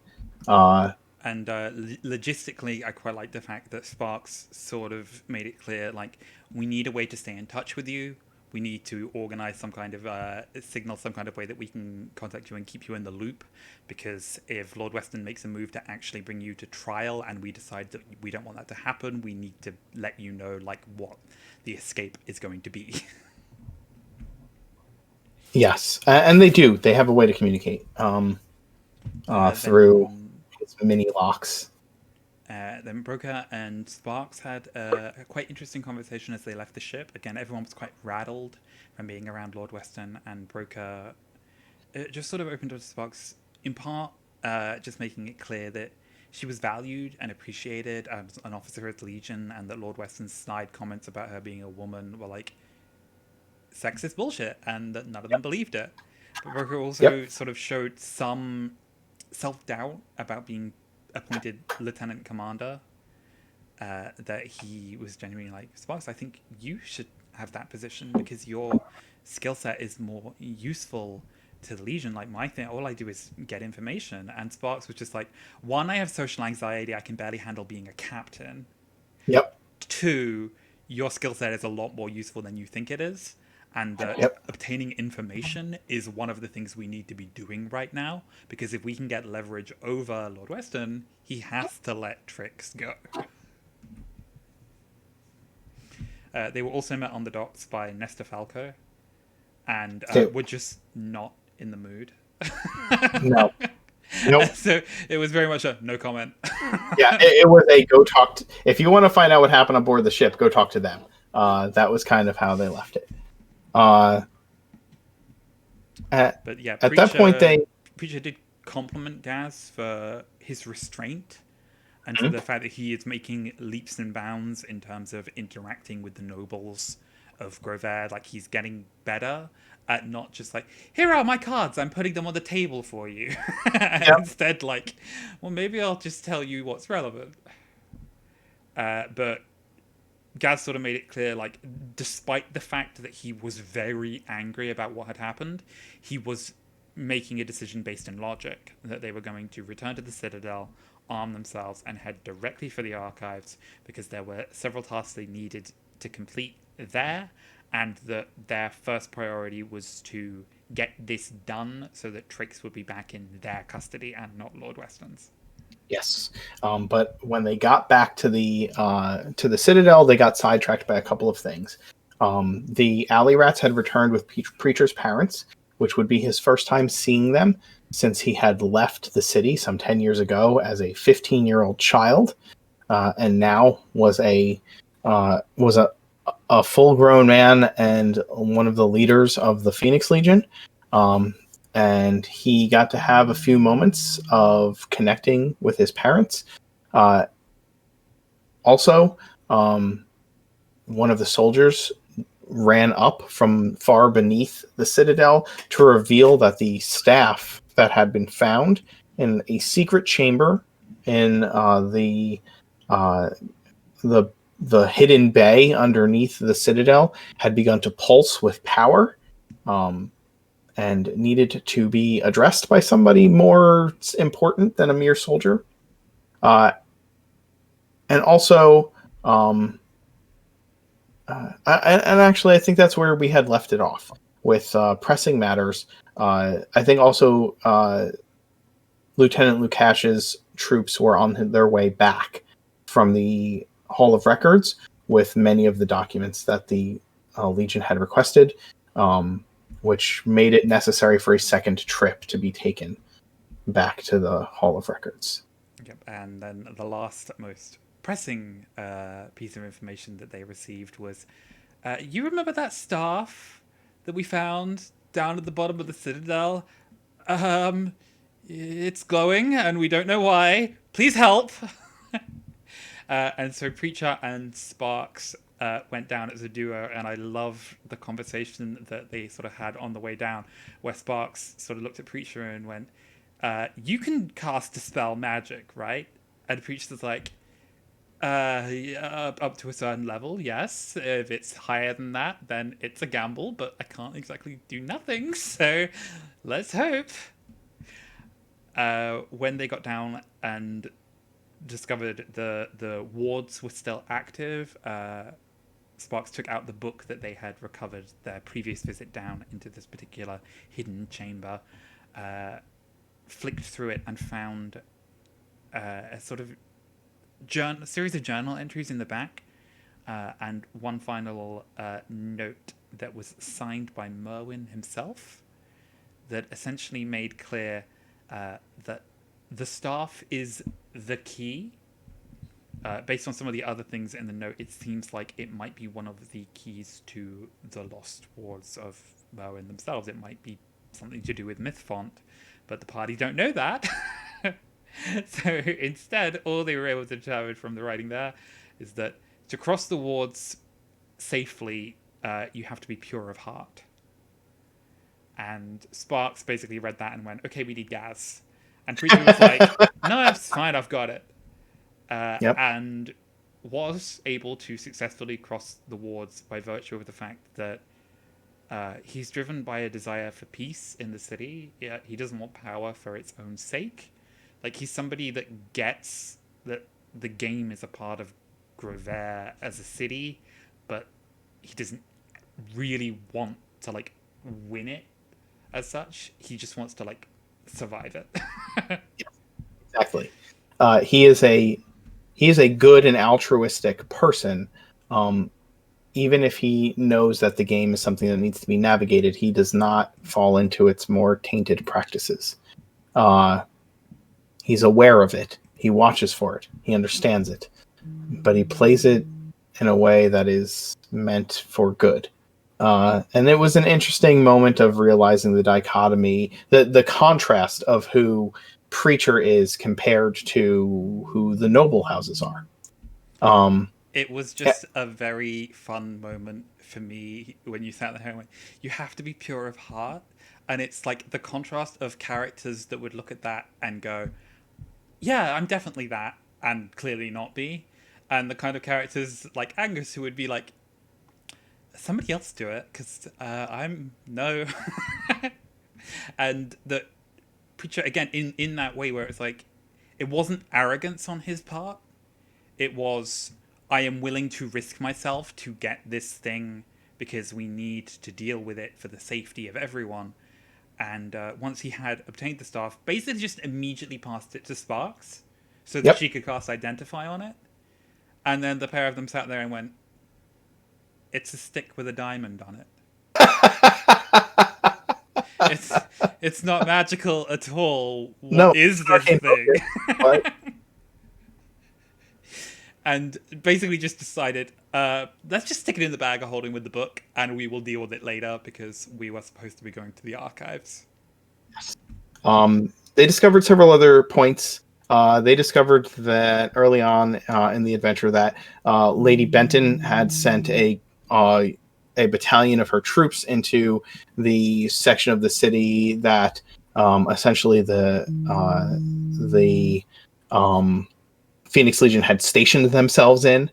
And logistically, I quite like the fact that Sparks sort of made it clear, like, we need a way to stay in touch with you. We need to organize some kind of signal, some kind of way that we can contact you and keep you in the loop. Because if Lord Weston makes a move to actually bring you to trial, and we decide that we don't want that to happen, we need to let you know, like, what the escape is going to be. Yes, and they do. They have a way to communicate through his mini locks. Then Broker and Sparks had a quite interesting conversation as they left the ship. Again, everyone was quite rattled from being around Lord Weston, and Broker just sort of opened up to Sparks, in part just making it clear that she was valued and appreciated as an officer of the Legion, and that Lord Weston's snide comments about her being a woman were like sexist bullshit, and that none of them believed it. But Broker also sort of showed some self-doubt about being appointed lieutenant commander, that he was genuinely like, Sparks, I think you should have that position because your skill set is more useful to the Legion. Like, my thing, all I do is get information. And Sparks was just like, one, I have social anxiety, I can barely handle being a captain. Yep. Two, your skill set is a lot more useful than you think it is, and that obtaining information is one of the things we need to be doing right now, because if we can get leverage over Lord Weston, he has to let Trix go. They were also met on the docks by Nesta Falco, and were just not in the mood. No. Nope. So it was very much a no comment. Yeah, it was a go talk to, if you want to find out what happened aboard the ship, go talk to them. That was kind of how they left it. But yeah, at that point, Preacher did compliment Gaz for his restraint and for the fact that he is making leaps and bounds in terms of interacting with the nobles of Grover. Like, he's getting better at not just like, here are my cards, I'm putting them on the table for you. Instead, like, well, maybe I'll just tell you what's relevant. But Gaz sort of made it clear, like, despite the fact that he was very angry about what had happened, he was making a decision based in logic, that they were going to return to the Citadel, arm themselves, and head directly for the archives, because there were several tasks they needed to complete there, and that their first priority was to get this done so that Trix would be back in their custody and not Lord Weston's. Yes, but when they got back to the Citadel, they got sidetracked by a couple of things. The alley rats had returned with Preacher's parents, which would be his first time seeing them since he had left the city some 10 years ago as a 15-year-old child, and now was a full-grown man and one of the leaders of the Phoenix Legion. And he got to have a few moments of connecting with his parents. Also, one of the soldiers ran up from far beneath the Citadel to reveal that the staff that had been found in a secret chamber in the hidden bay underneath the Citadel had begun to pulse with power, and needed to be addressed by somebody more important than a mere soldier. And also, and actually, I think that's where we had left it off with pressing matters. I think also Lieutenant Lukash's troops were on their way back from the Hall of Records with many of the documents that the Legion had requested, which made it necessary for a second trip to be taken back to the Hall of Records. Yep, and then the last most pressing piece of information that they received was, you remember that staff that we found down at the bottom of the citadel. Um, it's glowing, and we don't know why. Please help." And so Preacher and Sparks went down as a duo, and I love the conversation that they sort of had on the way down, where Sparks sort of looked at Preacher and went, "You can cast Dispel Magic, right?" And Preacher's like, yeah, up to a certain level, yes. If it's higher than that, then it's a gamble, but I can't exactly do nothing, so let's hope." When they got down and discovered the wards were still active, Sparks took out the book that they had recovered their previous visit down into this particular hidden chamber, uh, flicked through it, and found a sort of a series of journal entries in the back, and one final note that was signed by Merwin himself, that essentially made clear that the staff is the key. Based on some of the other things in the note, it seems like it might be one of the keys to the lost wards of Merwin themselves. It might be something to do with Mythfont, but the party don't know that. So instead, all they were able to determine from the writing there is that to cross the wards safely, you have to be pure of heart. And Sparks basically read that and went, "Okay, we need gas." And Preacher was like, "No, it's fine, I've got it." Yep. And was able to successfully cross the wards by virtue of the fact that he's driven by a desire for peace in the city. Yeah, he doesn't want power for its own sake. Like, he's somebody that gets that the game is a part of Grover as a city, but he doesn't really want to like win it as such. He just wants to like survive it. Exactly. He is a good and altruistic person. Um, Even if he knows that the game is something that needs to be navigated, he does not fall into its more tainted practices. Uh, he's aware of it. He watches for it. He understands it, but he plays it in a way that is meant for good. And it was an interesting moment of realizing the dichotomy, the contrast of who Preacher is compared to who the noble houses are. Um, It was just a very fun moment for me when you sat there and went, "You have to be pure of heart." And it's like the contrast of characters that would look at that and go, "Yeah, I'm definitely that," and clearly not be. And the kind of characters like Angus who would be like, "Somebody else do it, because I'm no." And the Preacher, again, in that way where it's like, it wasn't arrogance on his part. It was, "I am willing to risk myself to get this thing because we need to deal with it for the safety of everyone." And once he had obtained the staff, basically just immediately passed it to Sparks so that yep. she could cast Identify on it. And then the pair of them sat there and went, "It's a stick with a diamond on it. It's it's not magical at all. What No, is this arcane thing?" focus, but And basically just decided, let's just stick it in the bag of holding with the book, and we will deal with it later because we were supposed to be going to the archives. they discovered several other points. They discovered that early on in the adventure that Lady Benton had sent a battalion of her troops into the section of the city that essentially the Phoenix Legion had stationed themselves in,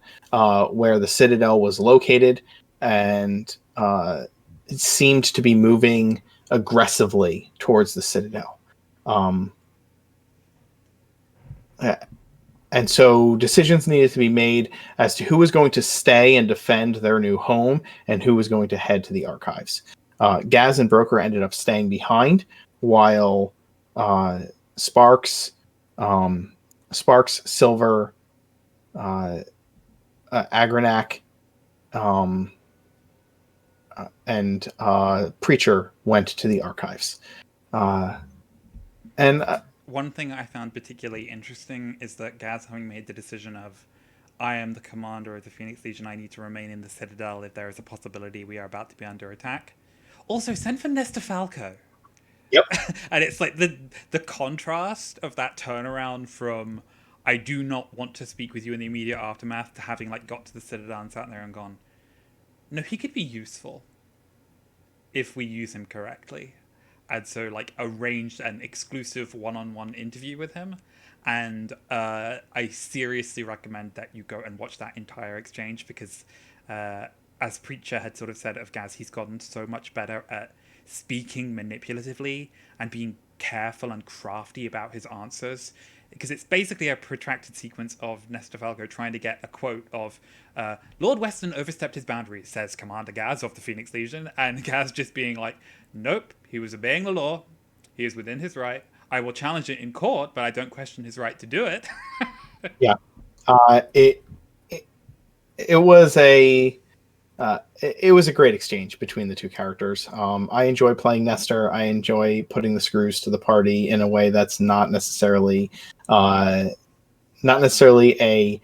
where the Citadel was located, and it seemed to be moving aggressively towards the Citadel. Um, and so decisions needed to be made as to who was going to stay and defend their new home and who was going to head to the archives. Gaz and Broker ended up staying behind, while uh, Sparks, Sparks, Silver, uh, Agranak, um, and Preacher went to the archives. Uh, and One thing I found particularly interesting is that Gaz, having made the decision of, "I am the commander of the Phoenix Legion, I need to remain in the Citadel if there is a possibility we are about to be under attack," Also, send for Nesta Falco. Yep. And it's like the contrast of that turnaround from I do not want to speak with you in the immediate aftermath to having like got to the Citadel and sat there and gone, no, he could be useful if we use him correctly. And so like arranged an exclusive one-on-one interview with him. And I seriously recommend that you go and watch that entire exchange because as Preacher had sort of said of Gaz, he's gotten so much better at speaking manipulatively and being careful and crafty about his answers because it's basically a protracted sequence of Nesta Falco trying to get a quote of Lord Weston overstepped his boundaries, says Commander Gaz of the Phoenix Legion, and Gaz just being like, nope, he was obeying the law, he is within his right, I will challenge it in court, but I don't question his right to do it. Yeah. Uh, it, it it was a great exchange between the two characters. I enjoy playing Nestor. I enjoy putting the screws to the party in a way that's uh, not necessarily a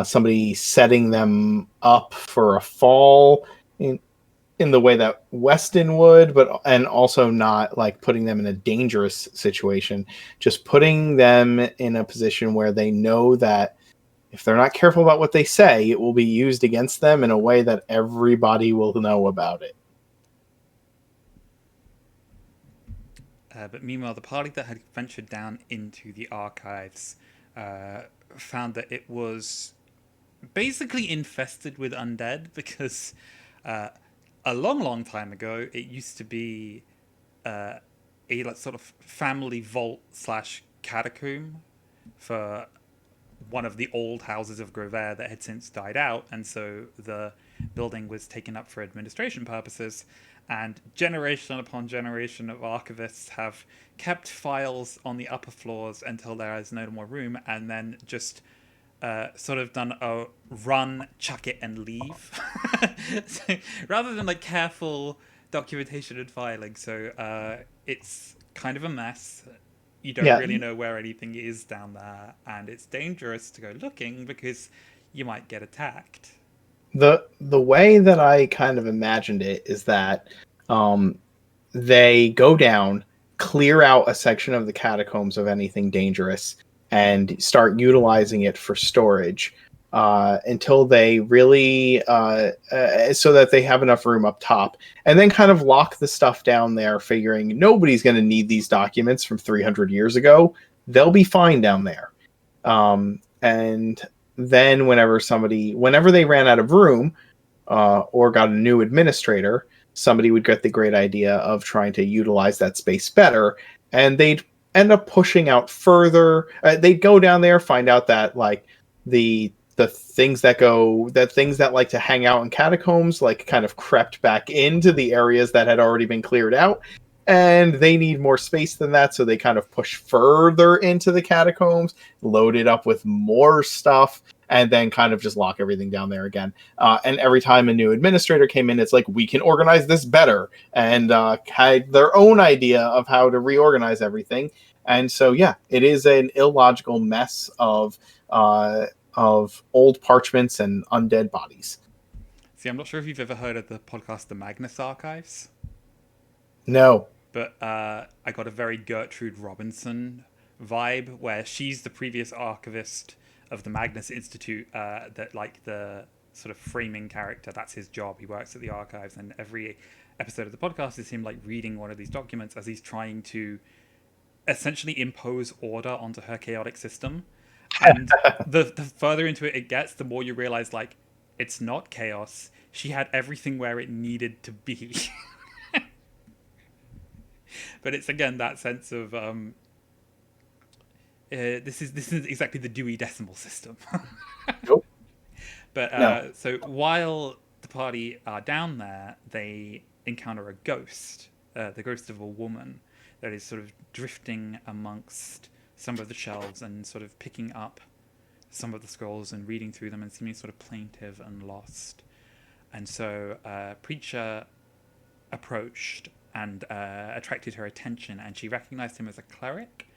somebody setting them up for a fall in the way that Weston would, but and also not like putting them in a dangerous situation. Just putting them in a position where they know that if they're not careful about what they say, it will be used against them in a way that everybody will know about it. But meanwhile, the party that had ventured down into the archives uh, found that it was basically infested with undead because uh, a long, long time ago, it used to be a like sort of family vault slash catacomb for one of the old houses of Grover that had since died out, and so the building was taken up for administration purposes. And generation upon generation of archivists have kept files on the upper floors until there is no more room, and then just sort of done a run, chuck it, and leave, so, rather than like careful documentation and filing. So it's kind of a mess. You don't Yeah, really know where anything is down there, and it's dangerous to go looking because you might get attacked. the way that I kind of imagined it is that um, they go down, clear out a section of the catacombs of anything dangerous, and start utilizing it for storage until they really, so that they have enough room up top, and then kind of lock the stuff down there, figuring nobody's going to need these documents from 300 years ago. They'll be fine down there. And then whenever they ran out of room, or got a new administrator, somebody would get the great idea of trying to utilize that space better, and they'd end up pushing out further. They'd go down there, find out that like the things that like to hang out in catacombs like kind of crept back into the areas that had already been cleared out, and they need more space than that, so they kind of push further into the catacombs, load it up with more stuff, and then kind of just lock everything down there again. And every time a new administrator came in, it's like, we can organize this better, and had their own idea of how to reorganize everything. And so, yeah, it is an illogical mess of old parchments and undead bodies. See, I'm not sure if you've ever heard of the podcast The Magnus Archives, No. but I got a very Gertrude Robinson vibe where she's the previous archivist of the Magnus Institute. That like the sort of framing character, that's his job. He works at the archives, and every episode of the podcast is him like reading one of these documents as he's trying to essentially impose order onto her chaotic system. And the further into it gets, the more you realize like it's not chaos. She had everything where it needed to be. But it's again that sense of this is exactly the Dewey Decimal System. Nope. But No. so while the party are down there, they encounter a ghost, the ghost of a woman that is sort of drifting amongst some of the shelves and sort of picking up some of the scrolls and reading through them and seeming sort of plaintive and lost. And so Preacher approached and attracted her attention, and she recognized him as a cleric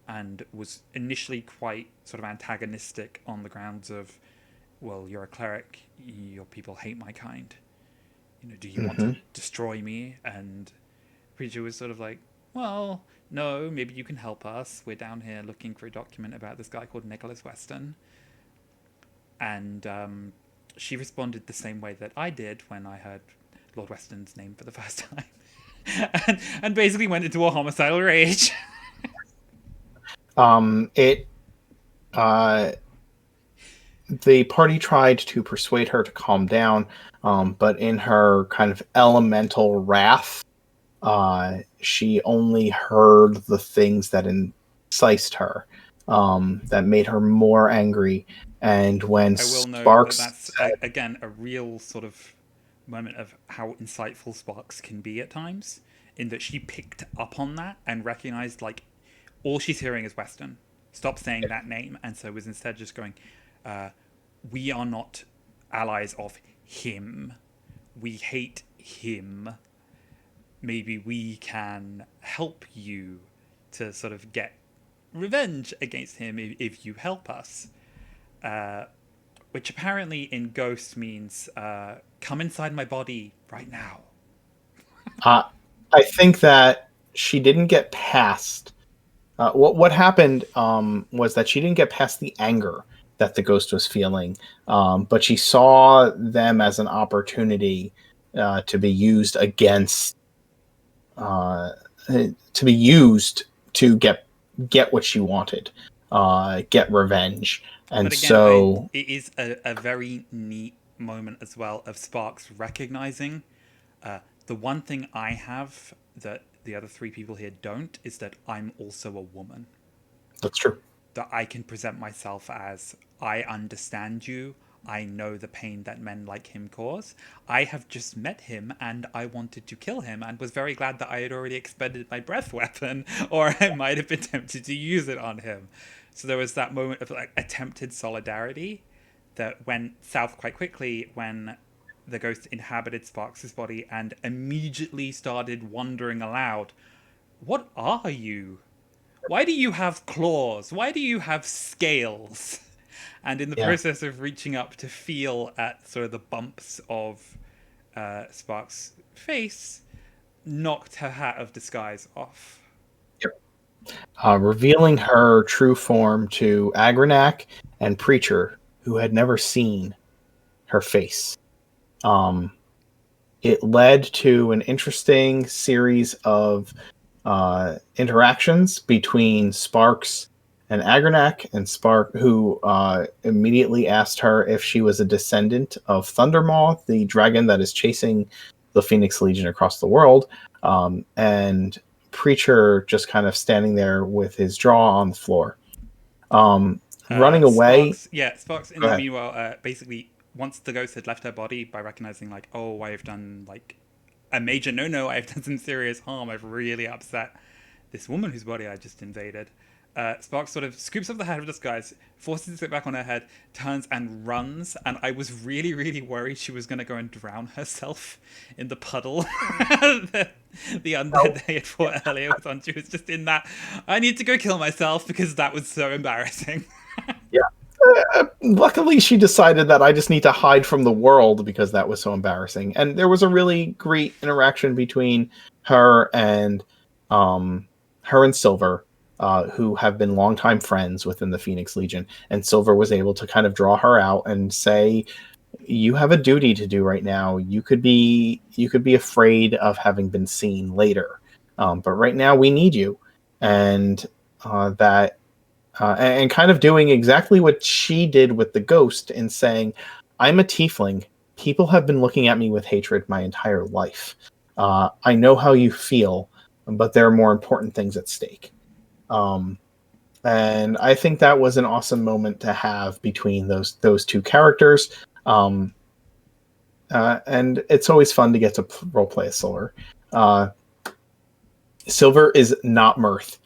and was initially quite sort of antagonistic on the grounds of, well, you're a cleric, your people hate my kind. do you want to Hmm. destroy me? And Preacher was sort of like, well, no, maybe you can help us. We're down here looking for a document about this guy called Nicholas Weston. And she responded the same way that I did when I heard Lord Weston's name for the first time. And basically went into a homicidal rage. It uh, the party tried to persuade her to calm down, but in her kind of elemental wrath, she only heard the things that incensed her, that made her more angry. And when I will note that Sparks that's, said, again, a real sort of moment of how insightful Sparks can be at times, in that she picked up on that and recognized, like, all she's hearing is Weston. Stop saying that name, and so was instead just going, uh, we are not allies of him. We hate him. Maybe we can help you to sort of get revenge against him if you help us. Uh, which apparently in Ghost means come inside my body right now. uh, I think that she didn't get past. What happened was that she didn't get past the anger that the ghost was feeling, but she saw them as an opportunity to be used against, uh, to be used to get what she wanted, get revenge, and But again, so it is a very neat moment as well of Sparks recognizing the one thing I have that the other three people here don't is that I'm also a woman. that's true. That I can present myself as, I understand you. I know the pain that men like him cause. I have just met him and I wanted to kill him and was very glad that I had already expended my breath weapon, or I might have been tempted to use it on him. So there was that moment of like attempted solidarity that went south quite quickly when the ghost inhabited Sparks' body and immediately started wondering aloud, what are you? Why do you have claws? Why do you have scales? And in the Yeah. process of reaching up to feel at sort of the bumps of Spark's face, knocked her hat of disguise off. Revealing her true form to Agranac and Preacher, who had never seen her face. Um, it led to an interesting series of interactions between Sparks and Agranac, and Spark, who immediately asked her if she was a descendant of Thundermaw, the dragon that is chasing the Phoenix Legion across the world. And Preacher just kind of standing there with his jaw on the floor. Running away. Sparks. In Go the ahead. meanwhile, basically, once the ghost had left her body, by recognizing like, oh, I've done like a major no-no. I've done some serious harm. I've really upset this woman whose body I just invaded. Sparks sort of scoops up the hat of disguise, forces it back on her head, turns and runs. And I was really, really worried she was going to go and drown herself in the puddle that the undead they had fought earlier was on. She was just in that, I need to go kill myself because that was so embarrassing. Yeah. Luckily, she decided that I just need to hide from the world because that was so embarrassing. And there was a really great interaction between her and Silver, who have been longtime friends within the Phoenix Legion. And Silver was able to kind of draw her out and say, "You have a duty to do right now. You could be afraid of having been seen later, but right now we need you." And that and kind of doing exactly what she did with the ghost and saying, I'm a tiefling. People have been looking at me with hatred my entire life. I know how you feel, but there are more important things at stake. Um, and I think that was an awesome moment to have between those two characters. Um, and it's always fun to get to role play a Silver. Uh, Silver is not Mirth.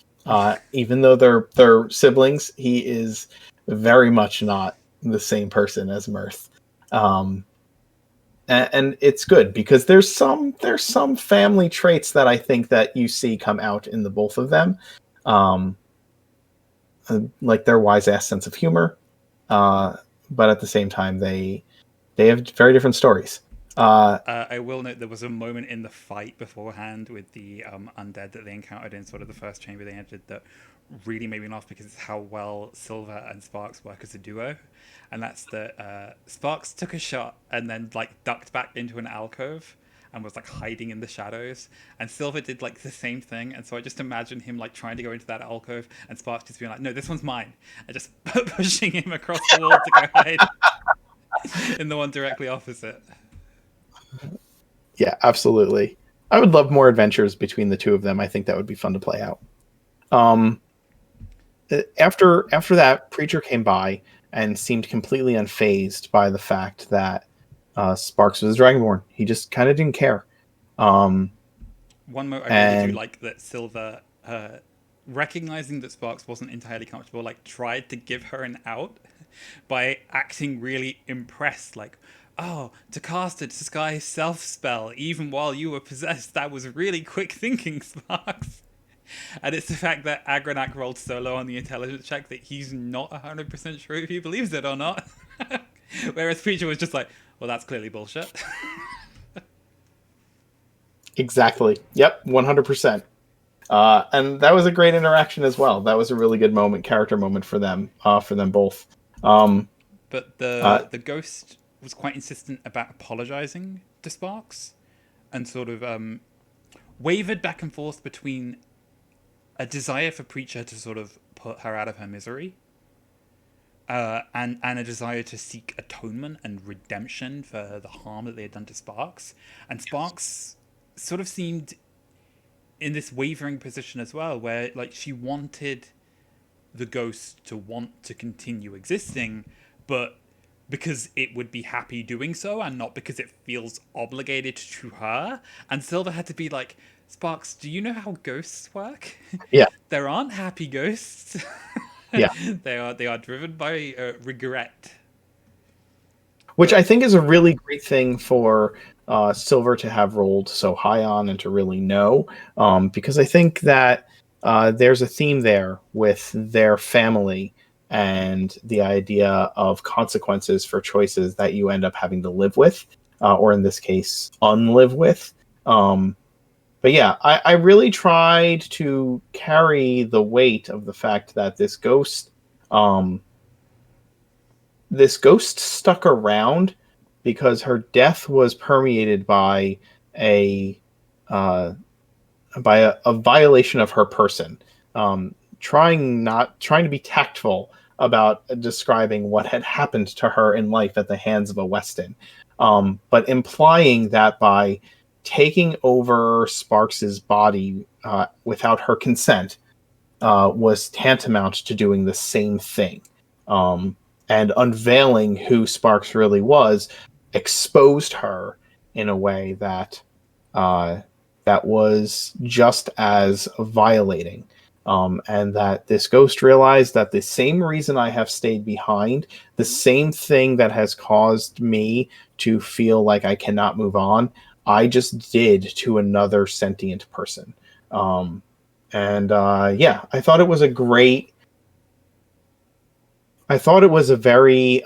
Even though they're siblings, he is very much not the same person as Mirth. Um, and it's good because there's some family traits that I think that you see come out in the both of them, um, like their wise ass sense of humor, but at the same time they have very different stories. I will note there was a moment in the fight beforehand with the undead that they encountered in sort of the first chamber they entered that really made me laugh because it's how well Silver and Sparks work as a duo, and that's that Sparks took a shot and then like ducked back into an alcove and was like hiding in the shadows, and Silver did like the same thing, and so I just imagine him like trying to go into that alcove and Sparks just being like, "No, this one's mine," and just pushing him across the wall to go hide in the one directly opposite. Yeah, absolutely. I would love more adventures between the two of them. I think that would be fun to play out. Um, after that, Preacher came by and seemed completely unfazed by the fact that Sparks was Dragonborn. He just kind of didn't care. Um, One moment I really do and like that Silver, recognizing that Sparks wasn't entirely comfortable, like tried to give her an out by acting really impressed, like, "Oh, to cast a disguise self spell even while you were possessed, that was really quick thinking, Sparks." And it's the fact that Agronak rolled so low on the intelligence check that he's not 100% sure if he believes it or not. Whereas Preacher was just like, "Well, that's clearly bullshit." exactly, yep, 100%. And that was a great interaction as well. That was a really good moment, character moment for them both. Um, But uh, the ghost was quite insistent about apologizing to Sparks and sort of wavered back and forth between a desire for Preacher to sort of put her out of her misery, and a desire to seek atonement and redemption for the harm that they had done to Sparks. And Sparks sort of seemed in this wavering position as well, where like she wanted the ghost to want to continue existing, but because it would be happy doing so and not because it feels obligated to her. And Silver had to be like, "Sparks, do you know how ghosts work? yeah, There aren't happy ghosts. yeah. They are driven by regret." Which I But think is a really great thing for Silver to have rolled so high on and to really know, because I think that there's a theme there with their family and the idea of consequences for choices that you end up having to live with, or in this case, unlive with. Um, but yeah, I really tried to carry the weight of the fact that um, this ghost stuck around because her death was permeated a uh, by a violation of her person. Trying to be tactful about describing what had happened to her in life at the hands of a Weston, but implying that by taking over Sparks's body without her consent was tantamount to doing the same thing. Um, and unveiling who Sparks really was exposed her in a way that uh, that was just as violating. And that this ghost realized that the same reason I have stayed behind, the same thing that has caused me to feel like I cannot move on, I just did to another sentient person. Um, and yeah, I thought it was a very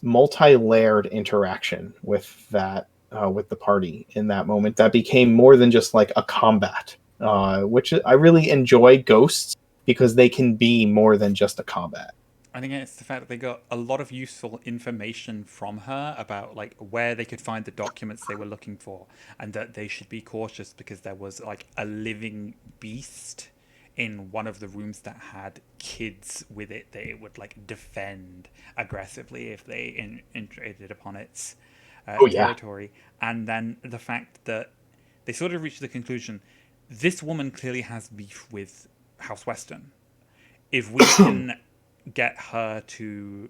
multi-layered interaction with the party in that moment that became more than just like a combat, which I really enjoy ghosts because they can be more than just a combat. I think it's the fact that they got a lot of useful information from her about like where they could find the documents they were looking for, and that they should be cautious because there was like a living beast in one of the rooms that had kids with it that it would like defend aggressively if they intruded upon its Oh yeah. territory. And then the fact that they sort of reached the conclusion this woman clearly has beef with House Weston. If we can get her to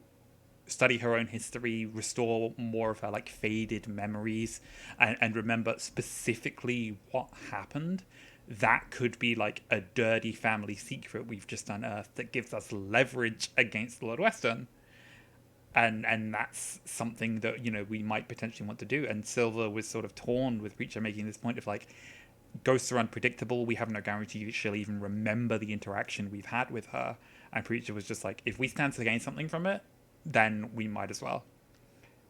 study her own history, restore more of her like faded memories, and remember specifically what happened, that could be like a dirty family secret we've just unearthed that gives us leverage against Lord Weston. And that's something that we might potentially want to do. And Silver was sort of torn with Preacher making this point of like, ghosts are unpredictable. We have no guarantee that she'll even remember the interaction we've had with her. And Preacher was just like, if we stand to gain something from it, then we might as well.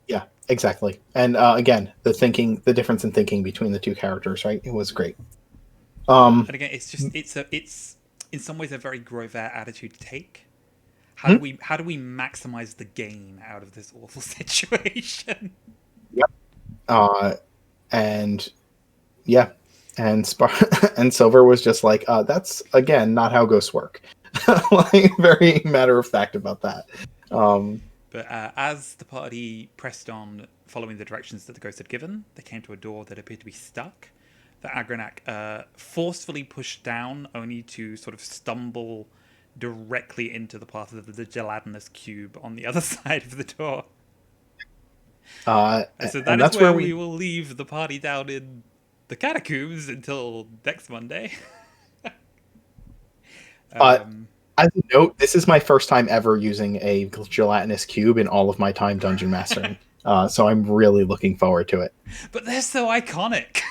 Yeah, exactly. And again, the difference in thinking between the two characters, right? It was great. And again, it's in some ways a very Grover attitude to take. Hmm? How do we maximize the gain out of this awful situation? Yep. And yeah, and and Silver was just like, that's again not how ghosts work. Like very matter of fact about that. Um, But as the party pressed on, following the directions that the ghost had given, they came to a door that appeared to be stuck. That Agronak forcefully pushed down, only to sort of stumble directly into the path of the gelatinous cube on the other side of the door. uh, So that and is that's where where we we will leave the party down in the catacombs until next Monday. uh, um, as a note, this is my first time ever using a gelatinous cube in all of my time dungeon mastering. So I'm really looking forward to it. but they're so iconic.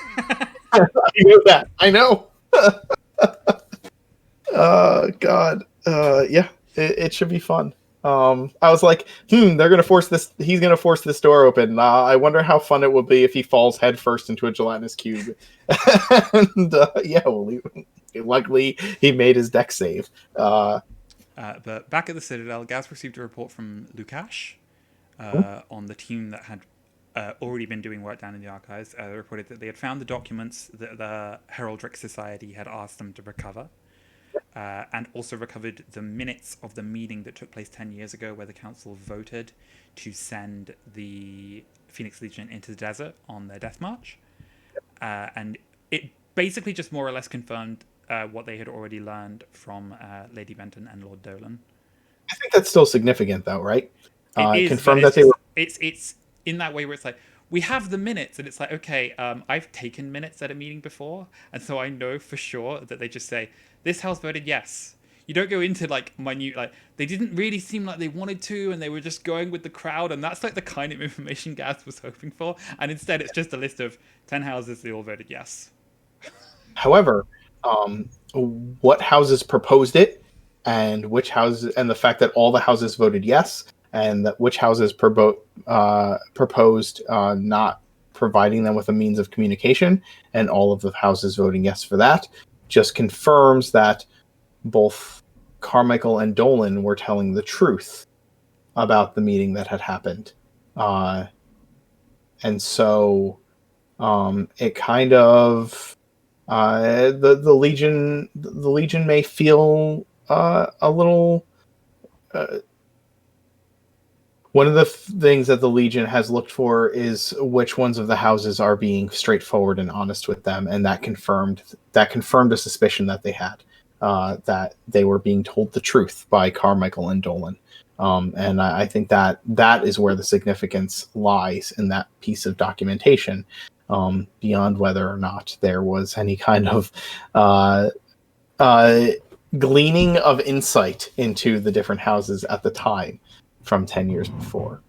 I know that. I know. God. Yeah, it should be fun. I was like, they're gonna force this. He's gonna force this door open. I wonder how fun it will be if he falls headfirst into a gelatinous cube. And yeah, well, luckily he made his deck save. But back at the Citadel, Gaz received a report from Lukash on the team that had already been doing work down in the archives. They reported that they had found the documents that the Heraldric Society had asked them to recover, and also recovered the minutes of the meeting that took place 10 years ago, where the council voted to send the Phoenix Legion into the desert on their death march. And it basically just more or less confirmed what they had already learned from Lady Benton and Lord Dolan. I think that's still significant, though, right? It is, but Confirmed it's that they just were. it's in that way where it's like we have the minutes, and it's like okay, I've taken minutes at a meeting before, and so I know for sure that they just say this house voted yes. You don't go into like minute like they didn't really seem like they wanted to, and they were just going with the crowd, and that's like the kind of information Gaz was hoping for, and instead it's just a list of 10 houses they all voted yes. However, what houses proposed it, and which houses, and the fact that all the houses voted yes, and that which houses proposed not providing them with a means of communication, and all of the houses voting yes for that, just confirms that both Carmichael and Dolan were telling the truth about the meeting that had happened. Uh, and so it kind of the Legion may feel a little. Uh, One of the things that the Legion has looked for is which ones of the houses are being straightforward and honest with them, and that confirmed a suspicion that they had, that they were being told the truth by Carmichael and Dolan. And I think that is where the significance lies in that piece of documentation, beyond whether or not there was any kind of uh, uh, gleaning of insight into the different houses at the time from 10 years before.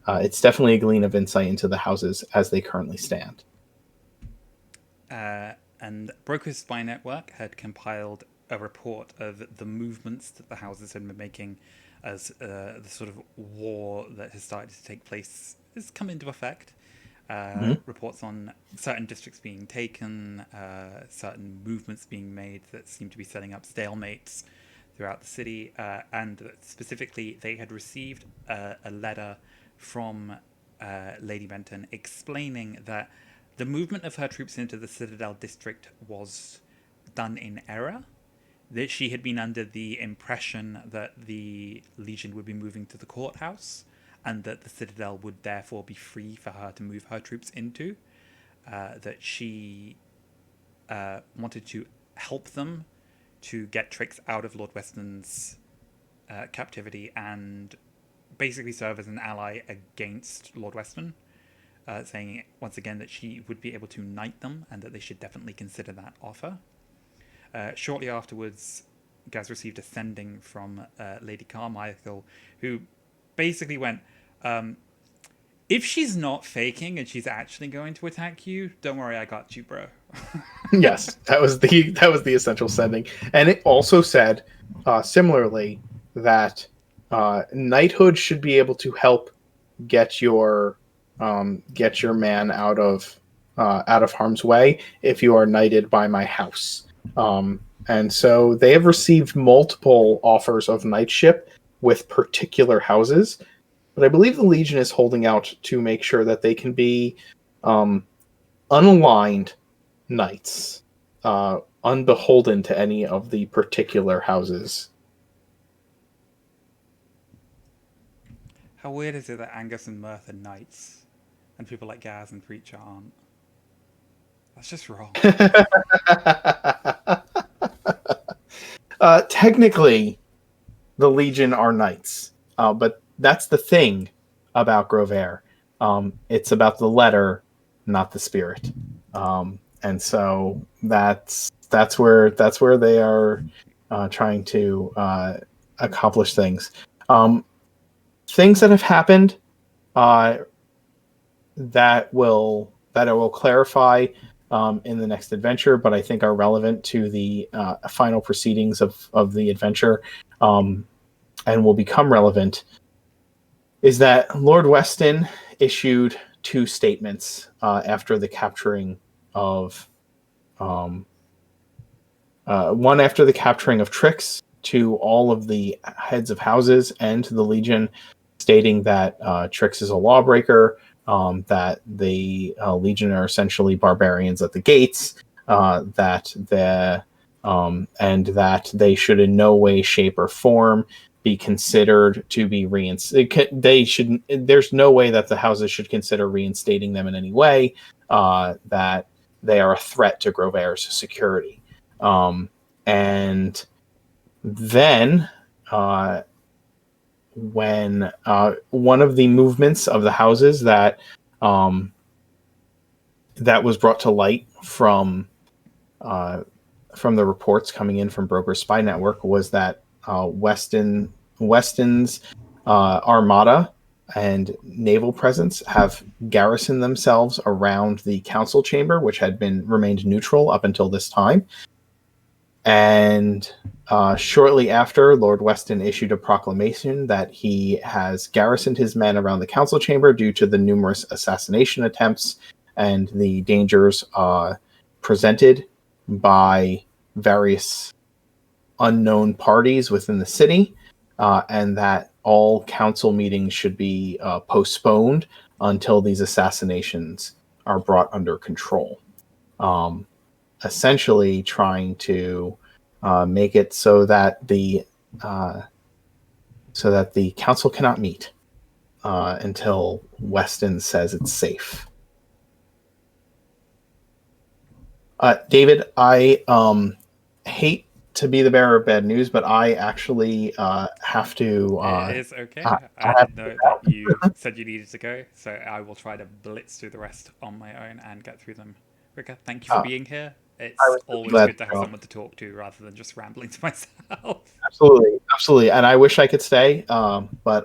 It's definitely a glean of insight into the houses as they currently stand. And Broker's Spy Network had compiled a report of the movements that the houses had been making as the sort of war that has started to take place has come into effect. Mhm. Reports on certain districts being taken, certain movements being made that seem to be setting up stalemates throughout the city, and specifically, they had received a letter from Lady Benton explaining that the movement of her troops into the Citadel district was done in error. That she had been under the impression that the Legion would be moving to the courthouse, and that the Citadel would therefore be free for her to move her troops into. That she wanted to help them to get Trix out of Lord Weston's captivity and basically serve as an ally against Lord Weston, saying once again that she would be able to knight them and that they should definitely consider that offer. Shortly afterwards, Gaz received a sending from Lady Carmichael, who basically went, if she's not faking and she's actually going to attack you, don't worry, I got you, bro. Yes, that was the essential sending, and it also said similarly that knighthood should be able to help get your get your man out of harm's way if you are knighted by my house. And so they have received multiple offers of knightship with particular houses, but I believe the Legion is holding out to make sure that they can be um, unaligned knights, unbeholden to any of the particular houses. How weird is it that Angus and Mirth are knights, and people like Gaz and Preacher aren't? That's just wrong. Technically, the Legion are knights, but that's the thing about Grover. It's about the letter, not the spirit, and so that's where they are trying to accomplish things. Things that have happened uh, that I will clarify in the next adventure, but I think are relevant to the final proceedings of the adventure, um, and will become relevant, is that Lord Weston issued two statements after the capturing of um, one after the capturing of Trix to all of the heads of houses and to the Legion, stating that Trix is a lawbreaker, that the Legion are essentially barbarians at the gates, that the and that they should in no way, shape, or form be considered to be reinstated. They should. There's no way that the houses should consider reinstating them in any way. That they are a threat to Grover's security. And then when one of the movements of the houses um, that was brought to light uh, from the reports coming in from Broker Spy Network was that Weston's armada and naval presence have garrisoned themselves around the council chamber, which had been remained neutral up until this time. And shortly after, Lord Weston issued a proclamation that he has garrisoned his men around the council chamber due to the numerous assassination attempts and the dangers presented by various unknown parties within the city, and that all council meetings should be postponed until these assassinations are brought under control. Um, Essentially trying to make it uh, so that the council cannot meet until Weston says it's safe. David, I hate to be the bearer of bad news, but I actually have to. It is okay. I I have did to know that you said you needed to go, so I will try to blitz through the rest on my own and get through them. Rika, thank you for being here. I It's was really always glad good to to have go. someone to talk to rather than just rambling to myself. Absolutely, absolutely, and I wish I could stay, but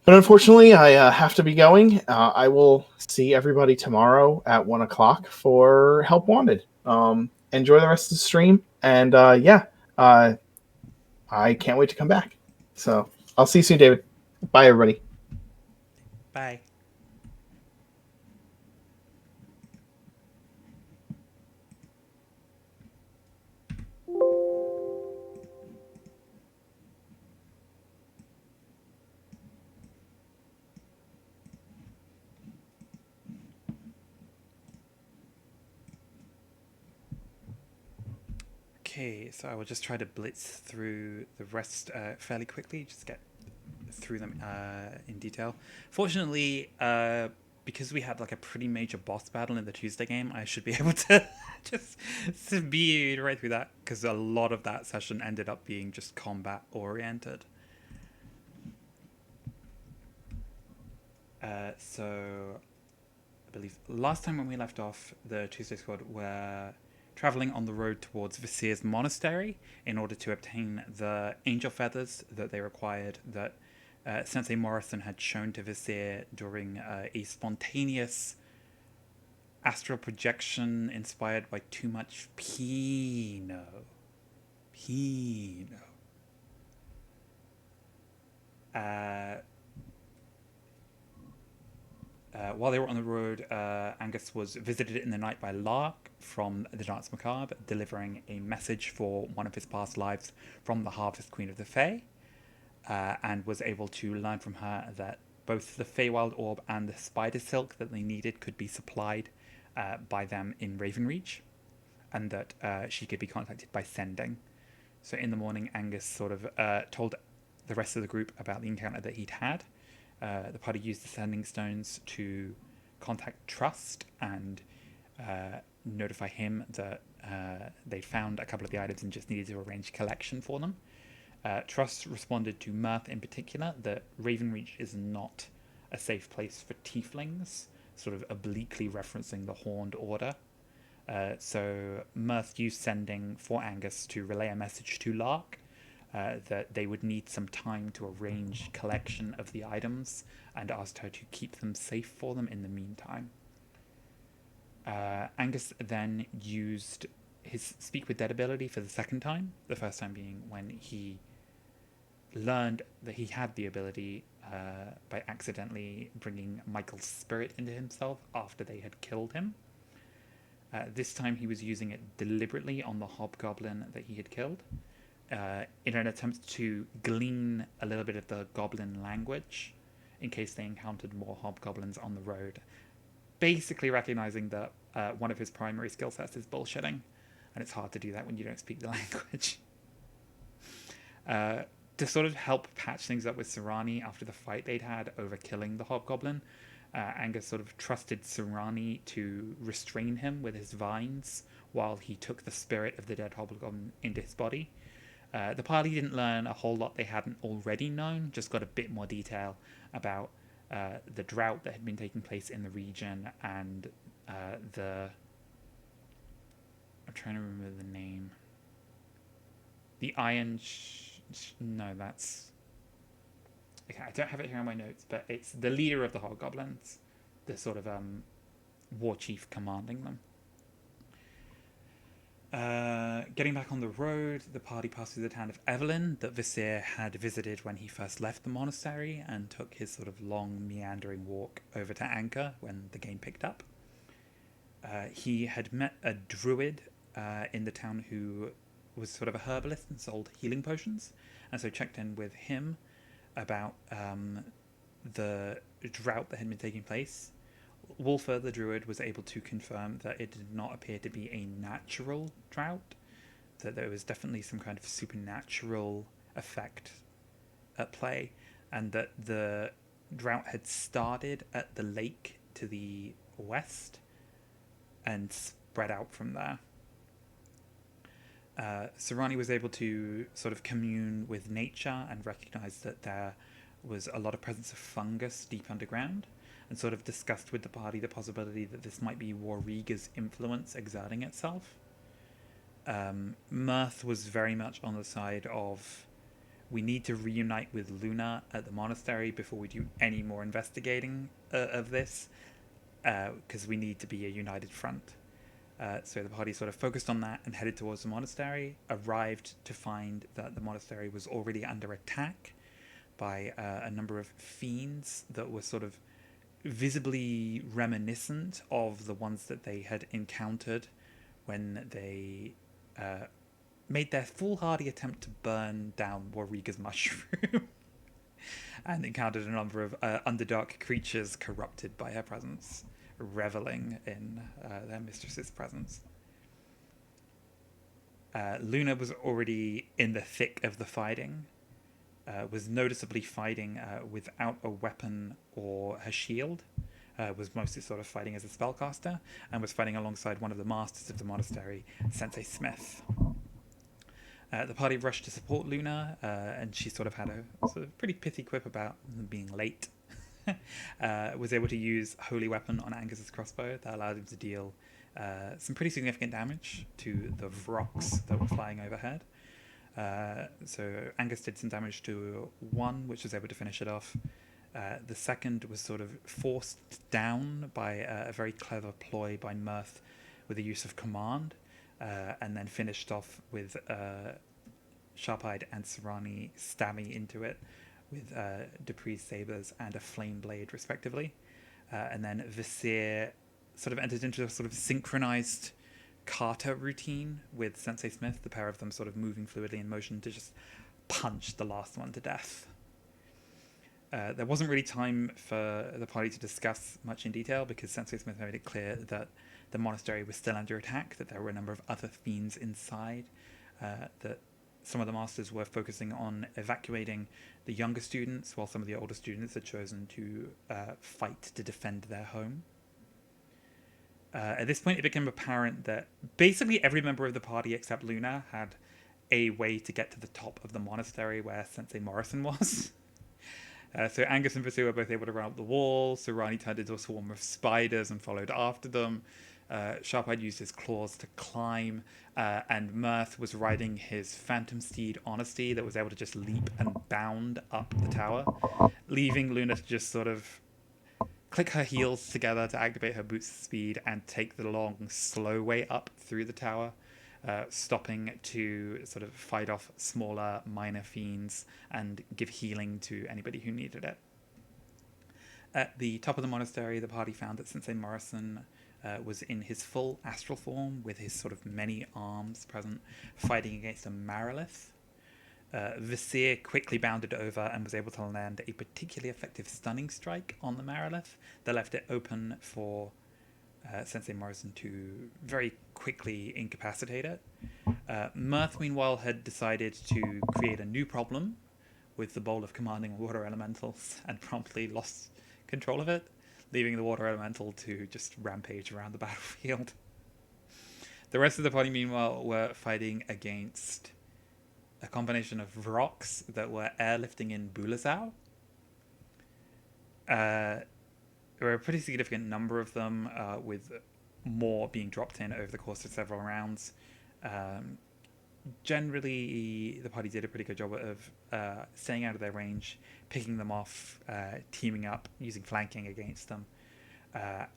unfortunately, I have to be going. I will see everybody tomorrow at 1 o'clock for Help Wanted. Enjoy the rest of the stream, and uh, I can't wait to come back. So I'll see you soon, David. Bye, everybody. Bye. Okay, so I will just try to blitz through the rest fairly quickly, just get through them in detail. Fortunately, because we had like a pretty major boss battle in the Tuesday game, I should be able to just speed right through that because a lot of that session ended up being just combat oriented. So I believe last time when we left off, the Tuesday squad were traveling on the road towards Visir's monastery in order to obtain the angel feathers that they required that Sensei Morrison had shown to Visir during a spontaneous astral projection inspired by too much Pinot. Pinot. Uh, While they were on the road, Angus was visited in the night by Lark from the Dance Macabre, delivering a message for one of his past lives from the Harvest Queen of the Fae, and was able to learn from her that both the Feywild Orb and the Spider Silk that they needed could be supplied by them in Ravenreach, and that she could be contacted by sending. So in the morning, Angus sort of told the rest of the group about the encounter that he'd had. The party used the sending stones to contact Trust and notify him that they'd found a couple of the items and just needed to arrange collection for them. Trust responded to Mirth in particular that Ravenreach is not a safe place for tieflings, sort of obliquely referencing the Horned Order. So Mirth used sending for Angus to relay a message to Lark that they would need some time to arrange collection of the items and asked her to keep them safe for them in the meantime. Angus then used his Speak with Dead ability for the second time, the first time being when he learned that he had the ability by accidentally bringing Michael's spirit into himself after they had killed him. This time he was using it deliberately on the hobgoblin that he had killed, in an attempt to glean a little bit of the goblin language in case they encountered more hobgoblins on the road. Basically recognizing that one of his primary skill sets is bullshitting, and it's hard to do that when you don't speak the language. To sort of help patch things up with Serani after the fight they'd had over killing the hobgoblin, Angus sort of trusted Serani to restrain him with his vines while he took the spirit of the dead hobgoblin into his body. The party didn't learn a whole lot they hadn't already known, just got a bit more detail about the drought that had been taking place in the region and I'm trying to remember the name. The Iron... no, that's... Okay, I don't have it here on my notes, but it's the leader of the hobgoblins, the sort of war chief commanding them. Getting back on the road, the party passed through the town of Evelyn that Visir had visited when he first left the monastery and took his sort of long, meandering walk over to Anchor when the game picked up. He had met a druid in the town who was sort of a herbalist and sold healing potions, and so checked in with him about the drought that had been taking place. Wolfer, the druid, was able to confirm that it did not appear to be a natural drought, that there was definitely some kind of supernatural effect at play, and that the drought had started at the lake to the west and spread out from there. Serani was able to sort of commune with nature and recognize that there was a lot of presence of fungus deep underground, and sort of discussed with the party the possibility that this might be Warriga's influence exerting itself. Mirth was very much on the side of, we need to reunite with Luna at the monastery before we do any more investigating of this, because we need to be a united front. So the party sort of focused on that and headed towards the monastery, arrived to find that the monastery was already under attack by a number of fiends that were sort of visibly reminiscent of the ones that they had encountered when they made their foolhardy attempt to burn down Warriga's mushroom and encountered a number of underdark creatures corrupted by her presence, reveling in their mistress's presence. Luna was already in the thick of the fighting, was noticeably fighting without a weapon or her shield, was mostly sort of fighting as a spellcaster, and was fighting alongside one of the masters of the monastery, Sensei Smith. The party rushed to support Luna, and she sort of had a sort of pretty pithy quip about being late. Was able to use Holy Weapon on Angus's crossbow that allowed him to deal some pretty significant damage to the rocks that were flying overhead. So Angus did some damage to one, which was able to finish it off. The second was sort of forced down by a very clever ploy by Mirth with the use of command, and then finished off with Sharp-Eyed and Serani stabbing into it with Dupree's sabers and a flame blade, respectively. And then Visir sort of entered into a sort of synchronized kata routine with Sensei Smith, the pair of them sort of moving fluidly in motion to just punch the last one to death. There wasn't really time for the party to discuss much in detail because Sensei Smith made it clear that the monastery was still under attack, that there were a number of other fiends inside, that some of the masters were focusing on evacuating the younger students, while some of the older students had chosen to fight to defend their home. At this point, it became apparent that basically every member of the party except Luna had a way to get to the top of the monastery where Sensei Morrison was. So Angus and Vasu were both able to run up the wall. So Rani turned into a swarm of spiders and followed after them. Sharpeye used his claws to climb, and Mirth was riding his phantom steed Honesty that was able to just leap and bound up the tower, leaving Luna to just sort of click her heels together to activate her boots of speed and take the long, slow way up through the tower, stopping to sort of fight off smaller, minor fiends and give healing to anybody who needed it. At the top of the monastery, the party found that Sensei Morrison was in his full astral form with his sort of many arms present, fighting against a Marilith. Visir quickly bounded over and was able to land a particularly effective stunning strike on the Marilith that left it open for Sensei Morrison to very quickly incapacitate it. Mirth, meanwhile, had decided to create a new problem with the bowl of commanding water elementals and promptly lost control of it, leaving the water elemental to just rampage around the battlefield. The rest of the party, meanwhile, were fighting against a combination of rocks that were airlifting in Bulazao. There were a pretty significant number of them, with more being dropped in over the course of several rounds. Generally, the party did a pretty good job of staying out of their range, picking them off, teaming up, using flanking against them.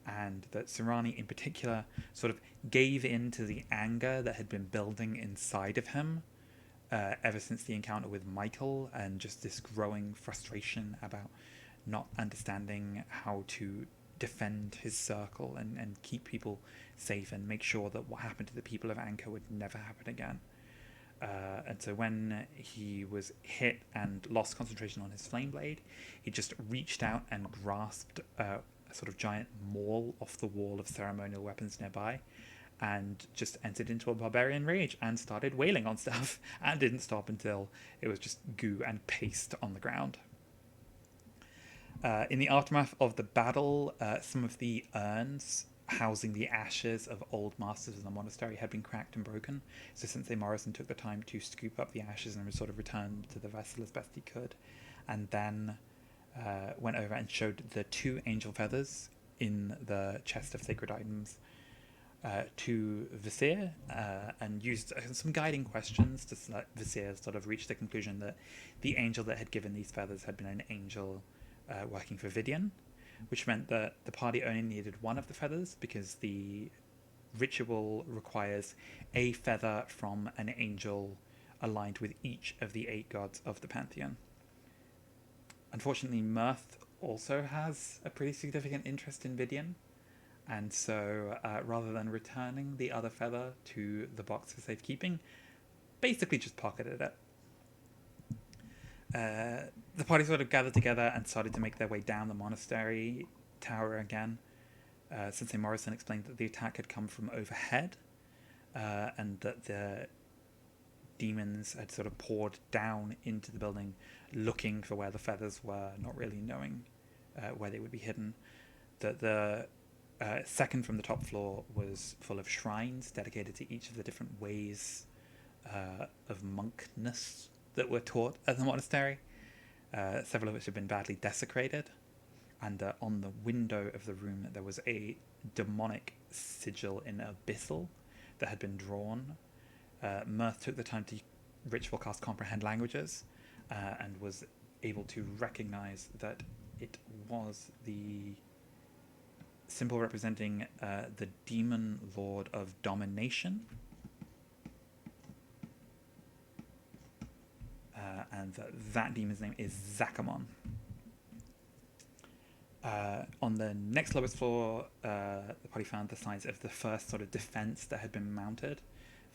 And that Surani in particular sort of gave in to the anger that had been building inside of him ever since the encounter with Michael, and just this growing frustration about not understanding how to defend his circle and keep people safe and make sure that what happened to the people of Anchor would never happen again. And so when he was hit and lost concentration on his flame blade, he just reached out and grasped a sort of giant maul off the wall of ceremonial weapons nearby, and just entered into a barbarian rage and started wailing on stuff, and didn't stop until it was just goo and paste on the ground. In the aftermath of the battle, some of the urns housing the ashes of old masters of the monastery had been cracked and broken. So Sensei Morrison took the time to scoop up the ashes and sort of returned to the vessel as best he could, and then went over and showed the 2 angel feathers in the chest of sacred items to Visir, and used some guiding questions to let Visir sort of reach the conclusion that the angel that had given these feathers had been an angel working for Vidian, which meant that the party only needed 1 of the feathers because the ritual requires a feather from an angel aligned with each of the 8 gods of the pantheon. Unfortunately, Mirth also has a pretty significant interest in Vidian, and so rather than returning the other feather to the box for safekeeping, basically just pocketed it. The party sort of gathered together and started to make their way down the monastery tower again. Sensei Morrison explained that the attack had come from overhead, and that the demons had sort of poured down into the building looking for where the feathers were, not really knowing where they would be hidden. That the second from the top floor was full of shrines dedicated to each of the different ways of monkness that were taught at the monastery, several of which had been badly desecrated, and on the window of the room there was a demonic sigil in abyssal that had been drawn. Mirth took the time to ritual cast comprehend languages, and was able to recognize that it was the symbol representing the demon lord of domination, and that demon's name is Zakamon. On the next lowest floor, the party found the signs of the first sort of defense that had been mounted.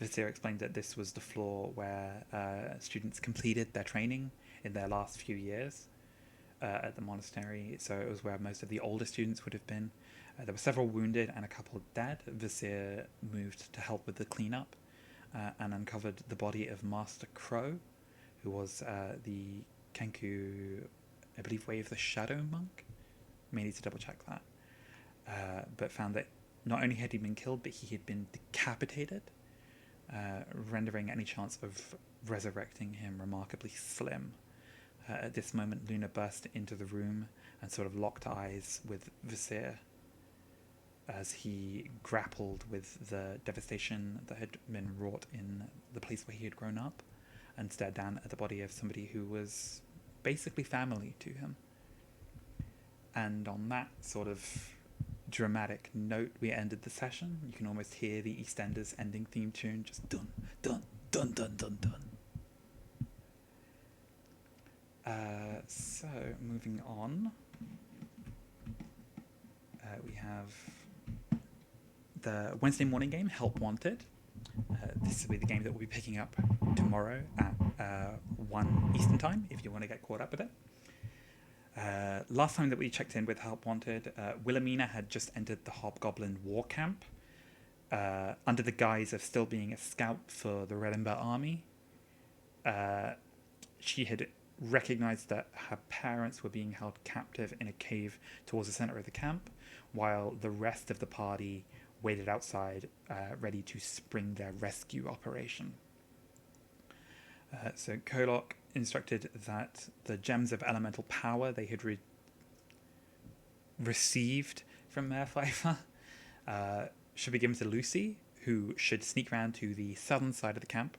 Vizier explained that this was the floor where students completed their training in their last few years at the monastery, so it was where most of the older students would have been. There were several wounded and a couple dead. Vizier moved to help with the cleanup and uncovered the body of Master Crow, who was the Kenku, I believe, Way of the Shadow monk. May need to double check that. But found that not only had he been killed, but he had been decapitated, rendering any chance of resurrecting him remarkably slim. At this moment, Luna burst into the room and sort of locked eyes with Vizier as he grappled with the devastation that had been wrought in the place where he had grown up, and stared down at the body of somebody who was basically family to him. And on that sort of dramatic note, we ended the session. You can almost hear the EastEnders ending theme tune, just dun, dun, dun, dun, dun, dun. So, moving on, we have the Wednesday morning game, Help Wanted. This will be the game that we'll be picking up tomorrow at 1 Eastern Time, if you want to get caught up with it. Last time that we checked in with Help Wanted, Wilhelmina had just entered the Hobgoblin war camp under the guise of still being a scout for the Redember army. She had recognized that her parents were being held captive in a cave towards the center of the camp, while the rest of the party waited outside, ready to spring their rescue operation. So Kolok instructed that the gems of elemental power they had received from Mayor Pfeiffer should be given to Lucy, who should sneak around to the southern side of the camp,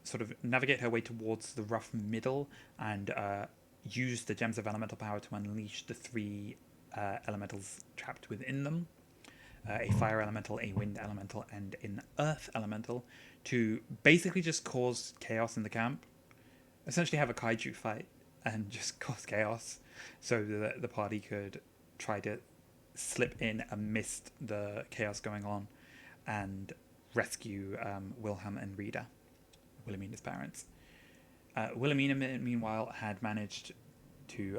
sort of navigate her way towards the rough middle, and use the gems of elemental power to unleash the three elementals trapped within them. A fire elemental, a wind elemental, and an earth elemental, to basically just cause chaos in the camp. Essentially have a kaiju fight and just cause chaos, so that the party could try to slip in amidst the chaos going on and rescue Wilhelm and Rita, Wilhelmina's parents. Wilhelmina, meanwhile, had managed to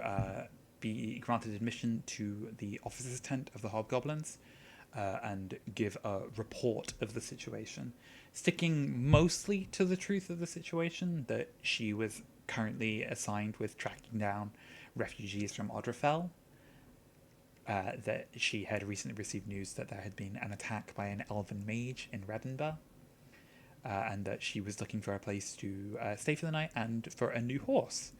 be granted admission to the officer's tent of the Hobgoblins, and give a report of the situation, sticking mostly to the truth of the situation, that she was currently assigned with tracking down refugees from Odrafell, that she had recently received news that there had been an attack by an elven mage in Redember, and that she was looking for a place to stay for the night and for a new horse.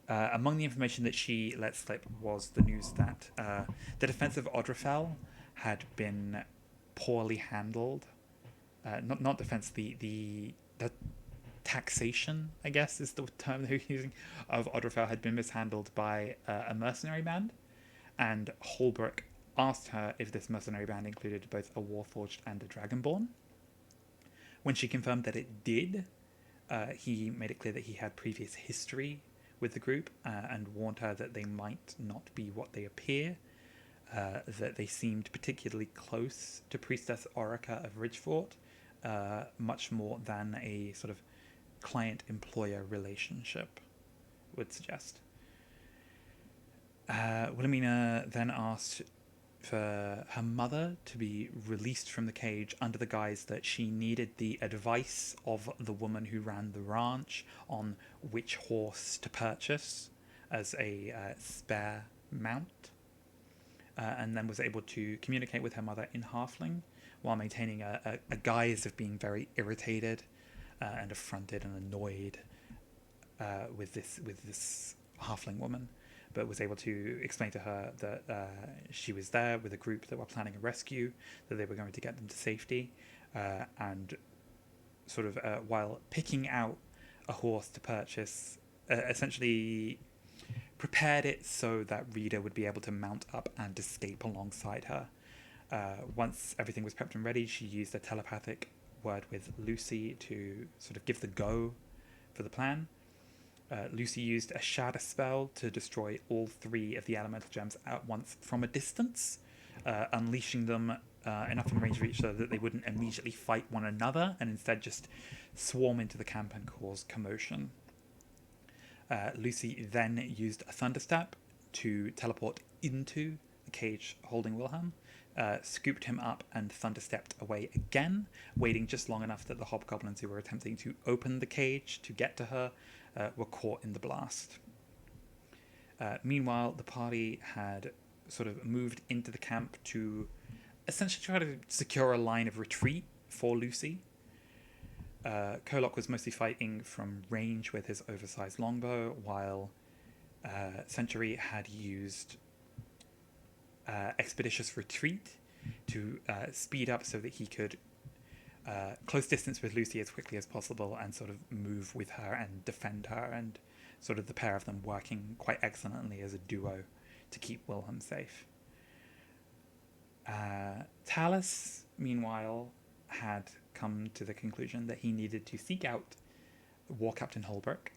Among the information that she let slip was the news that the defense of Odrafell had been poorly handled. Not defense, the taxation, I guess, is the term they're using, of Odrafell had been mishandled by a mercenary band, and Holbrook asked her if this mercenary band included both a Warforged and a Dragonborn. When she confirmed that it did, he made it clear that he had previous history with the group, and warned her that they might not be what they appear, that they seemed particularly close to Priestess Orica of Ridgefort, much more than a sort of client-employer relationship would suggest. Wilhelmina then asked for her mother to be released from the cage under the guise that she needed the advice of the woman who ran the ranch on which horse to purchase as a spare mount, and then was able to communicate with her mother in Halfling while maintaining a guise of being very irritated and affronted and annoyed with this Halfling woman, but was able to explain to her that she was there with a group that were planning a rescue, that they were going to get them to safety, and sort of while picking out a horse to purchase, essentially prepared it so that Rita would be able to mount up and escape alongside her. Once everything was prepped and ready, she used a telepathic word with Lucy to sort of give the go for the plan. Lucy used a shatter spell to destroy all 3 of the elemental gems at once from a distance, unleashing them enough in range of each other that they wouldn't immediately fight one another and instead just swarm into the camp and cause commotion. Lucy then used a thunderstep to teleport into the cage holding Wilhelm, scooped him up and thunderstepped away again, waiting just long enough that the hobgoblins who were attempting to open the cage to get to her were caught in the blast. Meanwhile, the party had sort of moved into the camp to essentially try to secure a line of retreat for Lucy. Kolok was mostly fighting from range with his oversized longbow, while Century had used Expeditious Retreat to speed up so that he could close distance with Lucy as quickly as possible and sort of move with her and defend her, and sort of the pair of them working quite excellently as a duo to keep Wilhelm safe. Talus, meanwhile, had come to the conclusion that he needed to seek out War Captain Holbrook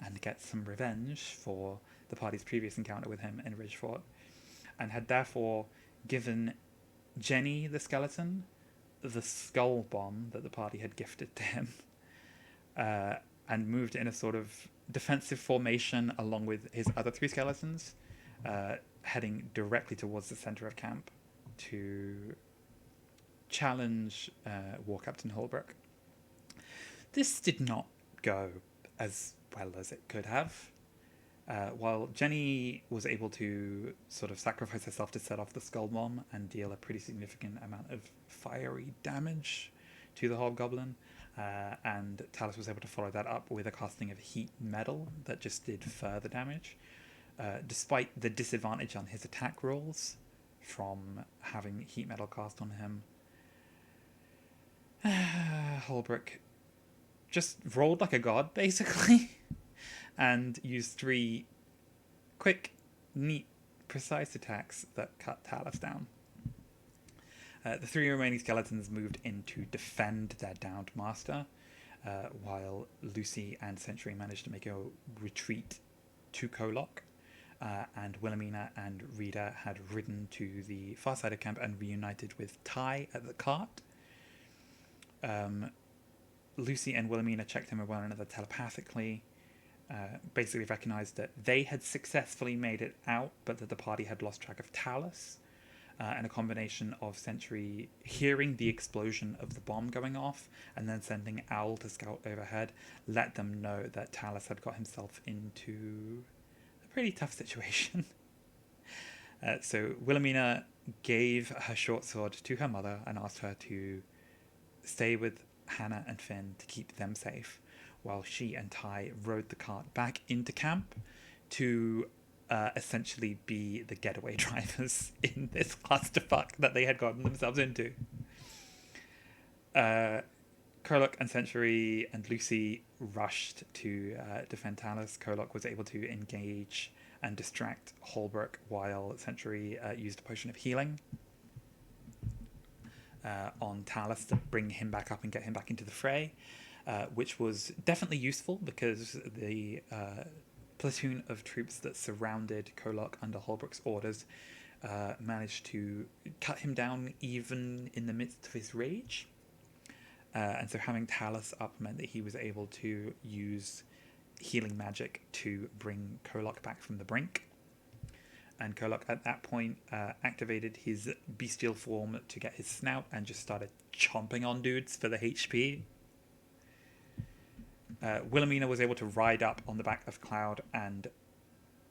and get some revenge for the party's previous encounter with him in Ridgefort, and had therefore given Jenny the skeleton the skull bomb that the party had gifted to him, and moved in a sort of defensive formation along with his other 3 skeletons, heading directly towards the center of camp to challenge War Captain Holbrook. This did not go as well as it could have. While Jenny was able to sort of sacrifice herself to set off the skull bomb and deal a pretty significant amount of fiery damage to the hobgoblin, and Talus was able to follow that up with a casting of heat metal that just did further damage, despite the disadvantage on his attack rolls from having heat metal cast on him. Holbrook just rolled like a god, basically, and used 3 quick, neat, precise attacks that cut Talus down. The 3 remaining skeletons moved in to defend their downed master, while Lucy and Century managed to make a retreat to Kolok, and Wilhelmina and Rita had ridden to the far side of camp and reunited with Ty at the cart. Lucy and Wilhelmina checked in with one another telepathically, basically recognized that they had successfully made it out, but that the party had lost track of Talus, and a combination of Century hearing the explosion of the bomb going off and then sending Owl to scout overhead let them know that Talus had got himself into a pretty tough situation. So Wilhelmina gave her short sword to her mother and asked her to stay with Hannah and Finn to keep them safe, while she and Ty rode the cart back into camp to essentially be the getaway drivers in this clusterfuck that they had gotten themselves into. Kolok and Century and Lucy rushed to defend Talus. Kolok was able to engage and distract Holbrook, while Century used a potion of healing on Talus to bring him back up and get him back into the fray, which was definitely useful because the platoon of troops that surrounded Kolok under Holbrook's orders managed to cut him down even in the midst of his rage. And so having Talus up meant that he was able to use healing magic to bring Kolok back from the brink. And Kolok at that point activated his bestial form to get his snout and just started chomping on dudes for the HP. Wilhelmina was able to ride up on the back of Cloud and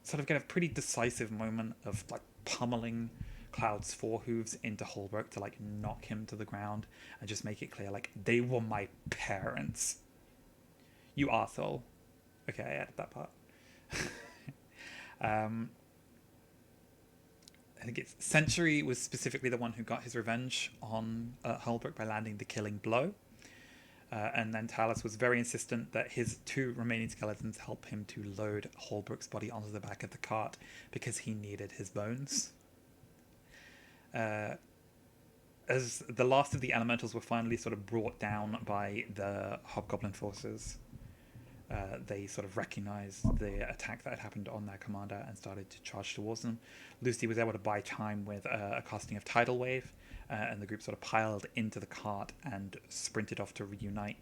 sort of get a pretty decisive moment of like pummeling Cloud's forehooves into Holbrook to like knock him to the ground and just make it clear like they were my parents. You arsehole. Okay, I added that part. I think it's Century was specifically the one who got his revenge on Holbrook by landing the killing blow. And then Talus was very insistent that his 2 remaining skeletons help him to load Holbrook's body onto the back of the cart because he needed his bones. As the last of the elementals were finally sort of brought down by the hobgoblin forces, they sort of recognized the attack that had happened on their commander and started to charge towards them. Lucy was able to buy time with a casting of Tidal Wave, and the group sort of piled into the cart and sprinted off to reunite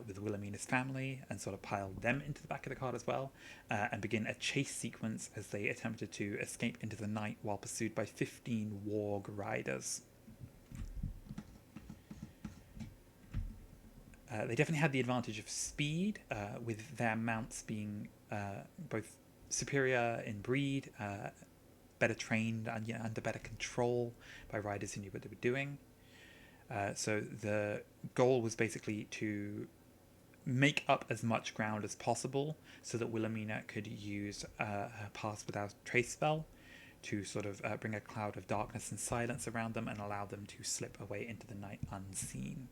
with Wilhelmina's family and sort of piled them into the back of the cart as well, and begin a chase sequence as they attempted to escape into the night while pursued by 15 warg riders. They definitely had the advantage of speed, with their mounts being both superior in breed, better trained, and under better control by riders who knew what they were doing. So the goal was basically to make up as much ground as possible so that Wilhelmina could use her Pass Without Trace spell to sort of bring a cloud of darkness and silence around them and allow them to slip away into the night unseen.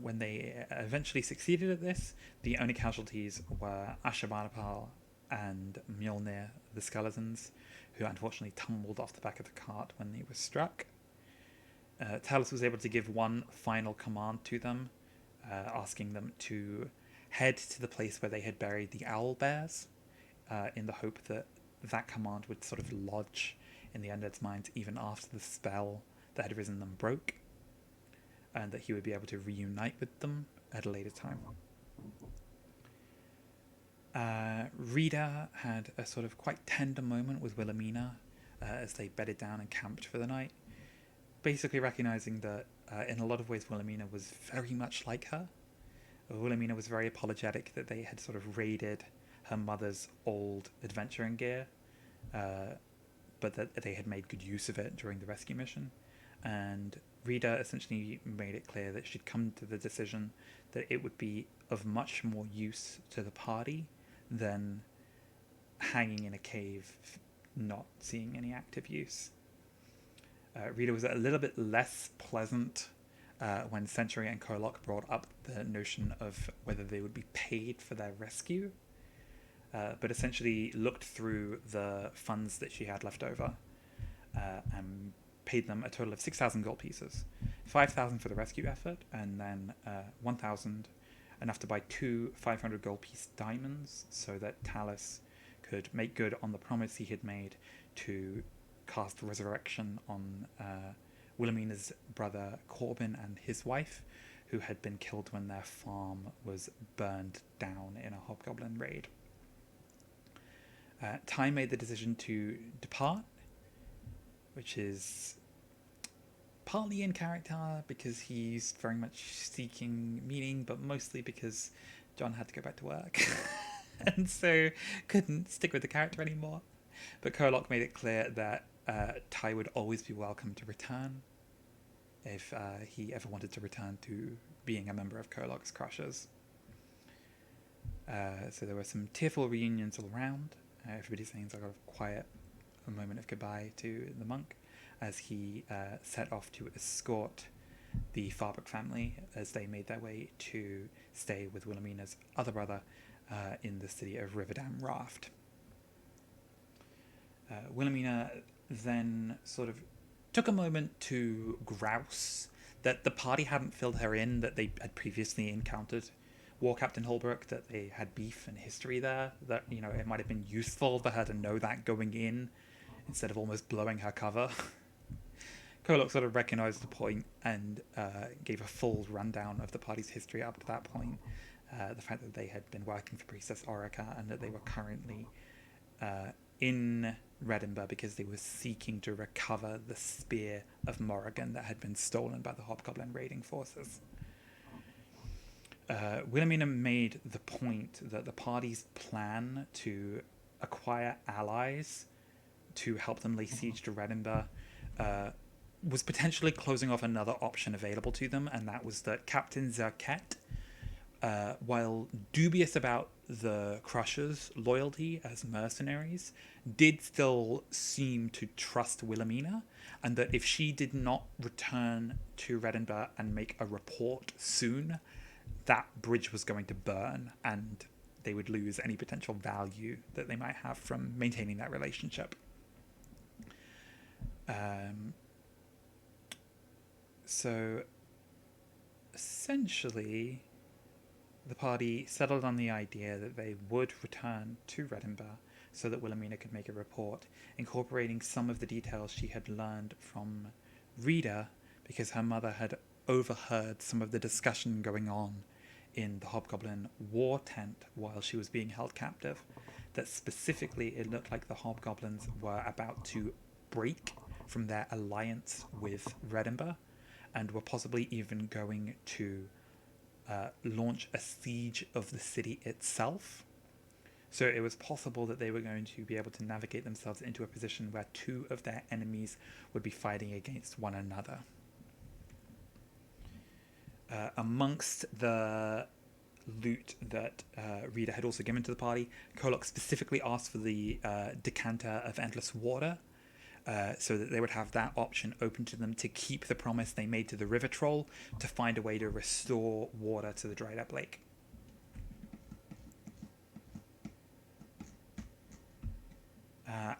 When they eventually succeeded at this, the only casualties were Ashurbanipal and Mjolnir, the skeletons, who unfortunately tumbled off the back of the cart when they were struck. Talos was able to give one final command to them, asking them to head to the place where they had buried the owl bears, in the hope that that command would sort of lodge in the undead's minds even after the spell that had risen them broke, and that he would be able to reunite with them at a later time. Rita had a sort of quite tender moment with Wilhelmina as they bedded down and camped for the night, basically recognizing that in a lot of ways Wilhelmina was very much like her. Wilhelmina was very apologetic that they had sort of raided her mother's old adventuring gear, but that they had made good use of it during the rescue mission. And Rita essentially made it clear that she'd come to the decision that it would be of much more use to the party than hanging in a cave, not seeing any active use. Rita was a little bit less pleasant when Century and Korlock brought up the notion of whether they would be paid for their rescue, but essentially looked through the funds that she had left over and paid them a total of 6,000 gold pieces, 5,000 for the rescue effort, and then 1,000, enough to buy 2 500 gold piece diamonds, so that Talos could make good on the promise he had made to cast Resurrection on Wilhelmina's brother Corbin and his wife, who had been killed when their farm was burned down in a hobgoblin raid. Ty made the decision to depart, which is partly in character because he's very much seeking meaning, but mostly because John had to go back to work and so couldn't stick with the character anymore. But Korlock made it clear that Ty would always be welcome to return if he ever wanted to return to being a member of Korlock's Crushers. So there were some tearful reunions all around. Everybody saying sort of quiet, a moment of goodbye to the monk as he set off to escort the Farbrick family as they made their way to stay with Wilhelmina's other brother in the city of Riverdam Raft. Wilhelmina then sort of took a moment to grouse that the party hadn't filled her in, that they had previously encountered War Captain Holbrook, that they had beef and history there, that, you know, it might have been useful for her to know that going in instead of almost blowing her cover. Korlock sort of recognized the point and gave a full rundown of the party's history up to that point. The fact that they had been working for Priestess Orica and that they were currently in Redinburgh because they were seeking to recover the spear of Morrigan that had been stolen by the Hobgoblin raiding forces. Wilhelmina made the point that the party's plan to acquire allies to help them lay siege to Redinburgh was potentially closing off another option available to them, and that was that Captain Zerket, while dubious about the Crushers' loyalty as mercenaries, did still seem to trust Wilhelmina, and that if she did not return to Redinburgh and make a report soon, that bridge was going to burn, and they would lose any potential value that they might have from maintaining that relationship. So essentially the party settled on the idea that they would return to Redinburgh so that Wilhelmina could make a report, incorporating some of the details she had learned from Rita because her mother had overheard some of the discussion going on in the Hobgoblin war tent while she was being held captive. That specifically, it looked like the Hobgoblins were about to break from their alliance with Redinburgh and were possibly even going to launch a siege of the city itself. So it was possible that they were going to be able to navigate themselves into a position where two of their enemies would be fighting against one another. Amongst the loot that Rita had also given to the party, Kolok specifically asked for the decanter of endless water, so that they would have that option open to them to keep the promise they made to the river troll to find a way to restore water to the dried up lake.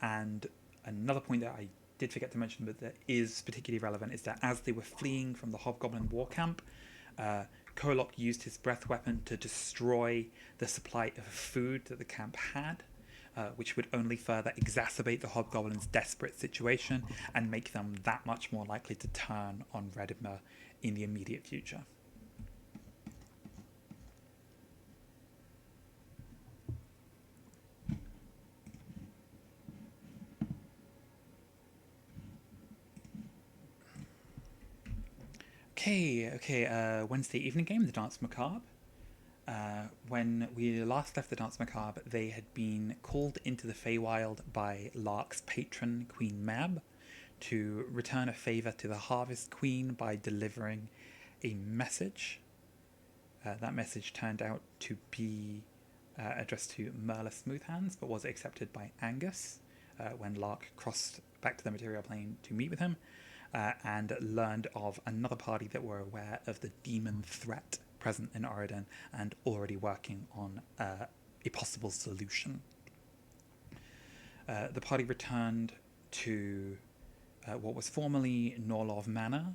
And another point that I did forget to mention, but that is particularly relevant, is that as they were fleeing from the Hobgoblin war camp, Kolok used his breath weapon to destroy the supply of food that the camp had, which would only further exacerbate the Hobgoblins' desperate situation and make them that much more likely to turn on Redinburgh in the immediate future. Okay. Wednesday evening game, the Dance Macabre. When we last left the Dance Macabre, they had been called into the Feywild by Lark's patron, Queen Mab, to return a favour to the Harvest Queen by delivering a message. That message turned out to be addressed to Merla Smoothhands, but was accepted by Angus when Lark crossed back to the material plane to meet with him, and learned of another party that were aware of the demon threat present in Oregon and already working on a possible solution. The party returned to what was formerly Norlov Manor,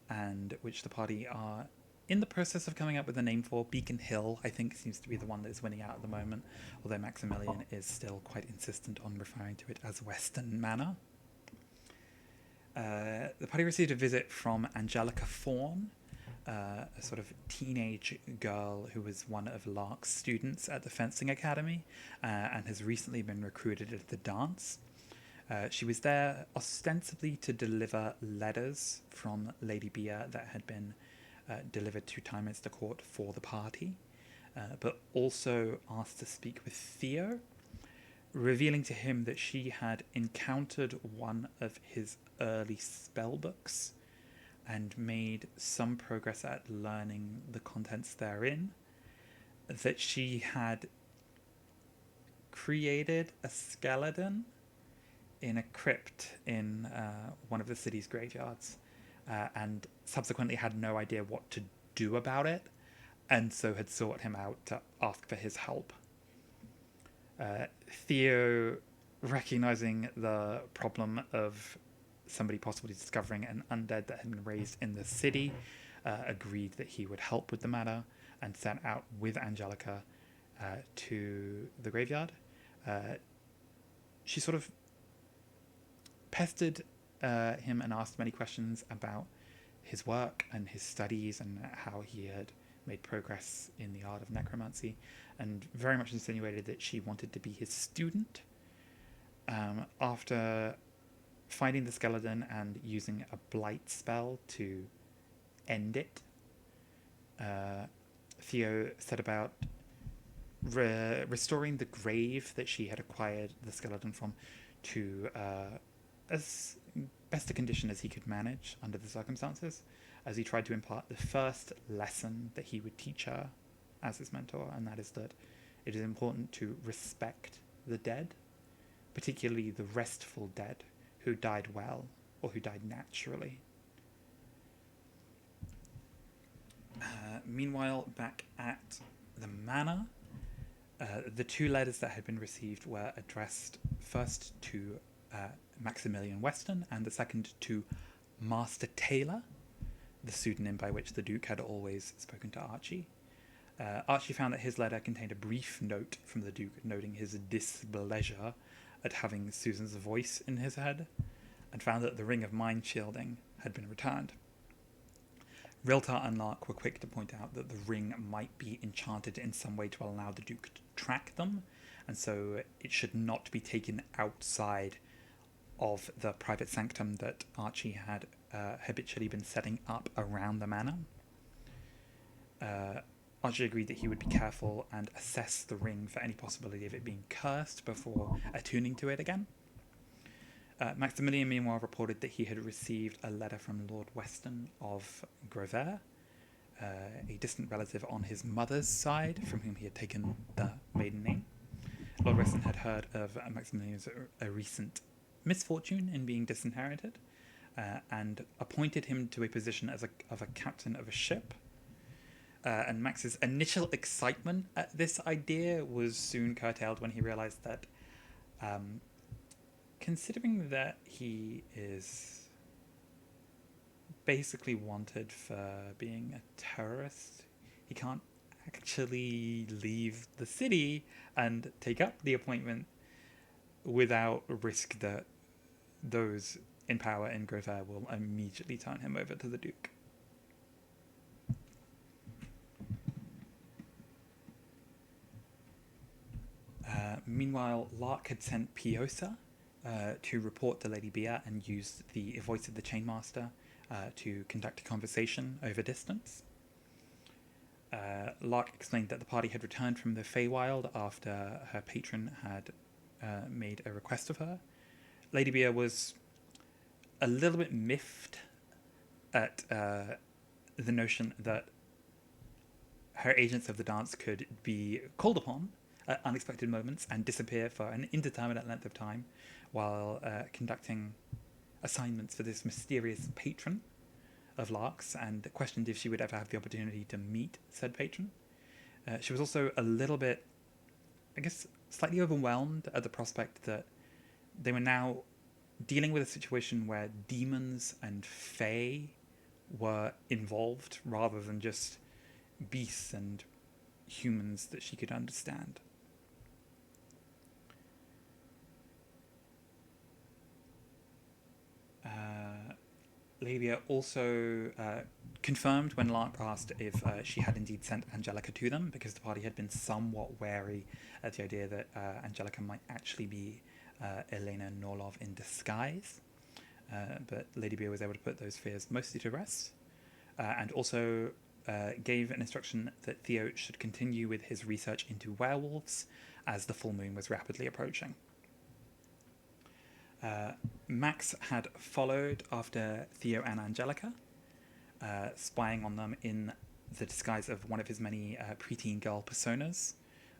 and which the party are in the process of coming up with a name for. Beacon Hill, I think, seems to be the one that is winning out at the moment, although Maximilian is still quite insistent on referring to it as Western Manor. The party received a visit from Angelica Fawn, a sort of teenage girl who was one of Lark's students at the fencing academy and has recently been recruited at the dance. She was there ostensibly to deliver letters from Lady Bia that had been delivered to Tymeinster Court for the party, but also asked to speak with Theo, revealing to him that she had encountered one of his early spellbooks and made some progress at learning the contents therein, that she had created a skeleton in a crypt in one of the city's graveyards, and subsequently had no idea what to do about it, and so had sought him out to ask for his help. Theo, recognizing the problem of somebody possibly discovering an undead that had been raised in the city, agreed that he would help with the matter and set out with Angelica to the graveyard. She sort of pestered him and asked many questions about his work and his studies and how he had made progress in the art of necromancy, and very much insinuated that she wanted to be his student. After finding the skeleton and using a blight spell to end it, Theo set about restoring the grave that she had acquired the skeleton from to as best a condition as he could manage under the circumstances, as he tried to impart the first lesson that he would teach her as his mentor, and that is that it is important to respect the dead, particularly the restful dead who died well or who died naturally. Meanwhile, back at the manor, the two letters that had been received were addressed first to Maximilian Weston and the second to Master Taylor, the pseudonym by which the Duke had always spoken to Archie. Archie found that his letter contained a brief note from the Duke noting his displeasure at having Susan's voice in his head, and found that the ring of mind shielding had been returned. Riltar and Lark were quick to point out that the ring might be enchanted in some way to allow the Duke to track them, and so it should not be taken outside of the private sanctum that Archie had habitually been setting up around the manor. Archie agreed that he would be careful and assess the ring for any possibility of it being cursed before attuning to it again. Maximilian, meanwhile, reported that he had received a letter from Lord Weston of Grosvenor, a distant relative on his mother's side, from whom he had taken the maiden name. Lord Weston had heard of Maximilian's recent misfortune in being disinherited, and appointed him to a position as a captain of a ship. And Max's initial excitement at this idea was soon curtailed when he realized that, considering that he is basically wanted for being a terrorist, he can't actually leave the city and take up the appointment without risk that those in power in Grosvenor will immediately turn him over to the Duke. Meanwhile, Lark had sent Piosa to report to Lady Bia and used the voice of the Chainmaster to conduct a conversation over distance. Lark explained that the party had returned from the Feywild after her patron had made a request of her. Lady Bia was a little bit miffed at the notion that her agents of the dance could be called upon at unexpected moments and disappear for an indeterminate length of time while conducting assignments for this mysterious patron of Lark's, and questioned if she would ever have the opportunity to meet said patron. She was also a little bit, I guess, slightly overwhelmed at the prospect that they were now dealing with a situation where demons and fae were involved rather than just beasts and humans that she could understand. Labia also confirmed when Lark asked if she had indeed sent Angelica to them, because the party had been somewhat wary at the idea that Angelica might actually be Elena Norlov in disguise. But Lady Bia was able to put those fears mostly to rest, and also gave an instruction that Theo should continue with his research into werewolves as the full moon was rapidly approaching. Max had followed after Theo and Angelica, spying on them in the disguise of one of his many preteen girl personas,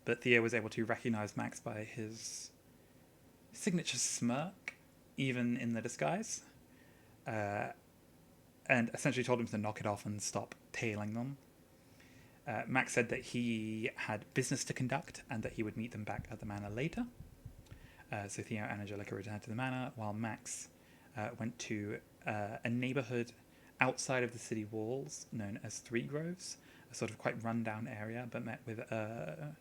but Theo was able to recognize Max by his signature smirk, even in the disguise, and essentially told him to knock it off and stop tailing them. Max said that he had business to conduct and that he would meet them back at the manor later. So Theo and Angelica returned to the manor, while Max went to a neighborhood outside of the city walls known as Three Groves, a sort of quite run-down area, but met with a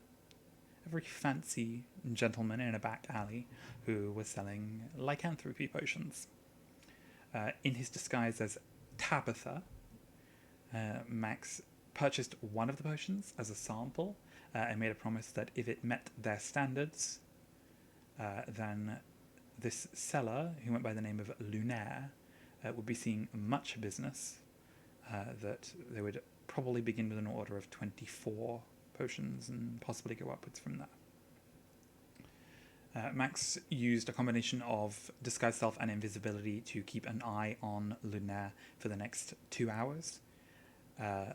very fancy gentleman in a back alley who was selling lycanthropy potions. In his disguise as Tabitha, Max purchased one of the potions as a sample and made a promise that if it met their standards, then this seller, who went by the name of Lunaire, would be seeing much business, that they would probably begin with an order of 24 potions and possibly go upwards from there. Max used a combination of disguise self and invisibility to keep an eye on Lunaire for the next 2 hours,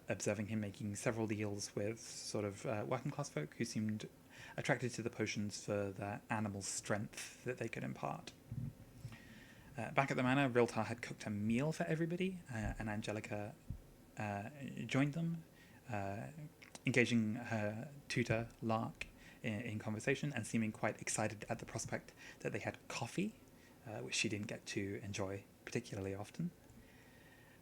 observing him making several deals with sort of working class folk who seemed attracted to the potions for the animal strength that they could impart. Back at the manor, Riltar had cooked a meal for everybody, and Angelica joined them, engaging her tutor, Lark, in conversation and seeming quite excited at the prospect that they had coffee, which she didn't get to enjoy particularly often.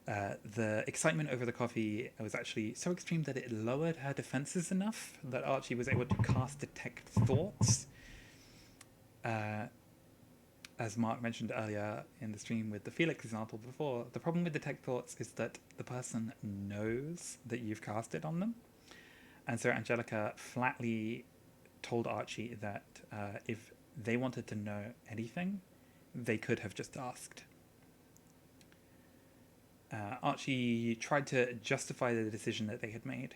The excitement over the coffee was actually so extreme that it lowered her defenses enough that Archie was able to cast Detect Thoughts. Uh, as Mark mentioned earlier in the stream with the Felix example before, the problem with Detect Thoughts is that the person knows that you've cast it on them. And so Angelica flatly told Archie that if they wanted to know anything, they could have just asked. Archie tried to justify the decision that they had made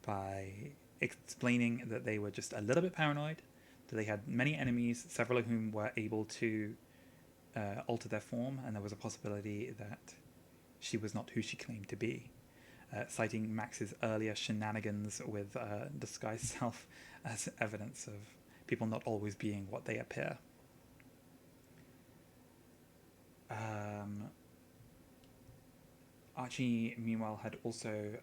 by explaining that they were just a little bit paranoid, that they had many enemies, several of whom were able to alter their form, and there was a possibility that she was not who she claimed to be, citing Max's earlier shenanigans with disguised self as evidence of people not always being what they appear. Archie, meanwhile, had also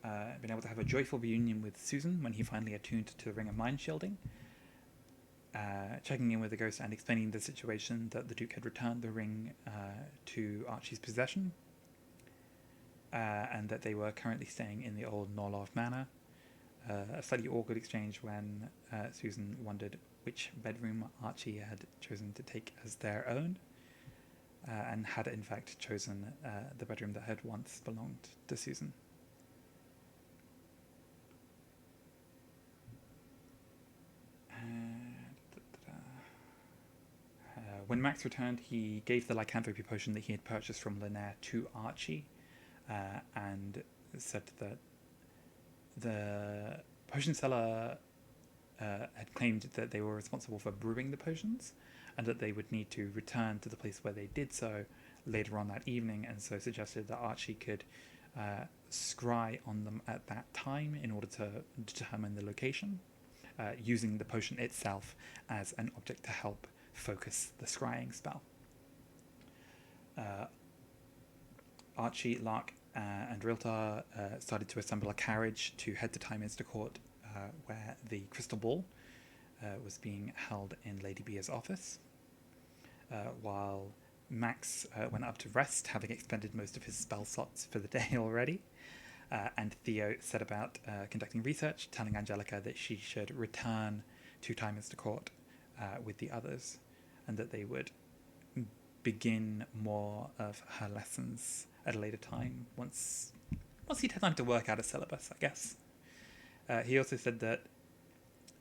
been able to have a joyful reunion with Susan when he finally attuned to the Ring of Mind Shielding, checking in with the ghost and explaining the situation that the Duke had returned the ring to Archie's possession, and that they were currently staying in the old Norlov Manor. A slightly awkward exchange when Susan wondered which bedroom Archie had chosen to take as their own, and had in fact chosen the bedroom that had once belonged to Susan. When Max returned, he gave the lycanthropy potion that he had purchased from Linaire to Archie, and said that the potion seller had claimed that they were responsible for brewing the potions, and that they would need to return to the place where they did so later on that evening, and so suggested that Archie could scry on them at that time in order to determine the location, using the potion itself as an object to help focus the scrying spell. Archie, Lark, and Riltar started to assemble a carriage to head to Tyminster Court, where the crystal ball was being held in Lady Bea's office, while Max went up to rest, having expended most of his spell slots for the day already, and Theo set about conducting research, telling Angelica that she should return to Tyminster Court with the others, and that they would begin more of her lessons at a later time once he'd had time to work out a syllabus, I guess. He also said that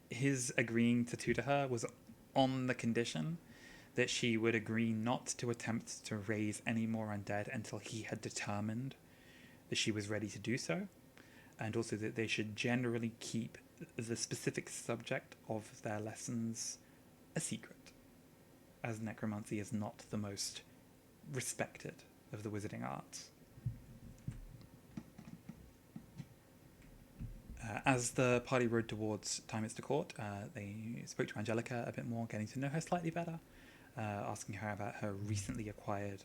his agreeing to tutor her was on the condition that she would agree not to attempt to raise any more undead until he had determined that she was ready to do so, and also that they should generally keep the specific subject of their lessons a secret, as necromancy is not the most respected of the wizarding arts. As the party rode towards Tyminster Court, they spoke to Angelica a bit more, getting to know her slightly better, asking her about her recently acquired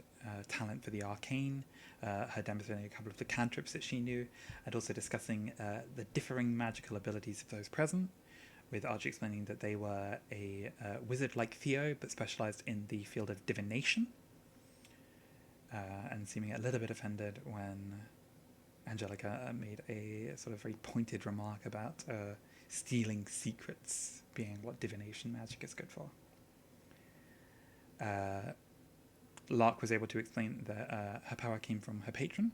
talent for the arcane, her demonstrating a couple of the cantrips that she knew, and also discussing the differing magical abilities of those present, with Archie explaining that they were a wizard like Theo, but specialised in the field of divination, and seeming a little bit offended when Angelica made a sort of very pointed remark about stealing secrets being what divination magic is good for. Lark was able to explain that her power came from her patron,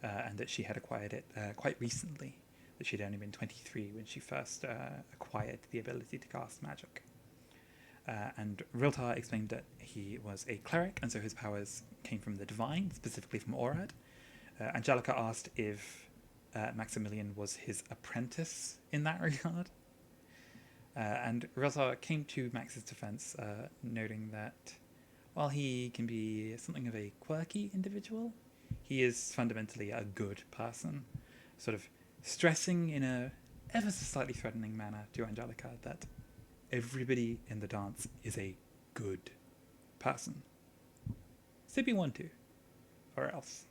and that she had acquired it quite recently, that she'd only been 23 when she first acquired the ability to cast magic. And Riltar explained that he was a cleric, and so his powers came from the divine, specifically from Orad. Angelica asked if Maximilian was his apprentice in that regard. And Riltar came to Max's defense, noting that while he can be something of a quirky individual, he is fundamentally a good person, sort of stressing in a ever so slightly threatening manner to Angelica that everybody in the dance is a good person. Sippy want to, or else.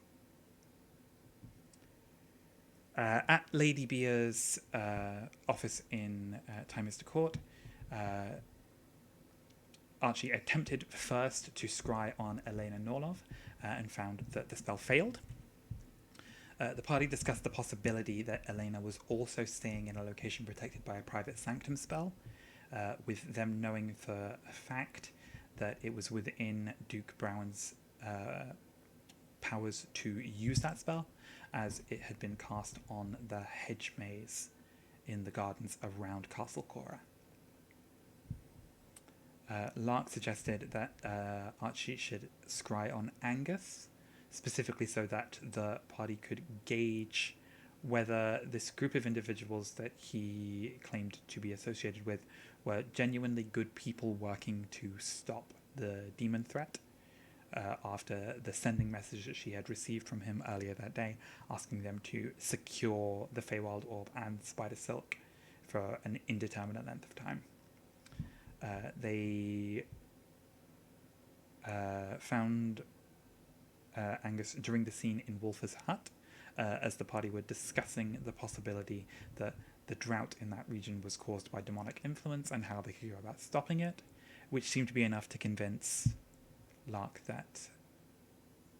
At Lady Bea's office in Tyminster Court, Archie attempted first to scry on Elena Norlov and found that the spell failed. The party discussed the possibility that Elena was also staying in a location protected by a private sanctum spell, with them knowing for a fact that it was within Duke Brown's powers to use that spell, as it had been cast on the hedge maze in the gardens around Castle Cora. Lark suggested that Archie should scry on Angus, specifically so that the party could gauge whether this group of individuals that he claimed to be associated with were genuinely good people working to stop the demon threat, after the sending message that she had received from him earlier that day, asking them to secure the Feywild Orb and Spider Silk for an indeterminate length of time. They found Angus during the scene in Wolfer's hut, as the party were discussing the possibility that the drought in that region was caused by demonic influence and how they could go about stopping it, which seemed to be enough to convince Lark that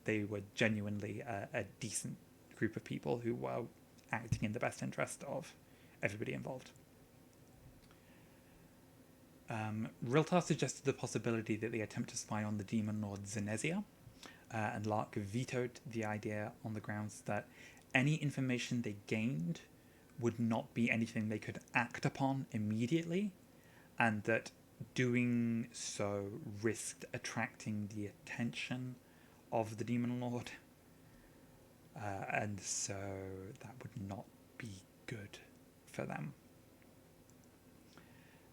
they were genuinely a decent group of people who were acting in the best interest of everybody involved. Riltar suggested the possibility that they attempt to spy on the demon lord Zenezia, and Lark vetoed the idea on the grounds that any information they gained would not be anything they could act upon immediately, and that doing so risked attracting the attention of the demon lord, and so that would not be good for them.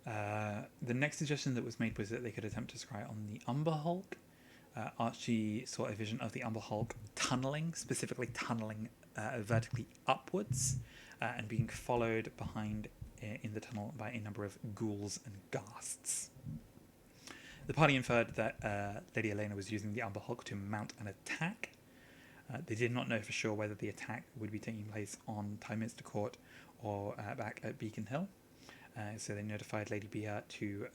The next suggestion that was made was that they could attempt to scry on the Umber Hulk. Archie saw a vision of the Umber Hulk tunneling, specifically tunneling vertically upwards, and being followed behind in the tunnel by a number of ghouls and ghasts. The party inferred that Lady Elena was using the Umber Hulk to mount an attack. They did not know for sure whether the attack would be taking place on Tyminster Court or back at Beacon Hill. So they notified Lady Bia to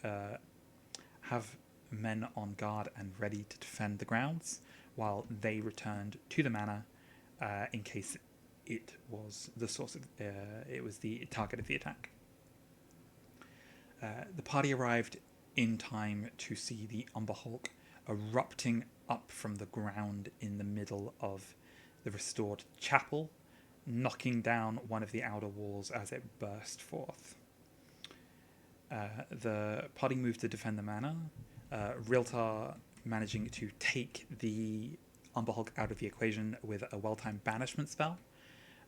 have men on guard and ready to defend the grounds, while they returned to the manor in case it was the source of it was the target of the attack. The party arrived in time to see the Umber Hulk erupting up from the ground in the middle of the restored chapel, knocking down one of the outer walls as it burst forth. The party moved to defend the manor, Riltar managing to take the Umber Hulk out of the equation with a well-timed banishment spell,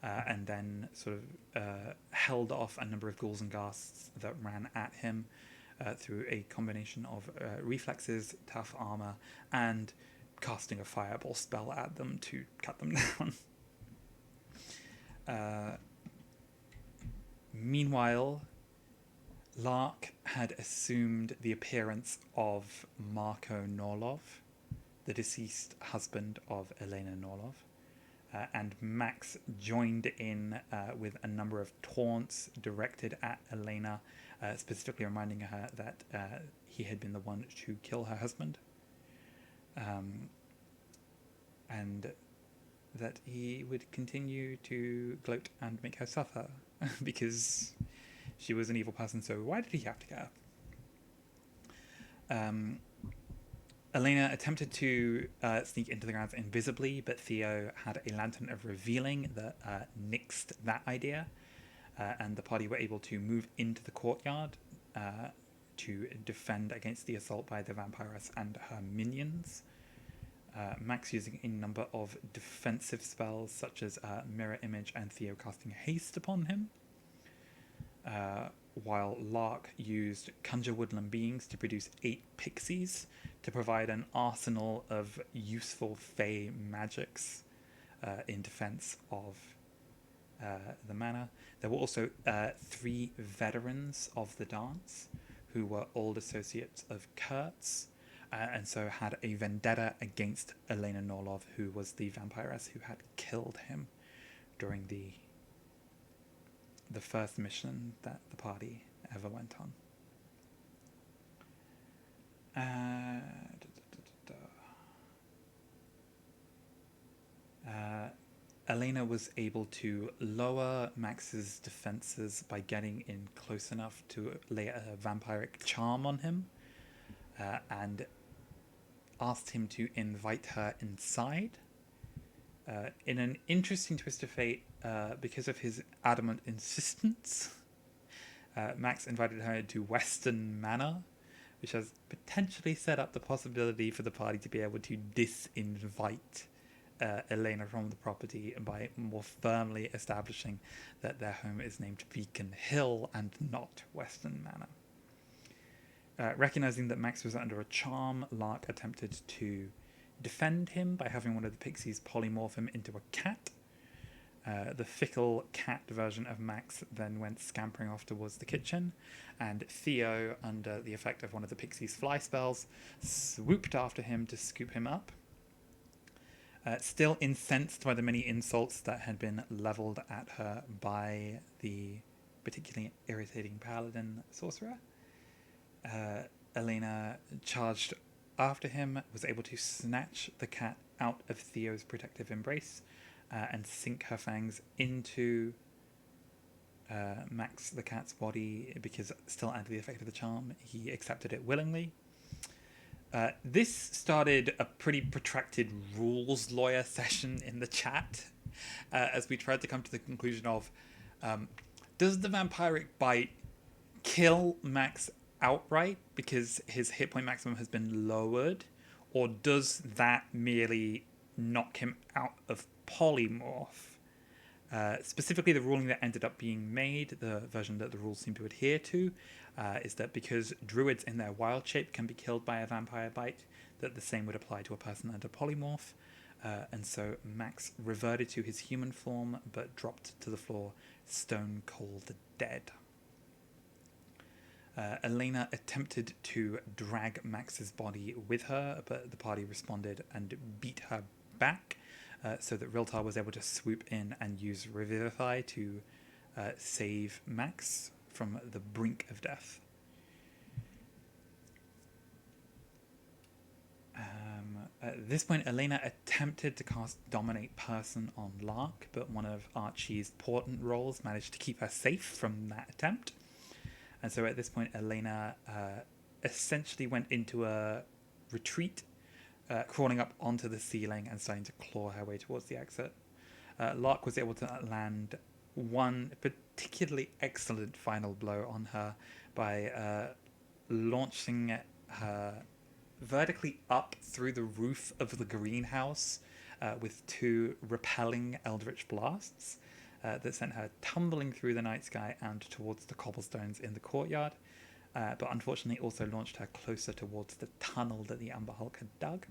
and then sort of held off a number of ghouls and ghasts that ran at him through a combination of reflexes, tough armor, and casting a fireball spell at them to cut them down. Meanwhile, Lark had assumed the appearance of Marco Norlov, the deceased husband of Elena Norlov, and Max joined in with a number of taunts directed at Elena, specifically reminding her that he had been the one to kill her husband, and that he would continue to gloat and make her suffer because she was an evil person, so why did he have to care? Elena attempted to sneak into the grounds invisibly, but Theo had a lantern of revealing that nixed that idea, and the party were able to move into the courtyard to defend against the assault by the vampiress and her minions. Max using a number of defensive spells such as Mirror Image and Theo casting Haste upon him, while Lark used Conjure Woodland Beings to produce 8 pixies to provide an arsenal of useful fey magics in defense of the manor. There were also 3 veterans of the dance who were old associates of Kurt's, and so had a vendetta against Elena Norlov, who was the vampiress who had killed him during the first mission that the party ever went on. Elena was able to lower Max's defenses by getting in close enough to lay a vampiric charm on him, and asked him to invite her inside. In an interesting twist of fate, because of his adamant insistence, Max invited her into Western Manor, which has potentially set up the possibility for the party to be able to disinvite Elena from the property by more firmly establishing that their home is named Beacon Hill and not Western Manor. Recognizing that Max was under a charm, Lark attempted to defend him by having one of the pixies polymorph him into a cat. The fickle cat version of Max then went scampering off towards the kitchen, and Theo, under the effect of one of the pixie's fly spells, swooped after him to scoop him up. Still incensed by the many insults that had been leveled at her by the particularly irritating paladin sorcerer, Elena charged after him, was able to snatch the cat out of Theo's protective embrace, and sink her fangs into Max the cat's body, because still under the effect of the charm, he accepted it willingly. This started a pretty protracted rules lawyer session in the chat, as we tried to come to the conclusion of, does the vampiric bite kill Max outright because his hit point maximum has been lowered, or does that merely knock him out of polymorph? Specifically, the ruling that ended up being made, the version that the rules seem to adhere to, is that because druids in their wild shape can be killed by a vampire bite, that the same would apply to a person under polymorph. And so Max reverted to his human form, but dropped to the floor stone cold dead. Elena attempted to drag Max's body with her, but the party responded and beat her back, so that Riltar was able to swoop in and use Revivify to save Max from the brink of death. At this point, Elena attempted to cast Dominate Person on Lark, but one of Archie's portent rolls managed to keep her safe from that attempt. And so at this point, Elena essentially went into a retreat, crawling up onto the ceiling and starting to claw her way towards the exit. Lark was able to land one particularly excellent final blow on her by launching her vertically up through the roof of the greenhouse with two repelling eldritch blasts that sent her tumbling through the night sky and towards the cobblestones in the courtyard, but unfortunately also launched her closer towards the tunnel that the Amber Hulk had dug.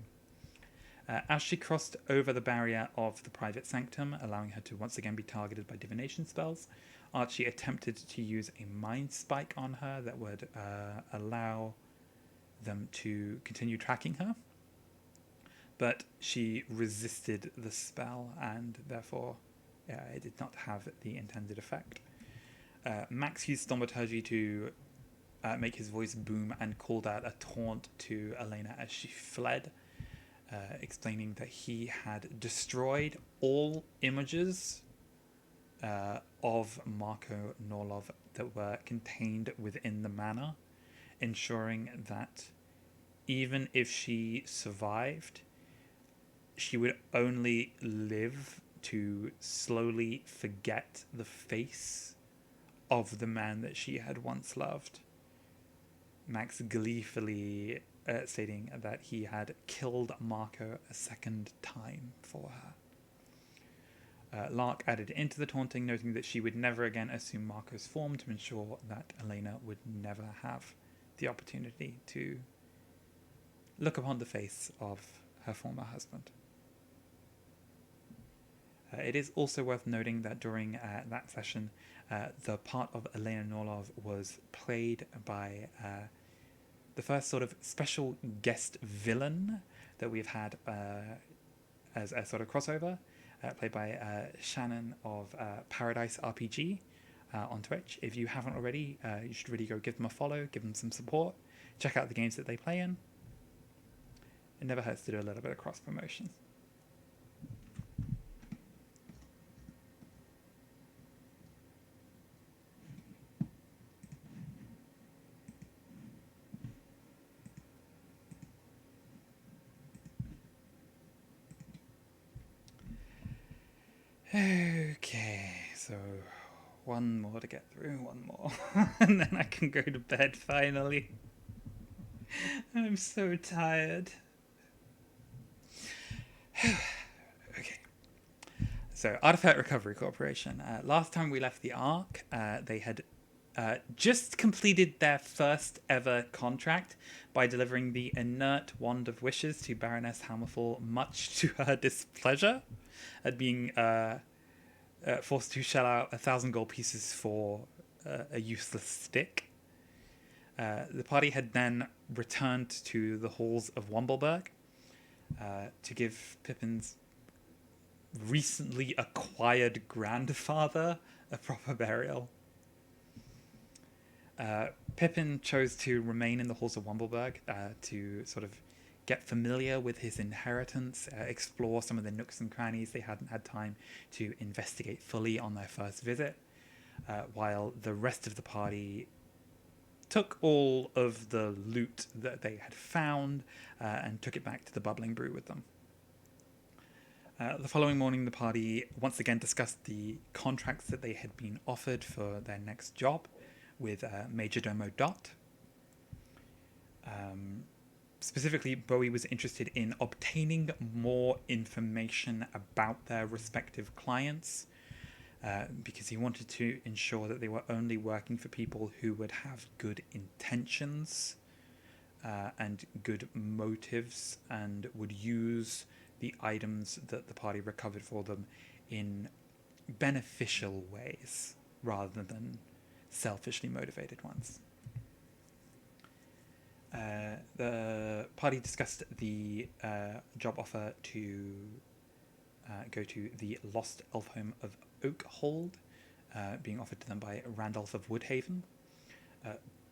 As she crossed over the barrier of the private sanctum, allowing her to once again be targeted by divination spells, Archie attempted to use a mind spike on her that would allow them to continue tracking her, but she resisted the spell and therefore it did not have the intended effect. Max used Thaumaturgy to make his voice boom and called out a taunt to Elena as she fled, explaining that he had destroyed all images of Marco Norlov that were contained within the manor, ensuring that even if she survived, she would only live to slowly forget the face of the man that she had once loved. Max gleefully stating that he had killed Marco a second time for her. Lark added into the taunting, noting that she would never again assume Marco's form to ensure that Elena would never have the opportunity to look upon the face of her former husband. It is also worth noting that during that session, the part of Elena Norlov was played by the first sort of special guest villain that we've had as a sort of crossover, played by Shannon of Paradise RPG on Twitch. If you haven't already, you should really go give them a follow, give them some support, check out the games that they play in. It never hurts to do a little bit of cross promotion. Okay, so one more to get through, one more, and then I can go to bed finally. I'm so tired. Okay. So, Artifact Recovery Corporation. Last time we left the Ark, they had just completed their first ever contract by delivering the inert Wand of Wishes to Baroness Hammerfall, much to her displeasure at being forced to shell out 1,000 gold pieces for a useless stick. The party had then returned to the halls of Wumbleberg to give Pippin's recently acquired grandfather a proper burial. Pippin chose to remain in the halls of Wumbleberg to sort of get familiar with his inheritance, explore some of the nooks and crannies they hadn't had time to investigate fully on their first visit, while the rest of the party took all of the loot that they had found and took it back to the Bubbling Brew with them. The following morning, the party once again discussed the contracts that they had been offered for their next job with Majordomo Dot. Specifically, Bowie was interested in obtaining more information about their respective clients because he wanted to ensure that they were only working for people who would have good intentions and good motives and would use the items that the party recovered for them in beneficial ways rather than selfishly motivated ones. The party discussed the job offer to go to the Lost Elf Home of Oakhold, being offered to them by Randolph of Woodhaven.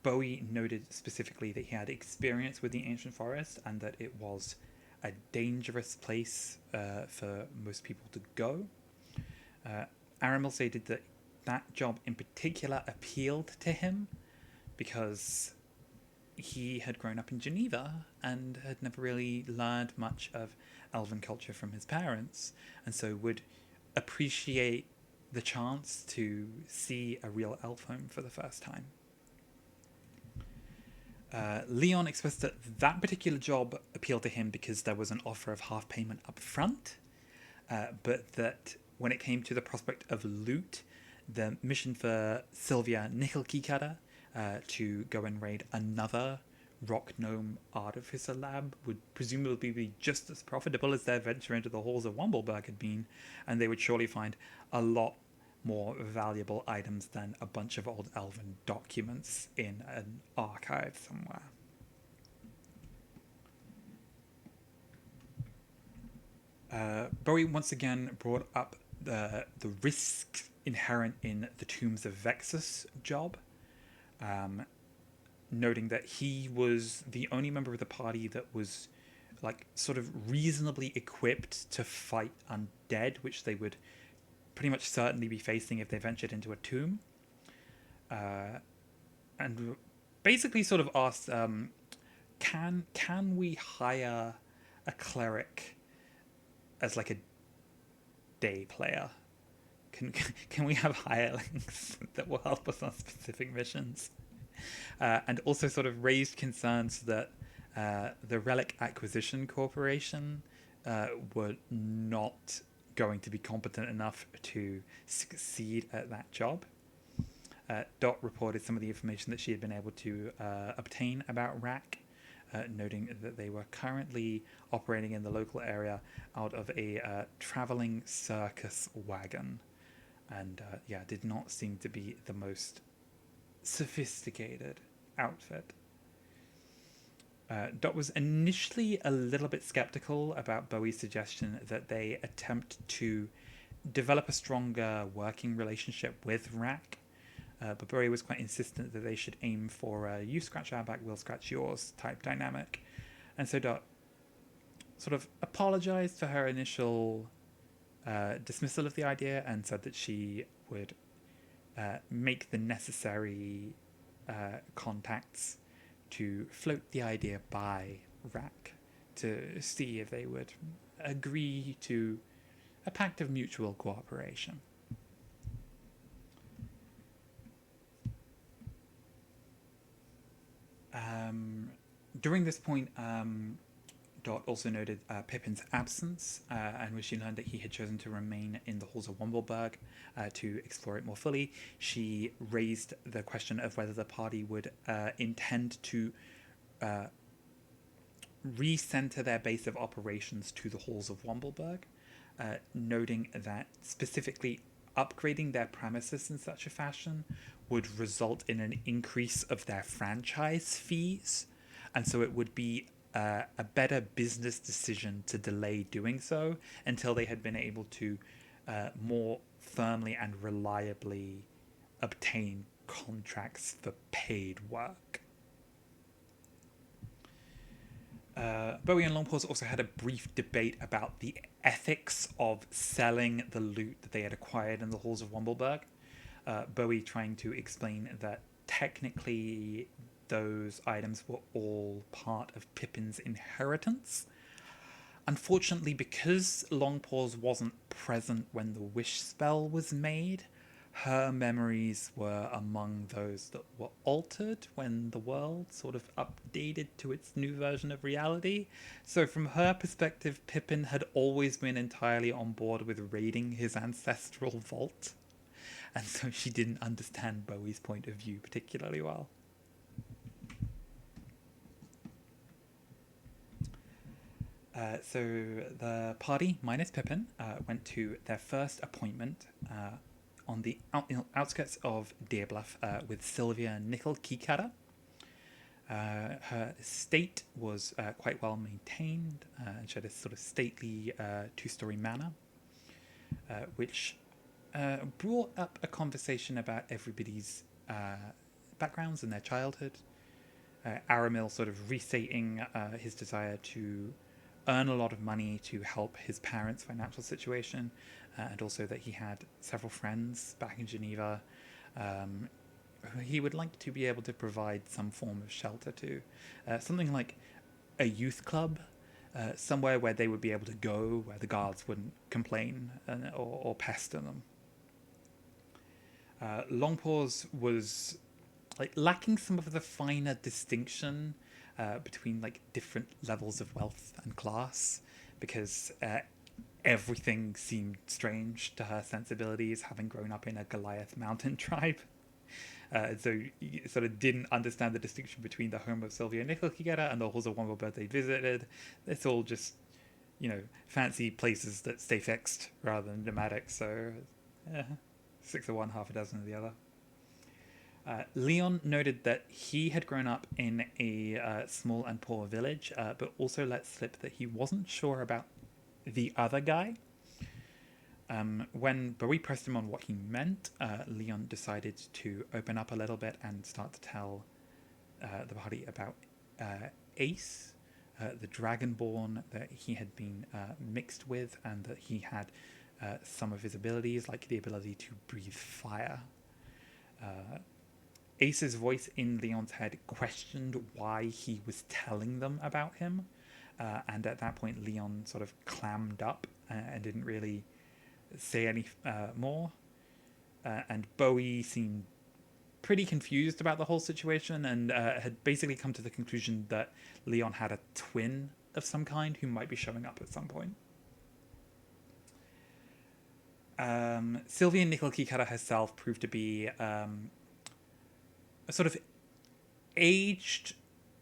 Bowie noted specifically that he had experience with the ancient forest and that it was a dangerous place for most people to go. Aramil stated that that job in particular appealed to him because he had grown up in Geneva and had never really learned much of elven culture from his parents, and so would appreciate the chance to see a real elf home for the first time. Leon expressed that that particular job appealed to him because there was an offer of half payment up front, but that when it came to the prospect of loot, the mission for Sylvia Nickelkeycutter to go and raid another rock gnome artificer lab would presumably be just as profitable as their venture into the halls of Wumbleberg had been, and they would surely find a lot more valuable items than a bunch of old elven documents in an archive somewhere. Bowie once again brought up the risk inherent in the Tombs of Vexus job, noting that he was the only member of the party that was like sort of reasonably equipped to fight undead, which they would pretty much certainly be facing if they ventured into a tomb. And basically sort of asked, can we hire a cleric as like a day player? Can we have hirelings that will help us on specific missions? And also sort of raised concerns that the Relic Acquisition Corporation were not going to be competent enough to succeed at that job. Dot reported some of the information that she had been able to obtain about RAC, noting that they were currently operating in the local area out of a traveling circus wagon, and did not seem to be the most sophisticated outfit. Dot was initially a little bit skeptical about Bowie's suggestion that they attempt to develop a stronger working relationship with RAC, but Bowie was quite insistent that they should aim for a you scratch our back, we'll scratch yours type dynamic. And so Dot sort of apologized for her initial dismissal of the idea and said that she would make the necessary contacts to float the idea by RAC to see if they would agree to a pact of mutual cooperation. Um, During this point, Dot also noted Pippin's absence, and when she learned that he had chosen to remain in the halls of Wumbleberg to explore it more fully, she raised the question of whether the party would intend to uh, recenter their base of operations to the halls of Wumbleberg, noting that specifically upgrading their premises in such a fashion would result in an increase of their franchise fees, and so it would be a better business decision to delay doing so until they had been able to more firmly and reliably obtain contracts for paid work. Bowie and Longpause also had a brief debate about the ethics of selling the loot that they had acquired in the halls of Wumbleberg. Bowie trying to explain that technically those items were all part of Pippin's inheritance. Unfortunately, because Longpause wasn't present when the wish spell was made, her memories were among those that were altered when the world sort of updated to its new version of reality. So, from her perspective, Pippin had always been entirely on board with raiding his ancestral vault, and so she didn't understand Bowie's point of view particularly well. So the party, minus Pippin, went to their first appointment on the outskirts of Deerbluff with Sylvia Nickel Keycutter. Her estate was quite well maintained, and she had a sort of stately two-story manor, which brought up a conversation about everybody's backgrounds and their childhood. Aramil sort of restating his desire to earn a lot of money to help his parents' financial situation, and also that he had several friends back in Geneva who he would like to be able to provide some form of shelter to. Something like a youth club, somewhere where they would be able to go, where the guards wouldn't complain or pester them. Longpause was like lacking some of the finer distinction between like different levels of wealth and class, because everything seemed strange to her sensibilities, having grown up in a Goliath mountain tribe. So you sort of didn't understand the distinction between the home of Sylvia Nickelkigera and the halls of Wumbleberg they visited. It's all just, fancy places that stay fixed rather than nomadic. So, 6 of one, half a dozen of the other. Leon noted that he had grown up in a small and poor village, but also let slip that he wasn't sure about the other guy. When Bowie pressed him on what he meant, Leon decided to open up a little bit and start to tell the party about Ace, the Dragonborn that he had been mixed with, and that he had some of his abilities, like the ability to breathe fire. Ace's voice in Leon's head questioned why he was telling them about him, and at that point Leon sort of clammed up and didn't really say any more. And Bowie seemed pretty confused about the whole situation and had basically come to the conclusion that Leon had a twin of some kind who might be showing up at some point. Sylvia Nickelkikara herself proved to be a sort of aged,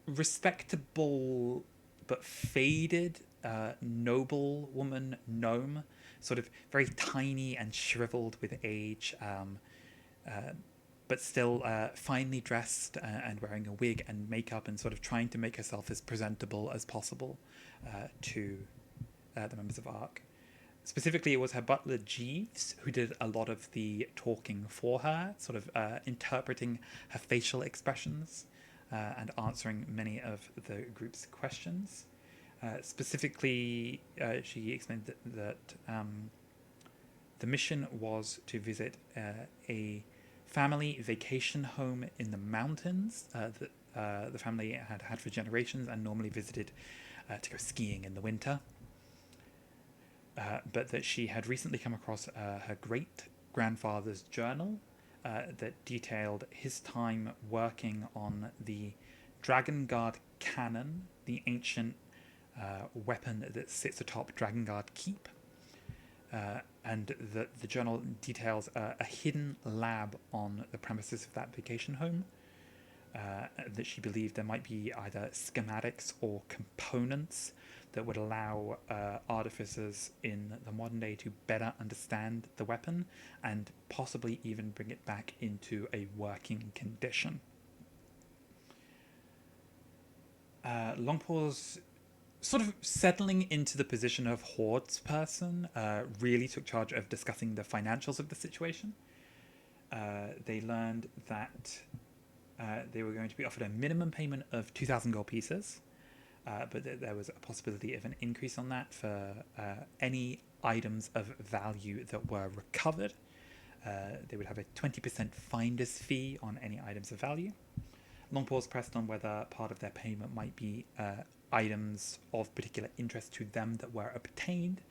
respectable, but faded noble woman gnome, sort of very tiny and shriveled with age, but still finely dressed and wearing a wig and makeup and sort of trying to make herself as presentable as possible to the members of ARC. Specifically, it was her butler Jeeves who did a lot of the talking for her, sort of interpreting her facial expressions and answering many of the group's questions. Specifically, she explained that the mission was to visit a family vacation home in the mountains that the family had had for generations and normally visited to go skiing in the winter. but that she had recently come across her great grandfather's journal that detailed his time working on the Dragon Guard cannon, the ancient weapon that sits atop Dragon Guard Keep. And the journal details a hidden lab on the premises of that vacation home that she believed there might be either schematics or components that would allow artificers in the modern day to better understand the weapon and possibly even bring it back into a working condition. Longpaw's sort of settling into the position of Horde's person really took charge of discussing the financials of the situation. They learned that they were going to be offered a minimum payment of 2,000 gold pieces, but there was a possibility of an increase on that for any items of value that were recovered. They would have a 20% finder's fee on any items of value. Longpaw's pressed on whether part of their payment might be items of particular interest to them that were obtained,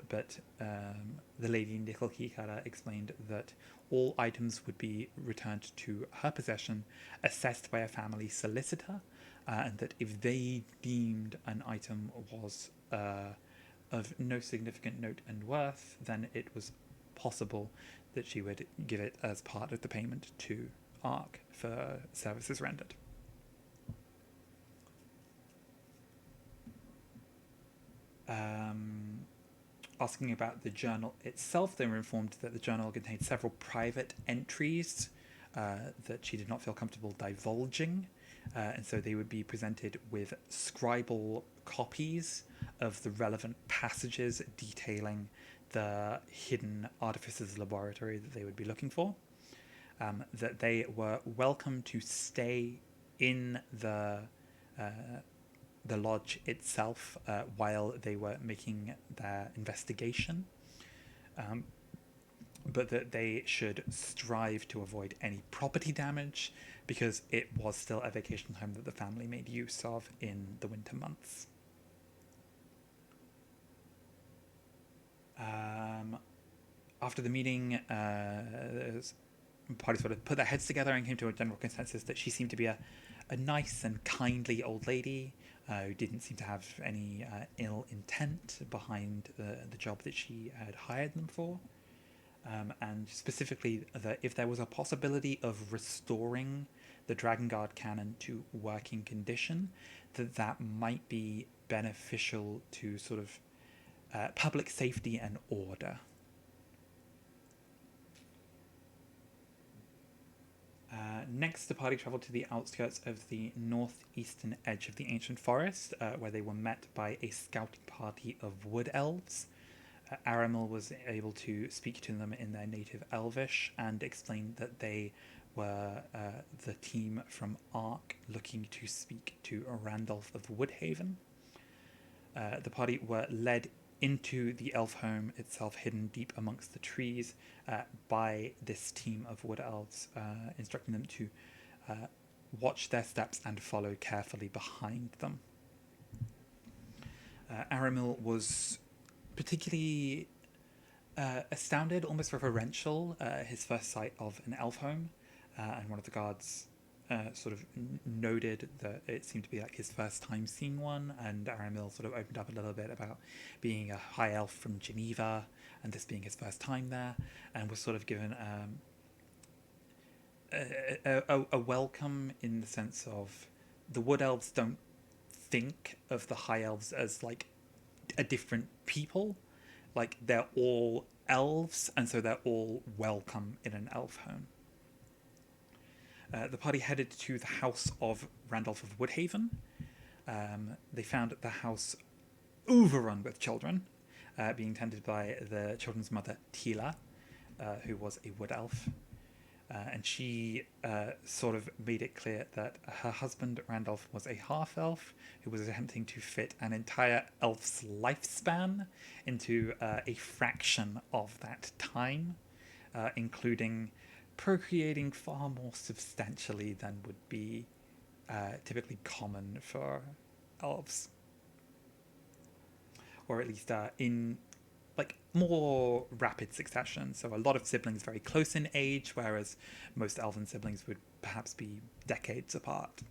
but the lady Nickel Kikara explained that all items would be returned to her possession, assessed by a family solicitor, and that if they deemed an item was of no significant note and worth, then it was possible that she would give it as part of the payment to ARC for services rendered. Asking about the journal itself, they were informed that the journal contained several private entries that she did not feel comfortable divulging, and so they would be presented with scribal copies of the relevant passages detailing the hidden artificer's laboratory that they would be looking for. That they were welcome to stay in the lodge itself while they were making their investigation, but that they should strive to avoid any property damage because it was still a vacation home that the family made use of in the winter months. After the meeting, the parties sort of put their heads together and came to a general consensus that she seemed to be a nice and kindly old lady who didn't seem to have any ill intent behind the job that she had hired them for. And specifically, that if there was a possibility of restoring the Dragon Guard cannon to working condition, that might be beneficial to sort of public safety and order. Next, the party travelled to the outskirts of the northeastern edge of the ancient forest, where they were met by a scouting party of wood elves. Aramil was able to speak to them in their native Elvish and explained that they were the team from Ark looking to speak to Randolph of Woodhaven. The party were led into the elf home itself, hidden deep amongst the trees, by this team of wood elves, instructing them to watch their steps and follow carefully behind them. Aramil was particularly astounded, almost reverential, his first sight of an elf home, and one of the guards sort of noted that it seemed to be like his first time seeing one, and Aramil sort of opened up a little bit about being a high elf from Geneva and this being his first time there, and was sort of given a welcome in the sense of the wood elves don't think of the high elves as like a different people, like they're all elves, and so they're all welcome in an elf home. The party headed to the house of Randolph of Woodhaven. They found the house overrun with children, being tended by the children's mother, Tila, who was a wood elf. And she sort of made it clear that her husband, Randolph, was a half-elf who was attempting to fit an entire elf's lifespan into a fraction of that time, including procreating far more substantially than would be typically common for elves. Or at least in like more rapid succession. So a lot of siblings very close in age, whereas most elven siblings would perhaps be decades apart.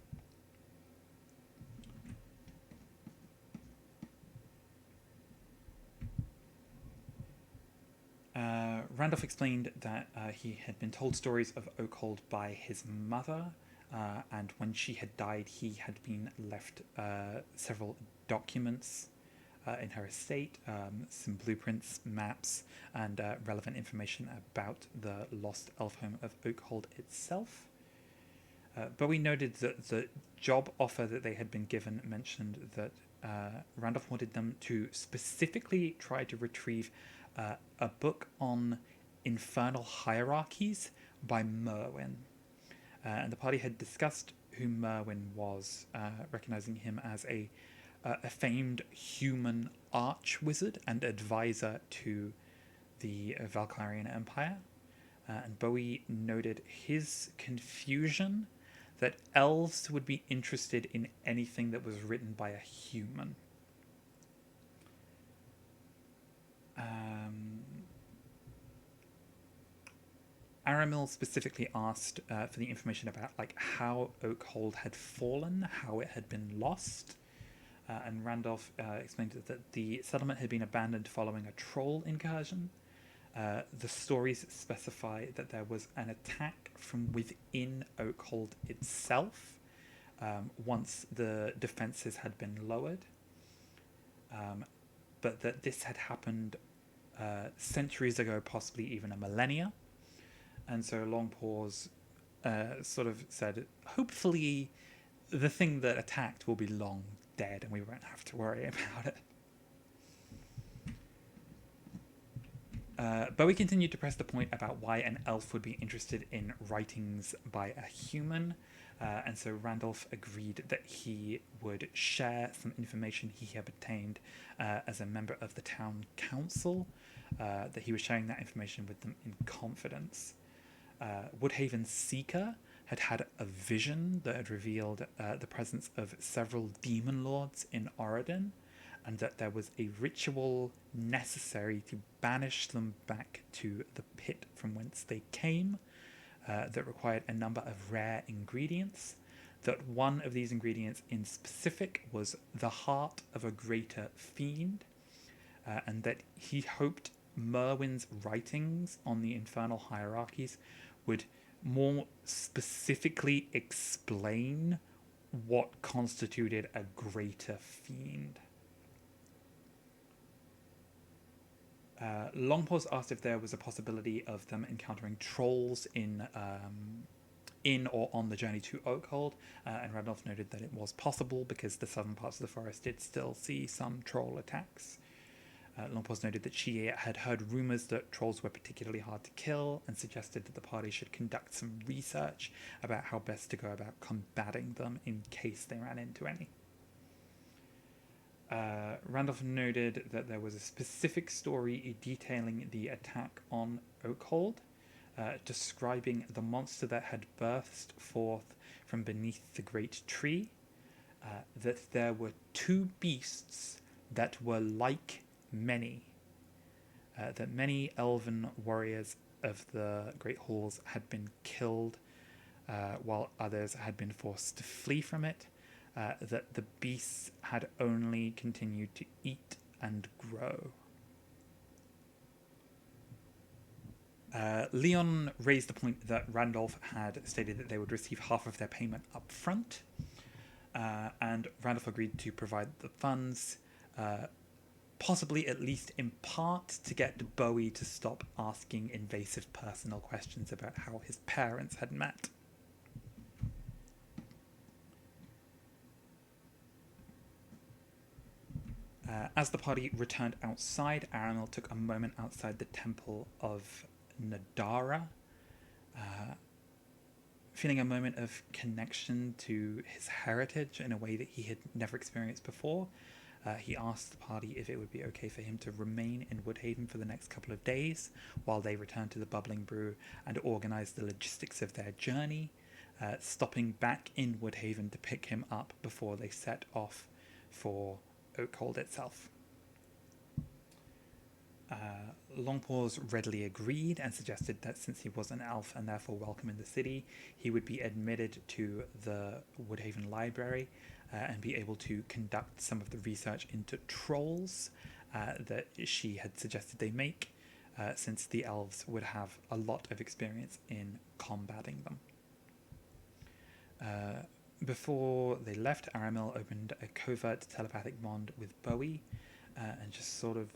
Randolph explained that he had been told stories of Oakhold by his mother, and when she had died, he had been left several documents in her estate, some blueprints, maps, and relevant information about the lost elf home of Oakhold itself. Bowie noted that the job offer that they had been given mentioned that Randolph wanted them to specifically try to retrieve a book on infernal hierarchies by Merwin. And the party had discussed who Merwin was, recognizing him as a famed human arch wizard and advisor to the Valkyrian Empire. And Bowie noted his confusion that elves would be interested in anything that was written by a human. Aramil specifically asked for the information about like how Oakhold had fallen, how it had been lost, and Randolph explained that the settlement had been abandoned following a troll incursion. The stories specify that there was an attack from within Oakhold itself once the defenses had been lowered, but that this had happened centuries ago, possibly even a millennia. And so Longpaws sort of said, hopefully the thing that attacked will be long dead and we won't have to worry about it. Bowie continued to press the point about why an elf would be interested in writings by a human, and so Randolph agreed that he would share some information he had obtained as a member of the town council, that he was sharing that information with them in confidence. Woodhaven's Seeker had had a vision that had revealed the presence of several demon lords in Oregon, and that there was a ritual necessary to banish them back to the pit from whence they came, that required a number of rare ingredients, that one of these ingredients in specific was the heart of a greater fiend, and that he hoped Merwin's writings on the infernal hierarchies would more specifically explain what constituted a greater fiend. Longpaws asked if there was a possibility of them encountering trolls in or on the journey to Oakhold, and Randolph noted that it was possible because the southern parts of the forest did still see some troll attacks. Longpaws noted that she had heard rumours that trolls were particularly hard to kill and suggested that the party should conduct some research about how best to go about combating them in case they ran into any. Randolph noted that there was a specific story detailing the attack on Oakhold, describing the monster that had burst forth from beneath the great tree, that there were two beasts that were like many, that many elven warriors of the Great Halls had been killed, while others had been forced to flee from it, that the beasts had only continued to eat and grow. Leon raised the point that Randolph had stated that they would receive half of their payment up front, and Randolph agreed to provide the funds, possibly at least in part to get Bowie to stop asking invasive personal questions about how his parents had met. As the party returned outside, Aramil took a moment outside the temple of Nadara, feeling a moment of connection to his heritage in a way that he had never experienced before. He asked the party if it would be okay for him to remain in Woodhaven for the next couple of days while they returned to the Bubbling Brew and organized the logistics of their journey, stopping back in Woodhaven to pick him up before they set off for Oakhold itself. Longpaws readily agreed and suggested that since he was an elf and therefore welcome in the city, he would be admitted to the Woodhaven Library and be able to conduct some of the research into trolls that she had suggested they make, since the elves would have a lot of experience in combating them. Before they left, Aramil opened a covert telepathic bond with Bowie and just sort of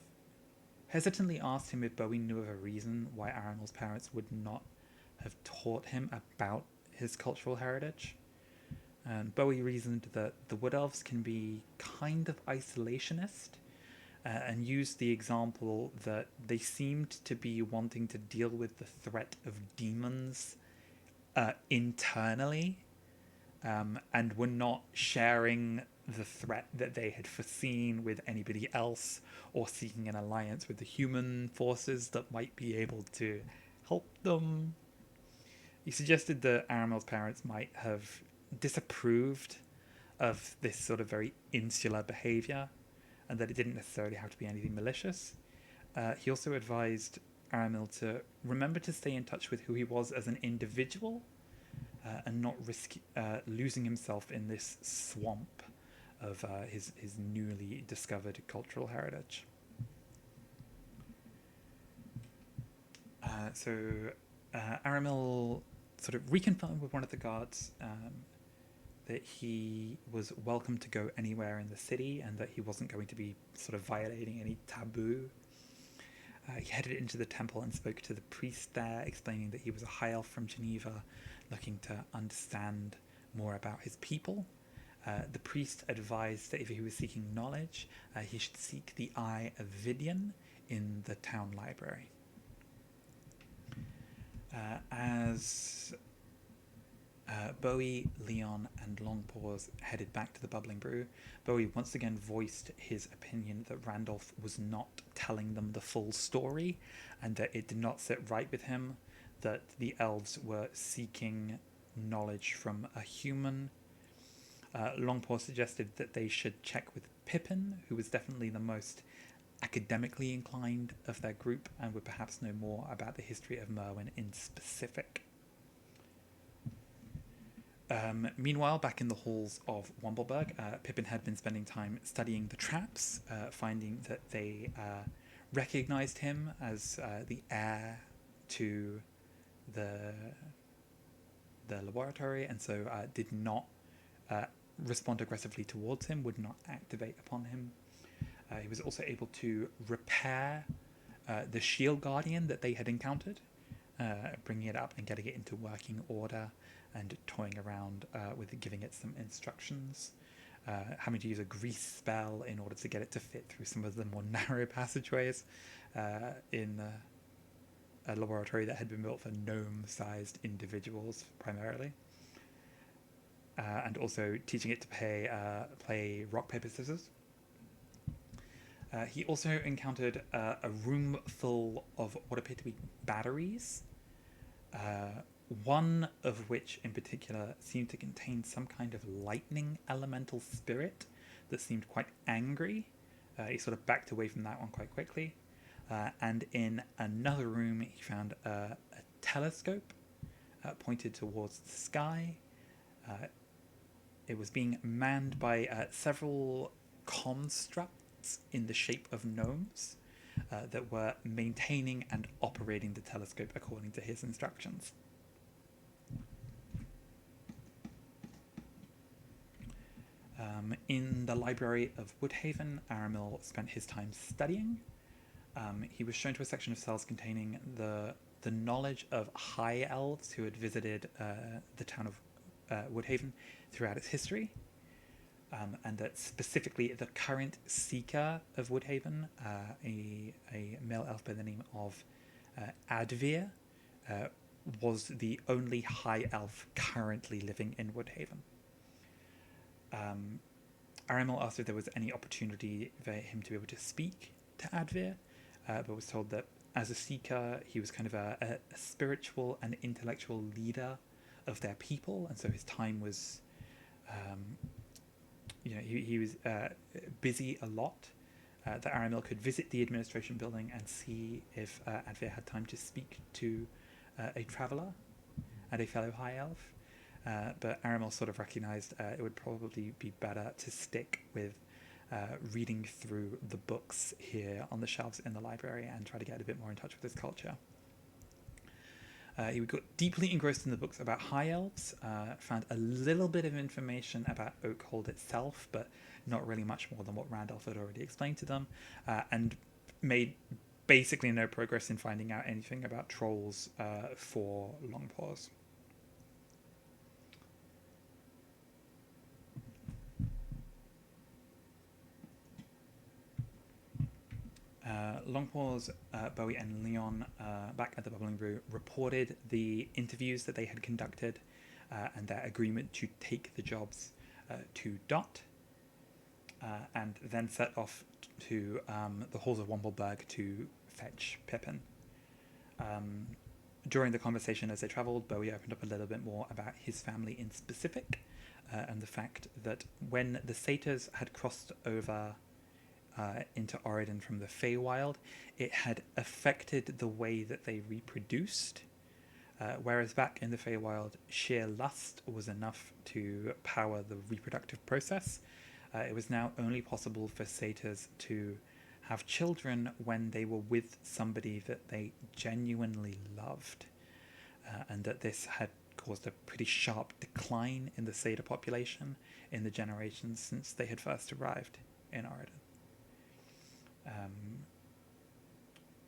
hesitantly asked him if Bowie knew of a reason why Aramil's parents would not have taught him about his cultural heritage. And Bowie reasoned that the Wood Elves can be kind of isolationist, and used the example that they seemed to be wanting to deal with the threat of demons internally, and were not sharing the threat that they had foreseen with anybody else, or seeking an alliance with the human forces that might be able to help them. He suggested that Aramel's parents might have disapproved of this sort of very insular behavior, and that it didn't necessarily have to be anything malicious. He also advised Aramil to remember to stay in touch with who he was as an individual, and not risk losing himself in this swamp of his newly discovered cultural heritage. So Aramil sort of reconfirmed with one of the guards that he was welcome to go anywhere in the city and that he wasn't going to be sort of violating any taboo. He headed into the temple and spoke to the priest there, explaining that he was a high elf from Geneva, looking to understand more about his people. The priest advised that if he was seeking knowledge, he should seek the Eye of Vidian in the town library. As Bowie, Leon, and Longpaws headed back to the Bubbling Brew, Bowie once again voiced his opinion that Randolph was not telling them the full story, and that it did not sit right with him that the elves were seeking knowledge from a human. Longpaw suggested that they should check with Pippin, who was definitely the most academically inclined of their group and would perhaps know more about the history of Merwin in specific. Meanwhile, back in the halls of Wombleburg, Pippin had been spending time studying the traps, finding that they recognized him as the heir to the laboratory, and so did not respond aggressively towards him, would not activate upon him. He was also able to repair the shield guardian that they had encountered, bringing it up and getting it into working order, and toying around with giving it some instructions, having to use a grease spell in order to get it to fit through some of the more narrow passageways in a laboratory that had been built for gnome-sized individuals primarily. And also teaching it to play rock, paper, scissors. He also encountered a room full of what appeared to be batteries, one of which in particular seemed to contain some kind of lightning elemental spirit that seemed quite angry. He sort of backed away from that one quite quickly. And in another room, he found a telescope pointed towards the sky. It was being manned by several constructs in the shape of gnomes that were maintaining and operating the telescope according to his instructions. In the library of Woodhaven, Aramil spent his time studying. He was shown to a section of cells containing the knowledge of high elves who had visited the town of Woodhaven throughout its history, and that specifically the current seeker of Woodhaven, a male elf by the name of Advir, was the only high elf currently living in Woodhaven. Aramil asked if there was any opportunity for him to be able to speak to Advir, but was told that as a seeker, he was kind of a spiritual and intellectual leader of their people, and so his time was, he was busy a lot, that Aramil could visit the administration building and see if Advir had time to speak to a traveller and a fellow high elf. But Aramil sort of recognised it would probably be better to stick with reading through the books here on the shelves in the library and try to get a bit more in touch with his culture. He got deeply engrossed in the books about high elves, found a little bit of information about Oakhold itself, but not really much more than what Randolph had already explained to them, and made basically no progress in finding out anything about trolls for Longpaws. Longpaws, Bowie, and Leon, back at the Bubbling Brew, reported the interviews that they had conducted and their agreement to take the jobs to Dot, and then set off to the halls of Wombleberg to fetch Pippin. During the conversation as they travelled, Bowie opened up a little bit more about his family in specific, and the fact that when the satyrs had crossed over into Oregon from the Feywild, it had affected the way that they reproduced. Whereas back in the Feywild, sheer lust was enough to power the reproductive process. It was now only possible for satyrs to have children when they were with somebody that they genuinely loved, and that this had caused a pretty sharp decline in the satyr population in the generations since they had first arrived in Oregon.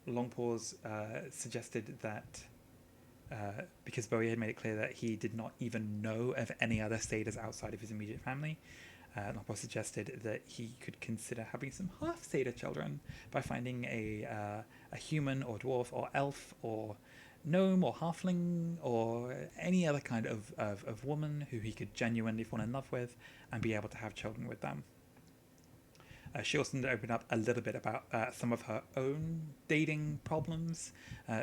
Longpaws suggested that because Bowie had made it clear that he did not even know of any other satyrs outside of his immediate family, Longpaws suggested that he could consider having some half satyr children by finding a human or dwarf or elf or gnome or halfling or any other kind of woman who he could genuinely fall in love with and be able to have children with them. She also opened up a little bit about some of her own dating problems,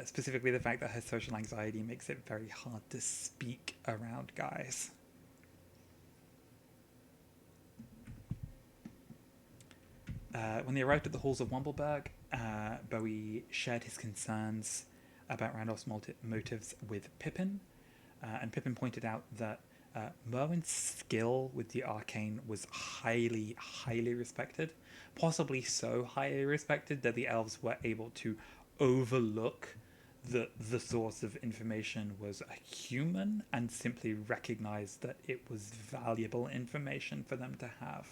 specifically the fact that her social anxiety makes it very hard to speak around guys. When they arrived at the halls of Wombleberg, Bowie shared his concerns about Randolph's motives with Pippin, and Pippin pointed out that Merwin's skill with the arcane was highly, highly respected, possibly so highly respected that the elves were able to overlook that the source of information was a human and simply recognize that it was valuable information for them to have.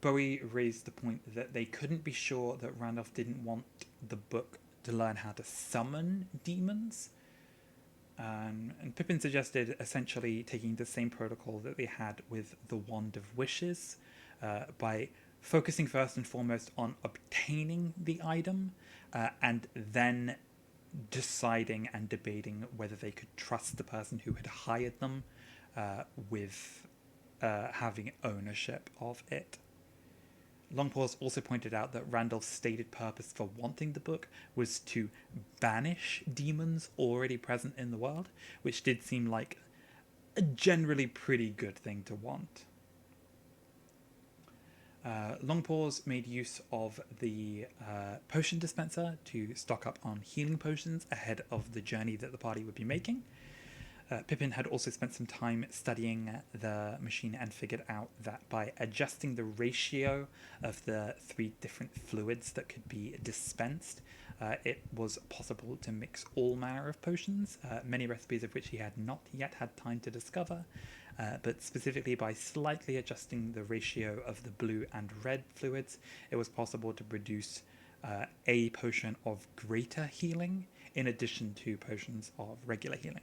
Bowie raised the point that they couldn't be sure that Randolph didn't want the book to learn how to summon demons. And Pippin suggested essentially taking the same protocol that they had with the Wand of Wishes, by focusing first and foremost on obtaining the item, and then deciding and debating whether they could trust the person who had hired them with having ownership of it. Longpaws also pointed out that Randolph's stated purpose for wanting the book was to banish demons already present in the world, which did seem like a generally pretty good thing to want. Longpaws made use of the potion dispenser to stock up on healing potions ahead of the journey that the party would be making. Pippin had also spent some time studying the machine and figured out that by adjusting the ratio of the 3 different fluids that could be dispensed, it was possible to mix all manner of potions, many recipes of which he had not yet had time to discover, but specifically by slightly adjusting the ratio of the blue and red fluids, it was possible to produce a potion of greater healing in addition to potions of regular healing.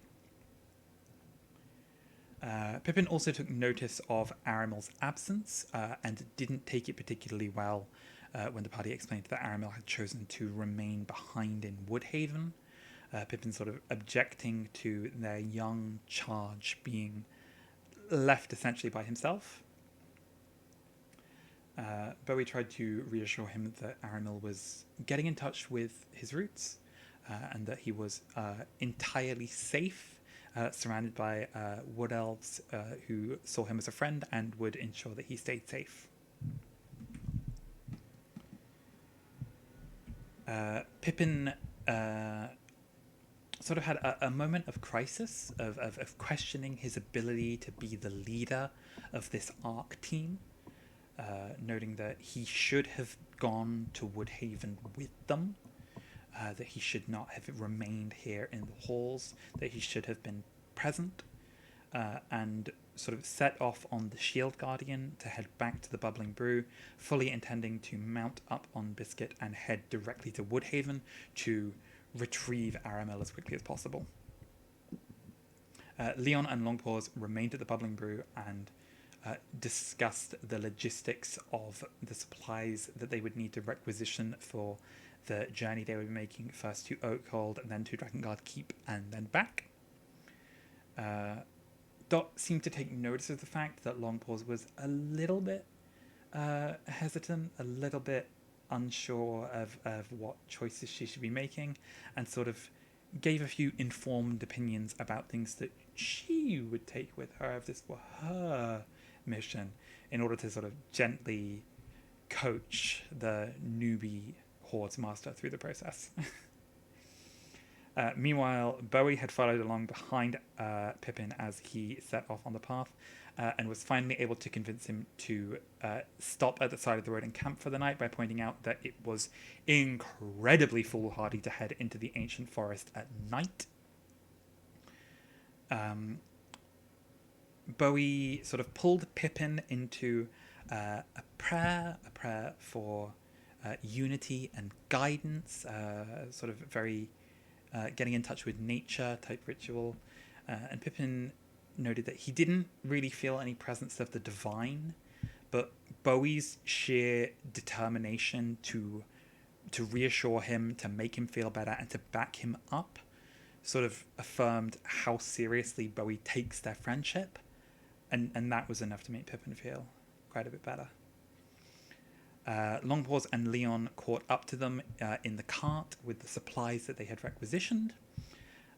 Pippin also took notice of Aramil's absence and didn't take it particularly well when the party explained that Aramil had chosen to remain behind in Woodhaven. Pippin sort of objecting to their young charge being left essentially by himself. Bowie tried to reassure him that Aramil was getting in touch with his roots and that he was entirely safe surrounded by wood elves who saw him as a friend and would ensure that he stayed safe. Pippin sort of had a moment of crisis, of questioning his ability to be the leader of this ARC team, noting that he should have gone to Woodhaven with them, that he should not have remained here in the halls, that he should have been present, and sort of set off on the Shield Guardian to head back to the Bubbling Brew, fully intending to mount up on Biscuit and head directly to Woodhaven to retrieve Aramel as quickly as possible. Leon and Longpaws remained at the Bubbling Brew and discussed the logistics of the supplies that they would need to requisition for the journey they would be making, first to Oakhold, and then to Drakengard Keep, and then back. Dot seemed to take notice of the fact that Longpaws was a little bit hesitant, a little bit unsure of what choices she should be making, and sort of gave a few informed opinions about things that she would take with her if this were her mission, in order to sort of gently coach the newbie Horde's master through the process. Meanwhile, Bowie had followed along behind Pippin as he set off on the path, and was finally able to convince him to stop at the side of the road and camp for the night by pointing out that it was incredibly foolhardy to head into the ancient forest at night. Bowie sort of pulled Pippin into a prayer for unity and guidance, sort of very getting in touch with nature type ritual. And Pippin noted that he didn't really feel any presence of the divine, but Bowie's sheer determination to reassure him, to make him feel better, and to back him up sort of affirmed how seriously Bowie takes their friendship, and that was enough to make Pippin feel quite a bit better. Longpaws and Leon caught up to them in the cart with the supplies that they had requisitioned,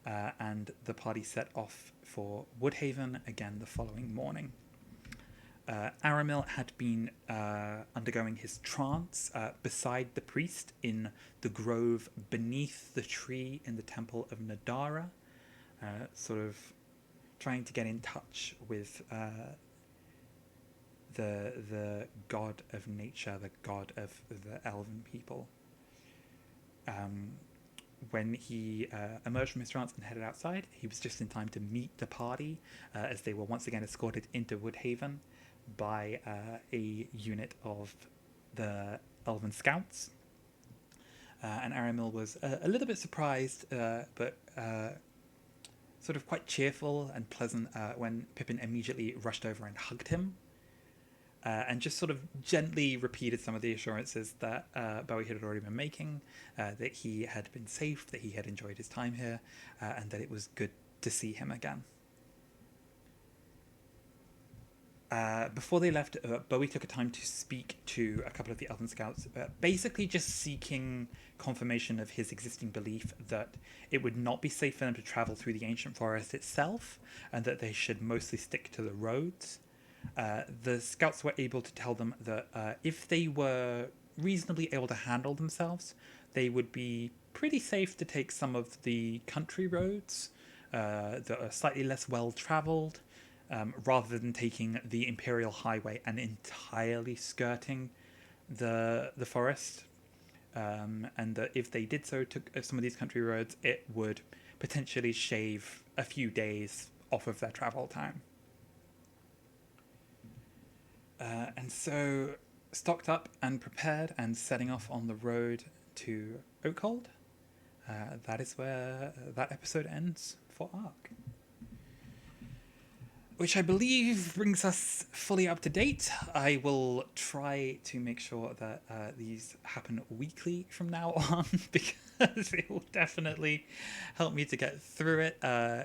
and the party set off for Woodhaven again the following morning. Aramil had been undergoing his trance beside the priest in the grove beneath the tree in the temple of Nadara, sort of trying to get in touch with the god of nature, the god of the elven people. When he emerged from his trance and headed outside, he was just in time to meet the party as they were once again escorted into Woodhaven by a unit of the Elven Scouts. And Aramil was a little bit surprised, but sort of quite cheerful and pleasant when Pippin immediately rushed over and hugged him. And just sort of gently repeated some of the assurances that Bowie had already been making, that he had been safe, that he had enjoyed his time here, and that it was good to see him again. Before they left, Bowie took a time to speak to a couple of the Elven Scouts, basically just seeking confirmation of his existing belief that it would not be safe for them to travel through the ancient forest itself, and that they should mostly stick to the roads. The scouts were able to tell them that if they were reasonably able to handle themselves, they would be pretty safe to take some of the country roads that are slightly less well-traveled, rather than taking the Imperial Highway and entirely skirting the forest. And that if they did so, took some of these country roads, it would potentially shave a few days off of their travel time. And so, stocked up and prepared and setting off on the road to Oakhold, that is where that episode ends for Ark. Which I believe brings us fully up to date. I will try to make sure that these happen weekly from now on, because it will definitely help me to get through it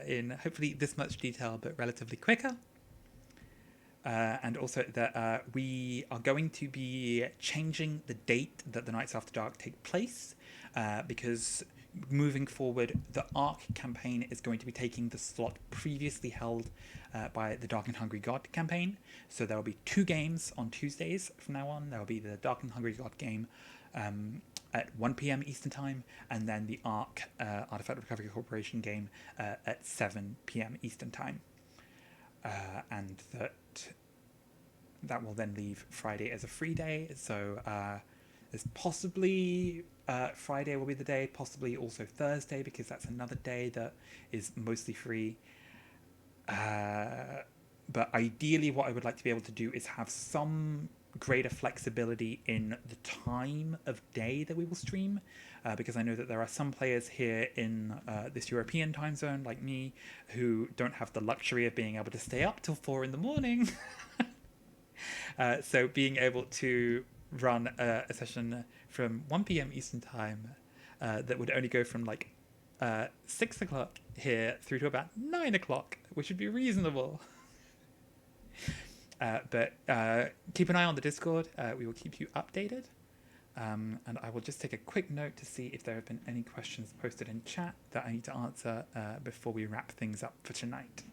in hopefully this much detail, but relatively quicker. And also that we are going to be changing the date that the Nights After Dark take place, because moving forward, the Arc campaign is going to be taking the slot previously held by the Dark and Hungry God campaign. So there will be 2 games on Tuesdays from now on. There will be the Dark and Hungry God game at 1 p.m. Eastern Time, and then the Arc Artifact Recovery Corporation game at 7 p.m. Eastern Time. And that will then leave Friday as a free day. So there's possibly Friday will be the day, possibly also Thursday, because that's another day that is mostly free. But ideally, what I would like to be able to do is have some greater flexibility in the time of day that we will stream, because I know that there are some players here in this European time zone, like me, who don't have the luxury of being able to stay up till 4 in the morning. So being able to run a session from 1 p.m. Eastern Time that would only go from like 6 o'clock here through to about 9 o'clock, which would be reasonable. But keep an eye on the Discord. We will keep you updated. And I will just take a quick note to see if there have been any questions posted in chat that I need to answer before we wrap things up for tonight.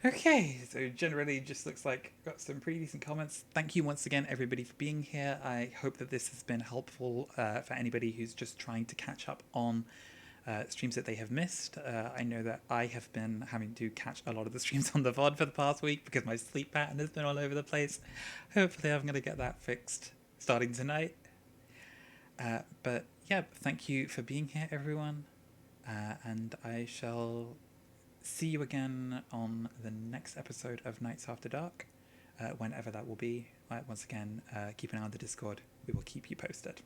Okay, so generally just looks like got some pretty decent comments. Thank you once again, everybody, for being here. I hope that this has been helpful for anybody who's just trying to catch up on streams that they have missed. I know that I have been having to catch a lot of the streams on the VOD for the past week because my sleep pattern has been all over the place. Hopefully I'm going to get that fixed starting tonight. But yeah, thank you for being here, everyone. And I shall see you again on the next episode of Nights After Dark, whenever that will be. Once again, keep an eye on the Discord. We will keep you posted.